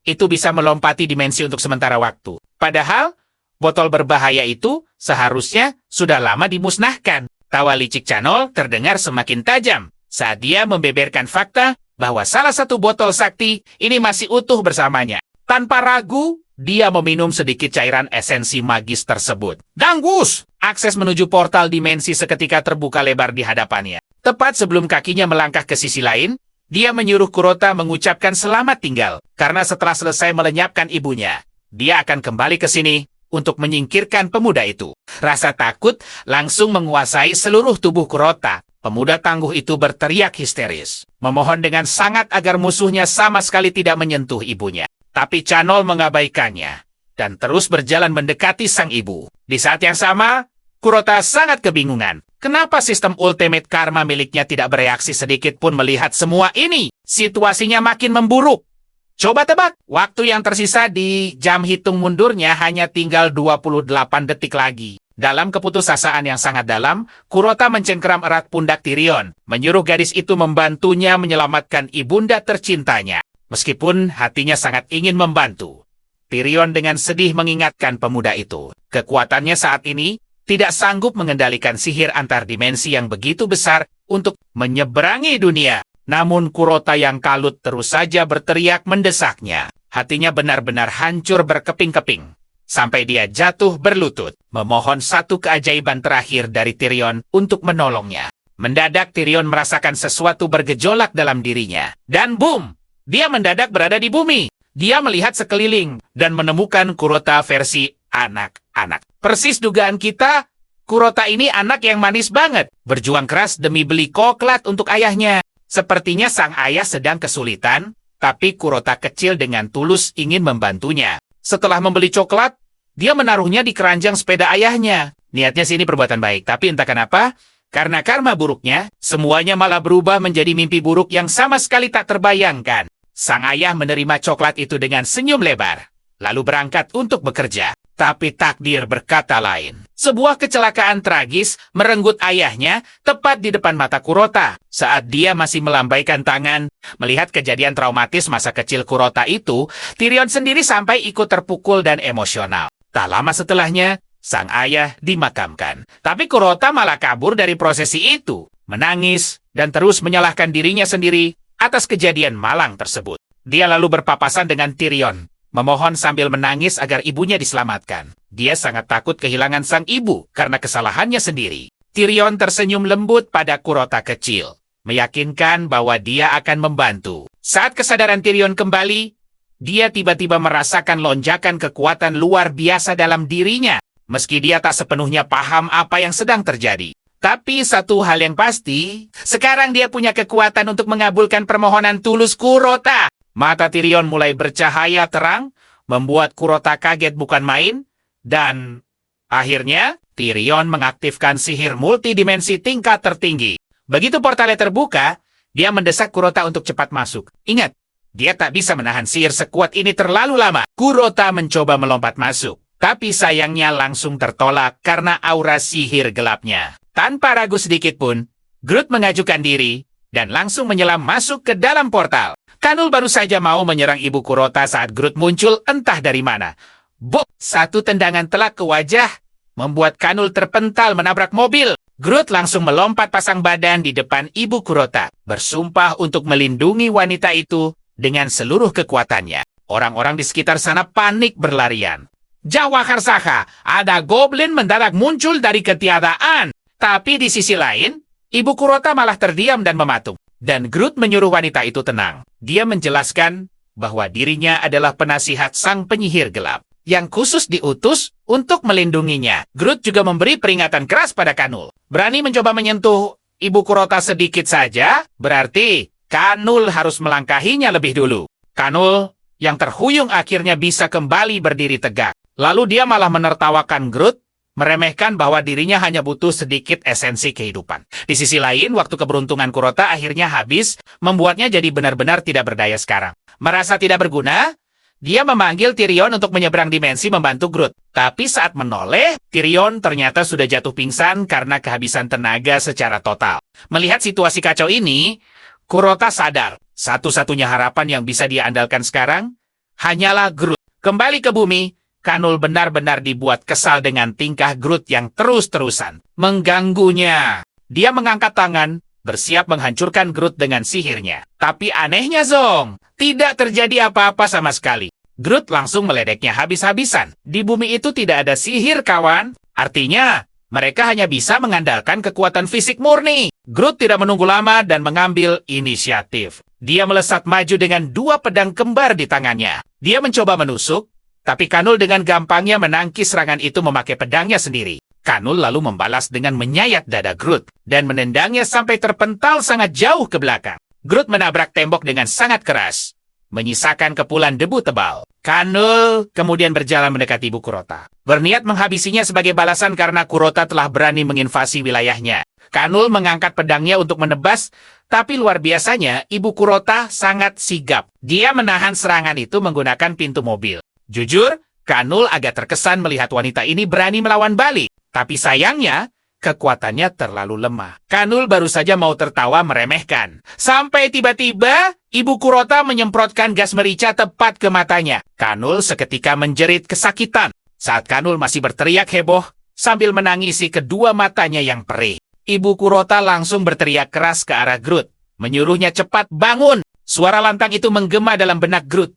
itu bisa melompati dimensi untuk sementara waktu. Padahal, botol berbahaya itu seharusnya sudah lama dimusnahkan. Tawa licik Chanol terdengar semakin tajam saat dia membeberkan fakta bahwa salah satu botol sakti ini masih utuh bersamanya. Tanpa ragu, dia meminum sedikit cairan esensi magis tersebut. Ganggus! Akses menuju portal dimensi seketika terbuka lebar di hadapannya. Tepat sebelum kakinya melangkah ke sisi lain, dia menyuruh Kurota mengucapkan selamat tinggal. Karena setelah selesai melenyapkan ibunya, dia akan kembali ke sini untuk menyingkirkan pemuda itu. Rasa takut langsung menguasai seluruh tubuh Kurota. Pemuda tangguh itu berteriak histeris, memohon dengan sangat agar musuhnya sama sekali tidak menyentuh ibunya. Tapi Chanol mengabaikannya dan terus berjalan mendekati sang ibu. Di saat yang sama, Kurota sangat kebingungan. Kenapa sistem Ultimate Karma miliknya tidak bereaksi sedikit pun melihat semua ini? Situasinya makin memburuk. Coba tebak, waktu yang tersisa di jam hitung mundurnya hanya tinggal 28 detik lagi. Dalam keputusasaan yang sangat dalam, Kurota mencengkeram erat pundak Tyrion, menyuruh gadis itu membantunya menyelamatkan ibunda tercintanya. Meskipun hatinya sangat ingin membantu, Tyrion dengan sedih mengingatkan pemuda itu. Kekuatannya saat ini tidak sanggup mengendalikan sihir antar dimensi yang begitu besar untuk menyeberangi dunia. Namun Kurota yang kalut terus saja berteriak mendesaknya. Hatinya benar-benar hancur berkeping-keping. Sampai dia jatuh berlutut, memohon satu keajaiban terakhir dari Tyrion untuk menolongnya. Mendadak Tyrion merasakan sesuatu bergejolak dalam dirinya. Dan boom! Dia mendadak berada di bumi. Dia melihat sekeliling dan menemukan Kurota versi anak-anak. Persis dugaan kita, Kurota ini anak yang manis banget. Berjuang keras demi beli coklat untuk ayahnya. Sepertinya sang ayah sedang kesulitan, tapi Kurota kecil dengan tulus ingin membantunya. Setelah membeli coklat, dia menaruhnya di keranjang sepeda ayahnya. Niatnya sini perbuatan baik, tapi entah kenapa, karena karma buruknya, semuanya malah berubah menjadi mimpi buruk yang sama sekali tak terbayangkan. Sang ayah menerima coklat itu dengan senyum lebar, lalu berangkat untuk bekerja. Tapi takdir berkata lain. Sebuah kecelakaan tragis merenggut ayahnya tepat di depan mata Kurota. Saat dia masih melambaikan tangan, melihat kejadian traumatis masa kecil Kurota itu, Tyrion sendiri sampai ikut terpukul dan emosional. Tak lama setelahnya, sang ayah dimakamkan. Tapi Kurota malah kabur dari prosesi itu, menangis, dan terus menyalahkan dirinya sendiri atas kejadian malang tersebut. Dia lalu berpapasan dengan Tyrion, memohon sambil menangis agar ibunya diselamatkan. Dia sangat takut kehilangan sang ibu karena kesalahannya sendiri. Tyrion tersenyum lembut pada Kurota kecil, meyakinkan bahwa dia akan membantu. Saat kesadaran Tyrion kembali, dia tiba-tiba merasakan lonjakan kekuatan luar biasa dalam dirinya, meski dia tak sepenuhnya paham apa yang sedang terjadi. Tapi satu hal yang pasti, sekarang dia punya kekuatan untuk mengabulkan permohonan tulus Kurota. Mata Tyrion mulai bercahaya terang, membuat Kurota kaget bukan main, dan akhirnya Tyrion mengaktifkan sihir multidimensi tingkat tertinggi. Begitu portalnya terbuka, dia mendesak Kurota untuk cepat masuk. Ingat, dia tak bisa menahan sihir sekuat ini terlalu lama. Kurota mencoba melompat masuk, tapi sayangnya langsung tertolak karena aura sihir gelapnya. Tanpa ragu sedikit pun, Groot mengajukan diri dan langsung menyelam masuk ke dalam portal. Kanul baru saja mau menyerang ibu Kurota saat Groot muncul entah dari mana. Bop! Satu tendangan telak ke wajah membuat Kanul terpental menabrak mobil. Groot langsung melompat pasang badan di depan ibu Kurota, bersumpah untuk melindungi wanita itu dengan seluruh kekuatannya. Orang-orang di sekitar sana panik berlarian. Jawahar Saka, ada goblin mendadak muncul dari ketiadaan. Tapi di sisi lain, ibu Kurota malah terdiam dan mematung. Dan Groot menyuruh wanita itu tenang. Dia menjelaskan bahwa dirinya adalah penasihat sang penyihir gelap. yang khusus diutus untuk melindunginya. Groot juga memberi peringatan keras pada Kanul. Berani mencoba menyentuh Ibu Kurota sedikit saja, berarti Kanul harus melangkahinya lebih dulu. Kanul yang terhuyung akhirnya bisa kembali berdiri tegak. Lalu dia malah menertawakan Groot, meremehkan bahwa dirinya hanya butuh sedikit esensi kehidupan. Di sisi lain, waktu keberuntungan Kurota akhirnya habis, membuatnya jadi benar-benar tidak berdaya sekarang. Merasa tidak berguna, dia memanggil Tyrion untuk menyeberang dimensi membantu Groot. Tapi saat menoleh, Tyrion ternyata sudah jatuh pingsan karena kehabisan tenaga secara total. Melihat situasi kacau ini, Kurota sadar, satu-satunya harapan yang bisa dia andalkan sekarang hanyalah Groot. Kembali ke bumi, Kanul benar-benar dibuat kesal dengan tingkah Groot yang terus-terusan mengganggunya. Dia mengangkat tangan, bersiap menghancurkan Groot dengan sihirnya. Tapi anehnya Zong, tidak terjadi apa-apa sama sekali. Groot langsung meledeknya habis-habisan. Di bumi itu tidak ada sihir, kawan. Artinya, mereka hanya bisa mengandalkan kekuatan fisik murni. Groot tidak menunggu lama dan mengambil inisiatif. Dia melesat maju dengan 2 pedang kembar di tangannya. Dia mencoba menusuk, tapi Kanul dengan gampangnya menangkis serangan itu memakai pedangnya sendiri. Kanul lalu membalas dengan menyayat dada Groot dan menendangnya sampai terpental sangat jauh ke belakang. Groot menabrak tembok dengan sangat keras, menyisakan kepulan debu tebal. Kanul kemudian berjalan mendekati Ibu Kurota, berniat menghabisinya sebagai balasan karena Kurota telah berani menginvasi wilayahnya. Kanul mengangkat pedangnya untuk menebas, tapi luar biasanya Ibu Kurota sangat sigap. Dia menahan serangan itu menggunakan pintu mobil. Jujur, Kanul agak terkesan melihat wanita ini berani melawan balik. Tapi sayangnya, kekuatannya terlalu lemah. Kanul baru saja mau tertawa meremehkan. Sampai tiba-tiba, Ibu Kurota menyemprotkan gas merica tepat ke matanya. Kanul seketika menjerit kesakitan. Saat Kanul masih berteriak heboh, sambil menangisi kedua matanya yang perih. Ibu Kurota langsung berteriak keras ke arah Groot, menyuruhnya cepat bangun. Suara lantang itu menggema dalam benak Groot.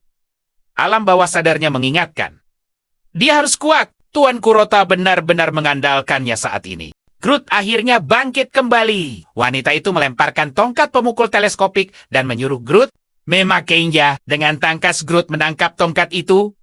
Alam bawah sadarnya mengingatkan. Dia harus kuat. Tuan Kurota benar-benar mengandalkannya saat ini. Groot akhirnya bangkit kembali. Wanita itu melemparkan tongkat pemukul teleskopik dan menyuruh Groot memakainya. Dengan tangkas Groot menangkap tongkat itu,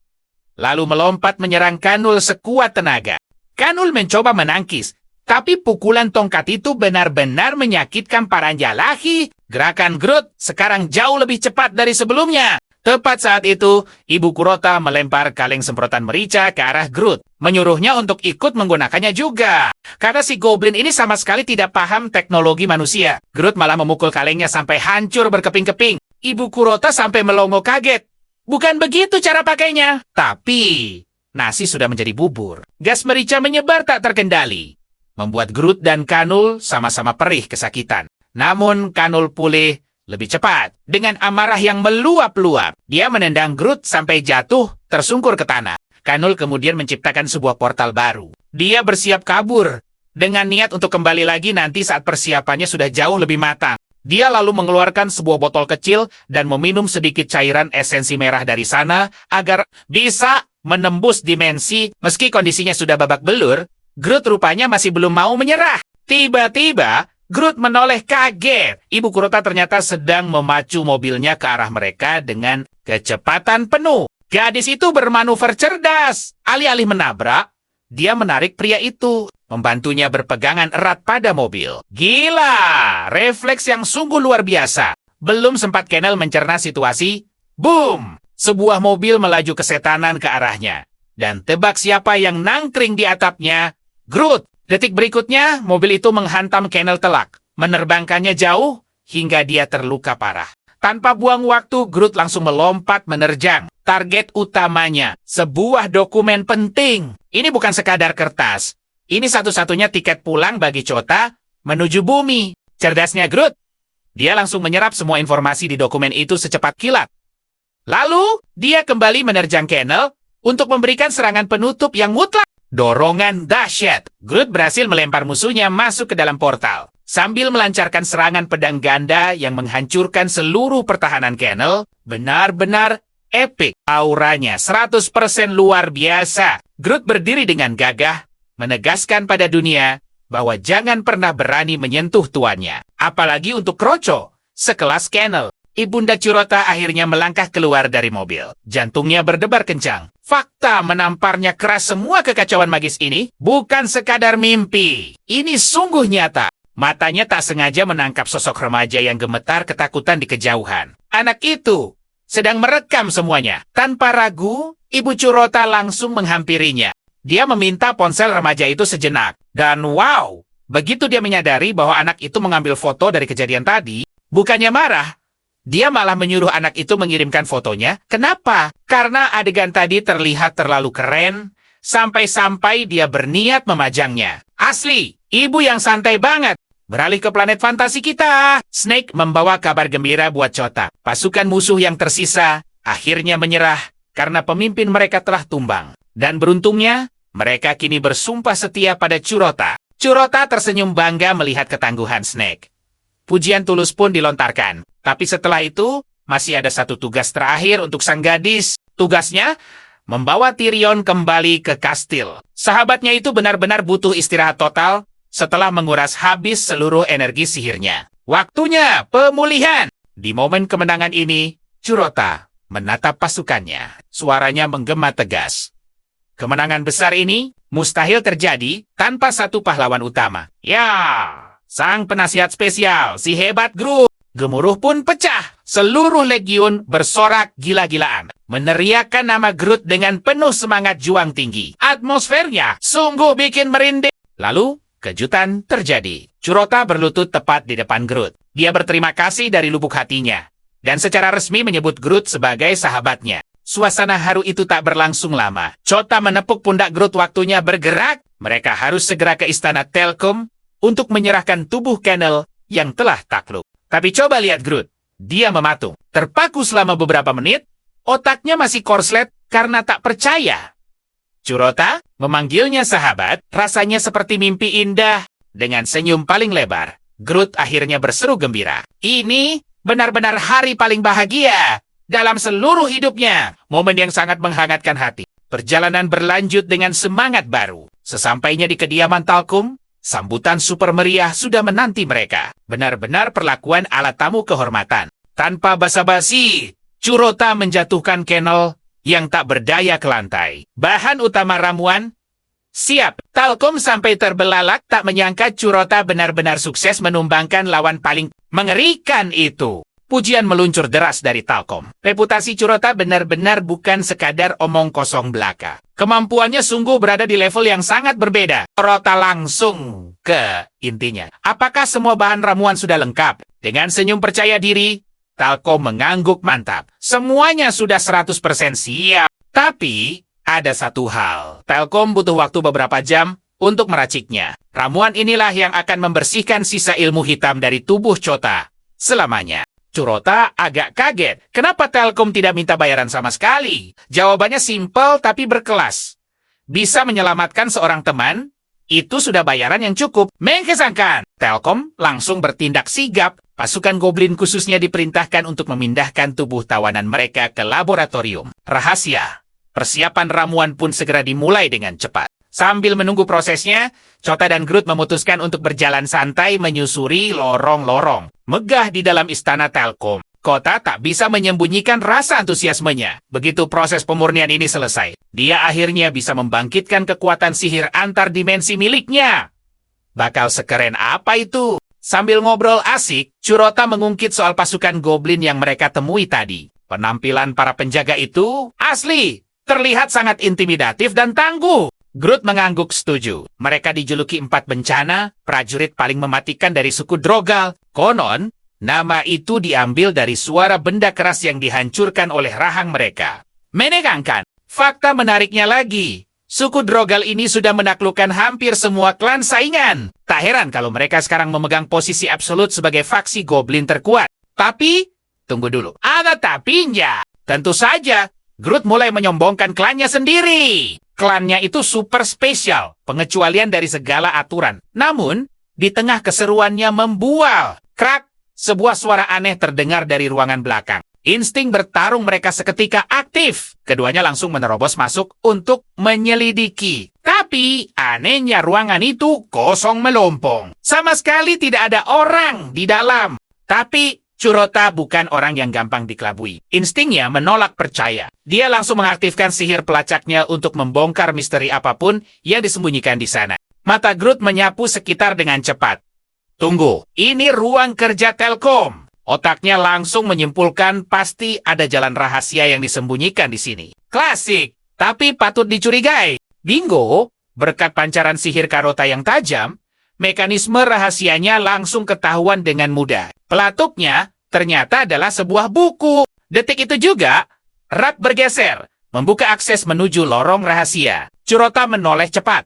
lalu melompat menyerang Kanul sekuat tenaga. Kanul mencoba menangkis, tapi pukulan tongkat itu benar-benar menyakitkan para jalahi. Gerakan Groot sekarang jauh lebih cepat dari sebelumnya. Tepat saat itu, Ibu Kurota melempar kaleng semprotan merica ke arah Groot, menyuruhnya untuk ikut menggunakannya juga. Karena si Goblin ini sama sekali tidak paham teknologi manusia. Groot malah memukul kalengnya sampai hancur berkeping-keping. Ibu Kurota sampai melongo kaget. Bukan begitu cara pakainya. Tapi, nasi sudah menjadi bubur. Gas merica menyebar tak terkendali, membuat Groot dan Kanul sama-sama perih kesakitan. Namun, Kanul pulih lebih cepat. Dengan amarah yang meluap-luap, dia menendang Groot sampai jatuh tersungkur ke tanah. Kanul kemudian menciptakan sebuah portal baru. Dia bersiap kabur, dengan niat untuk kembali lagi nanti saat persiapannya sudah jauh lebih matang. Dia lalu mengeluarkan sebuah botol kecil dan meminum sedikit cairan esensi merah dari sana agar bisa menembus dimensi. Meski kondisinya sudah babak belur, Groot rupanya masih belum mau menyerah. Tiba-tiba, Groot menoleh kaget. Ibu Kurota ternyata sedang memacu mobilnya ke arah mereka dengan kecepatan penuh. Gadis itu bermanuver cerdas. Alih-alih menabrak, dia menarik pria itu, membantunya berpegangan erat pada mobil. Gila! Refleks yang sungguh luar biasa. Belum sempat Kenel mencerna situasi, boom! Sebuah mobil melaju kesetanan ke arahnya. Dan tebak siapa yang nangkring di atapnya? Groot! Detik berikutnya, mobil itu menghantam Kenel telak, menerbangkannya jauh hingga dia terluka parah. Tanpa buang waktu, Groot langsung melompat menerjang target utamanya, sebuah dokumen penting. Ini bukan sekadar kertas. Ini satu-satunya tiket pulang bagi Chota menuju bumi. Cerdasnya Groot, dia langsung menyerap semua informasi di dokumen itu secepat kilat. Lalu, dia kembali menerjang Kenel untuk memberikan serangan penutup yang mutlak. Dorongan dahsyat. Groot berhasil melempar musuhnya masuk ke dalam portal, sambil melancarkan serangan pedang ganda yang menghancurkan seluruh pertahanan Kenel. Benar-benar epik. Auranya 100% luar biasa. Groot berdiri dengan gagah, menegaskan pada dunia bahwa jangan pernah berani menyentuh tuannya. Apalagi untuk kroco sekelas Kenel. Ibunda Curota akhirnya melangkah keluar dari mobil. Jantungnya berdebar kencang. Fakta menamparnya keras semua kekacauan magis ini bukan sekadar mimpi. Ini sungguh nyata. Matanya tak sengaja menangkap sosok remaja yang gemetar ketakutan di kejauhan. Anak itu sedang merekam semuanya. Tanpa ragu, Ibu Curota langsung menghampirinya. Dia meminta ponsel remaja itu sejenak. Dan wow, begitu dia menyadari bahwa anak itu mengambil foto dari kejadian tadi, bukannya marah, dia malah menyuruh anak itu mengirimkan fotonya. Kenapa? Karena adegan tadi terlihat terlalu keren, sampai-sampai dia berniat memajangnya. Asli, ibu yang santai banget. Beralih ke planet fantasi kita. Snake membawa kabar gembira buat Chota. Pasukan musuh yang tersisa akhirnya menyerah karena pemimpin mereka telah tumbang. Dan beruntungnya, mereka kini bersumpah setia pada Curota. Curota tersenyum bangga melihat ketangguhan Snake. Pujian tulus pun dilontarkan. Tapi setelah itu, masih ada satu tugas terakhir untuk sang gadis. Tugasnya, membawa Tyrion kembali ke kastil. Sahabatnya itu benar-benar butuh istirahat total setelah menguras habis seluruh energi sihirnya. Waktunya pemulihan. Di momen kemenangan ini, Curota menatap pasukannya. Suaranya menggema tegas. Kemenangan besar ini mustahil terjadi tanpa satu pahlawan utama. Ya, sang penasihat spesial, si hebat Groot. Gemuruh pun pecah. Seluruh legiun bersorak gila-gilaan. Meneriakkan nama Groot dengan penuh semangat juang tinggi. Atmosfernya sungguh bikin merinding. Lalu, kejutan terjadi. Curota berlutut tepat di depan Groot. Dia berterima kasih dari lubuk hatinya. Dan secara resmi menyebut Groot sebagai sahabatnya. Suasana haru itu tak berlangsung lama. Chota menepuk pundak Groot, waktunya bergerak. Mereka harus segera ke istana Telkom untuk menyerahkan tubuh Kennel yang telah takluk. Tapi coba lihat Groot. Dia mematung. Terpaku selama beberapa menit. Otaknya masih korslet karena tak percaya. Curota memanggilnya sahabat, rasanya seperti mimpi indah. Dengan senyum paling lebar, Groot akhirnya berseru gembira. Ini benar-benar hari paling bahagia dalam seluruh hidupnya. Momen yang sangat menghangatkan hati. Perjalanan berlanjut dengan semangat baru. Sesampainya di kediaman Talkum, sambutan super meriah sudah menanti mereka. Benar-benar perlakuan ala tamu kehormatan. Tanpa basa-basi, Curota menjatuhkan Kennel yang tak berdaya ke lantai. Bahan utama ramuan siap. Talkum sampai terbelalak tak menyangka Curota benar-benar sukses menumbangkan lawan paling mengerikan itu. Pujian meluncur deras dari Talkum. Reputasi Curota benar-benar bukan sekadar omong kosong belaka. Kemampuannya sungguh berada di level yang sangat berbeda. Curota langsung ke intinya. Apakah semua bahan ramuan sudah lengkap? Dengan senyum percaya diri, Talkum mengangguk mantap. Semuanya sudah 100% siap. Tapi, ada satu hal. Talkum butuh waktu beberapa jam untuk meraciknya. Ramuan inilah yang akan membersihkan sisa ilmu hitam dari tubuh Chota selamanya. Curota agak kaget. Kenapa Talkum tidak minta bayaran sama sekali? Jawabannya simpel tapi berkelas. Bisa menyelamatkan seorang teman, itu sudah bayaran yang cukup. Mengesankan. Talkum langsung bertindak sigap. Pasukan goblin khususnya diperintahkan untuk memindahkan tubuh tawanan mereka ke laboratorium. Rahasia. Persiapan ramuan pun segera dimulai dengan cepat. Sambil menunggu prosesnya, Chota dan Groot memutuskan untuk berjalan santai menyusuri lorong-lorong. Megah di dalam istana Talkum. Kota tak bisa menyembunyikan rasa antusiasmenya. Begitu proses pemurnian ini selesai, dia akhirnya bisa membangkitkan kekuatan sihir antar dimensi miliknya. Bakal sekeren apa itu? Sambil ngobrol asik, Curota mengungkit soal pasukan goblin yang mereka temui tadi. Penampilan para penjaga itu asli, terlihat sangat intimidatif dan tangguh. Groot mengangguk setuju. Mereka dijuluki 4 bencana, prajurit paling mematikan dari suku Drogal. Konon, nama itu diambil dari suara benda keras yang dihancurkan oleh rahang mereka. Menegangkan. Fakta menariknya lagi. Suku Drogal ini sudah menaklukkan hampir semua klan saingan. Tak heran kalau mereka sekarang memegang posisi absolut sebagai faksi goblin terkuat. Tapi, tunggu dulu. Ada tapinya. Tentu saja, Groot mulai menyombongkan klannya sendiri. Klannya itu super spesial, pengecualian dari segala aturan. Namun, di tengah keseruannya membual. Krak, sebuah suara aneh terdengar dari ruangan belakang. Insting bertarung mereka seketika aktif. Keduanya langsung menerobos masuk untuk menyelidiki. Tapi, anehnya ruangan itu kosong melompong. Sama sekali tidak ada orang di dalam. Tapi, Curota bukan orang yang gampang dikelabui. Instingnya menolak percaya. Dia langsung mengaktifkan sihir pelacaknya untuk membongkar misteri apapun yang disembunyikan di sana. Mata Groot menyapu sekitar dengan cepat. Tunggu, ini ruang kerja Telkom. Otaknya langsung menyimpulkan pasti ada jalan rahasia yang disembunyikan di sini. Klasik, tapi patut dicurigai. Bingo, berkat pancaran sihir Karota yang tajam, mekanisme rahasianya langsung ketahuan dengan mudah. Pelatuknya ternyata adalah sebuah buku. Detik itu juga, rak bergeser, membuka akses menuju lorong rahasia. Curota menoleh cepat,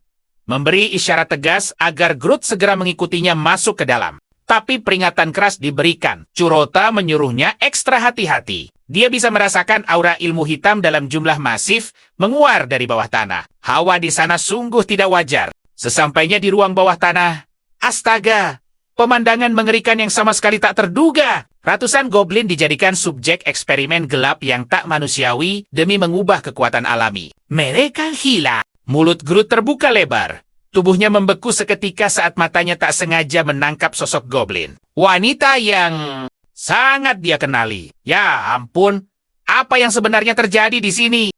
memberi isyarat tegas agar Groot segera mengikutinya masuk ke dalam. Tapi peringatan keras diberikan. Curota menyuruhnya ekstra hati-hati. Dia bisa merasakan aura ilmu hitam dalam jumlah masif menguar dari bawah tanah. Hawa di sana sungguh tidak wajar. Sesampainya di ruang bawah tanah, astaga, pemandangan mengerikan yang sama sekali tak terduga. Ratusan goblin dijadikan subjek eksperimen gelap yang tak manusiawi demi mengubah kekuatan alami. Mereka gila. Mulut Groot terbuka lebar. Tubuhnya membeku seketika saat matanya tak sengaja menangkap sosok goblin. Wanita yang sangat dia kenali. Ya ampun, apa yang sebenarnya terjadi di sini?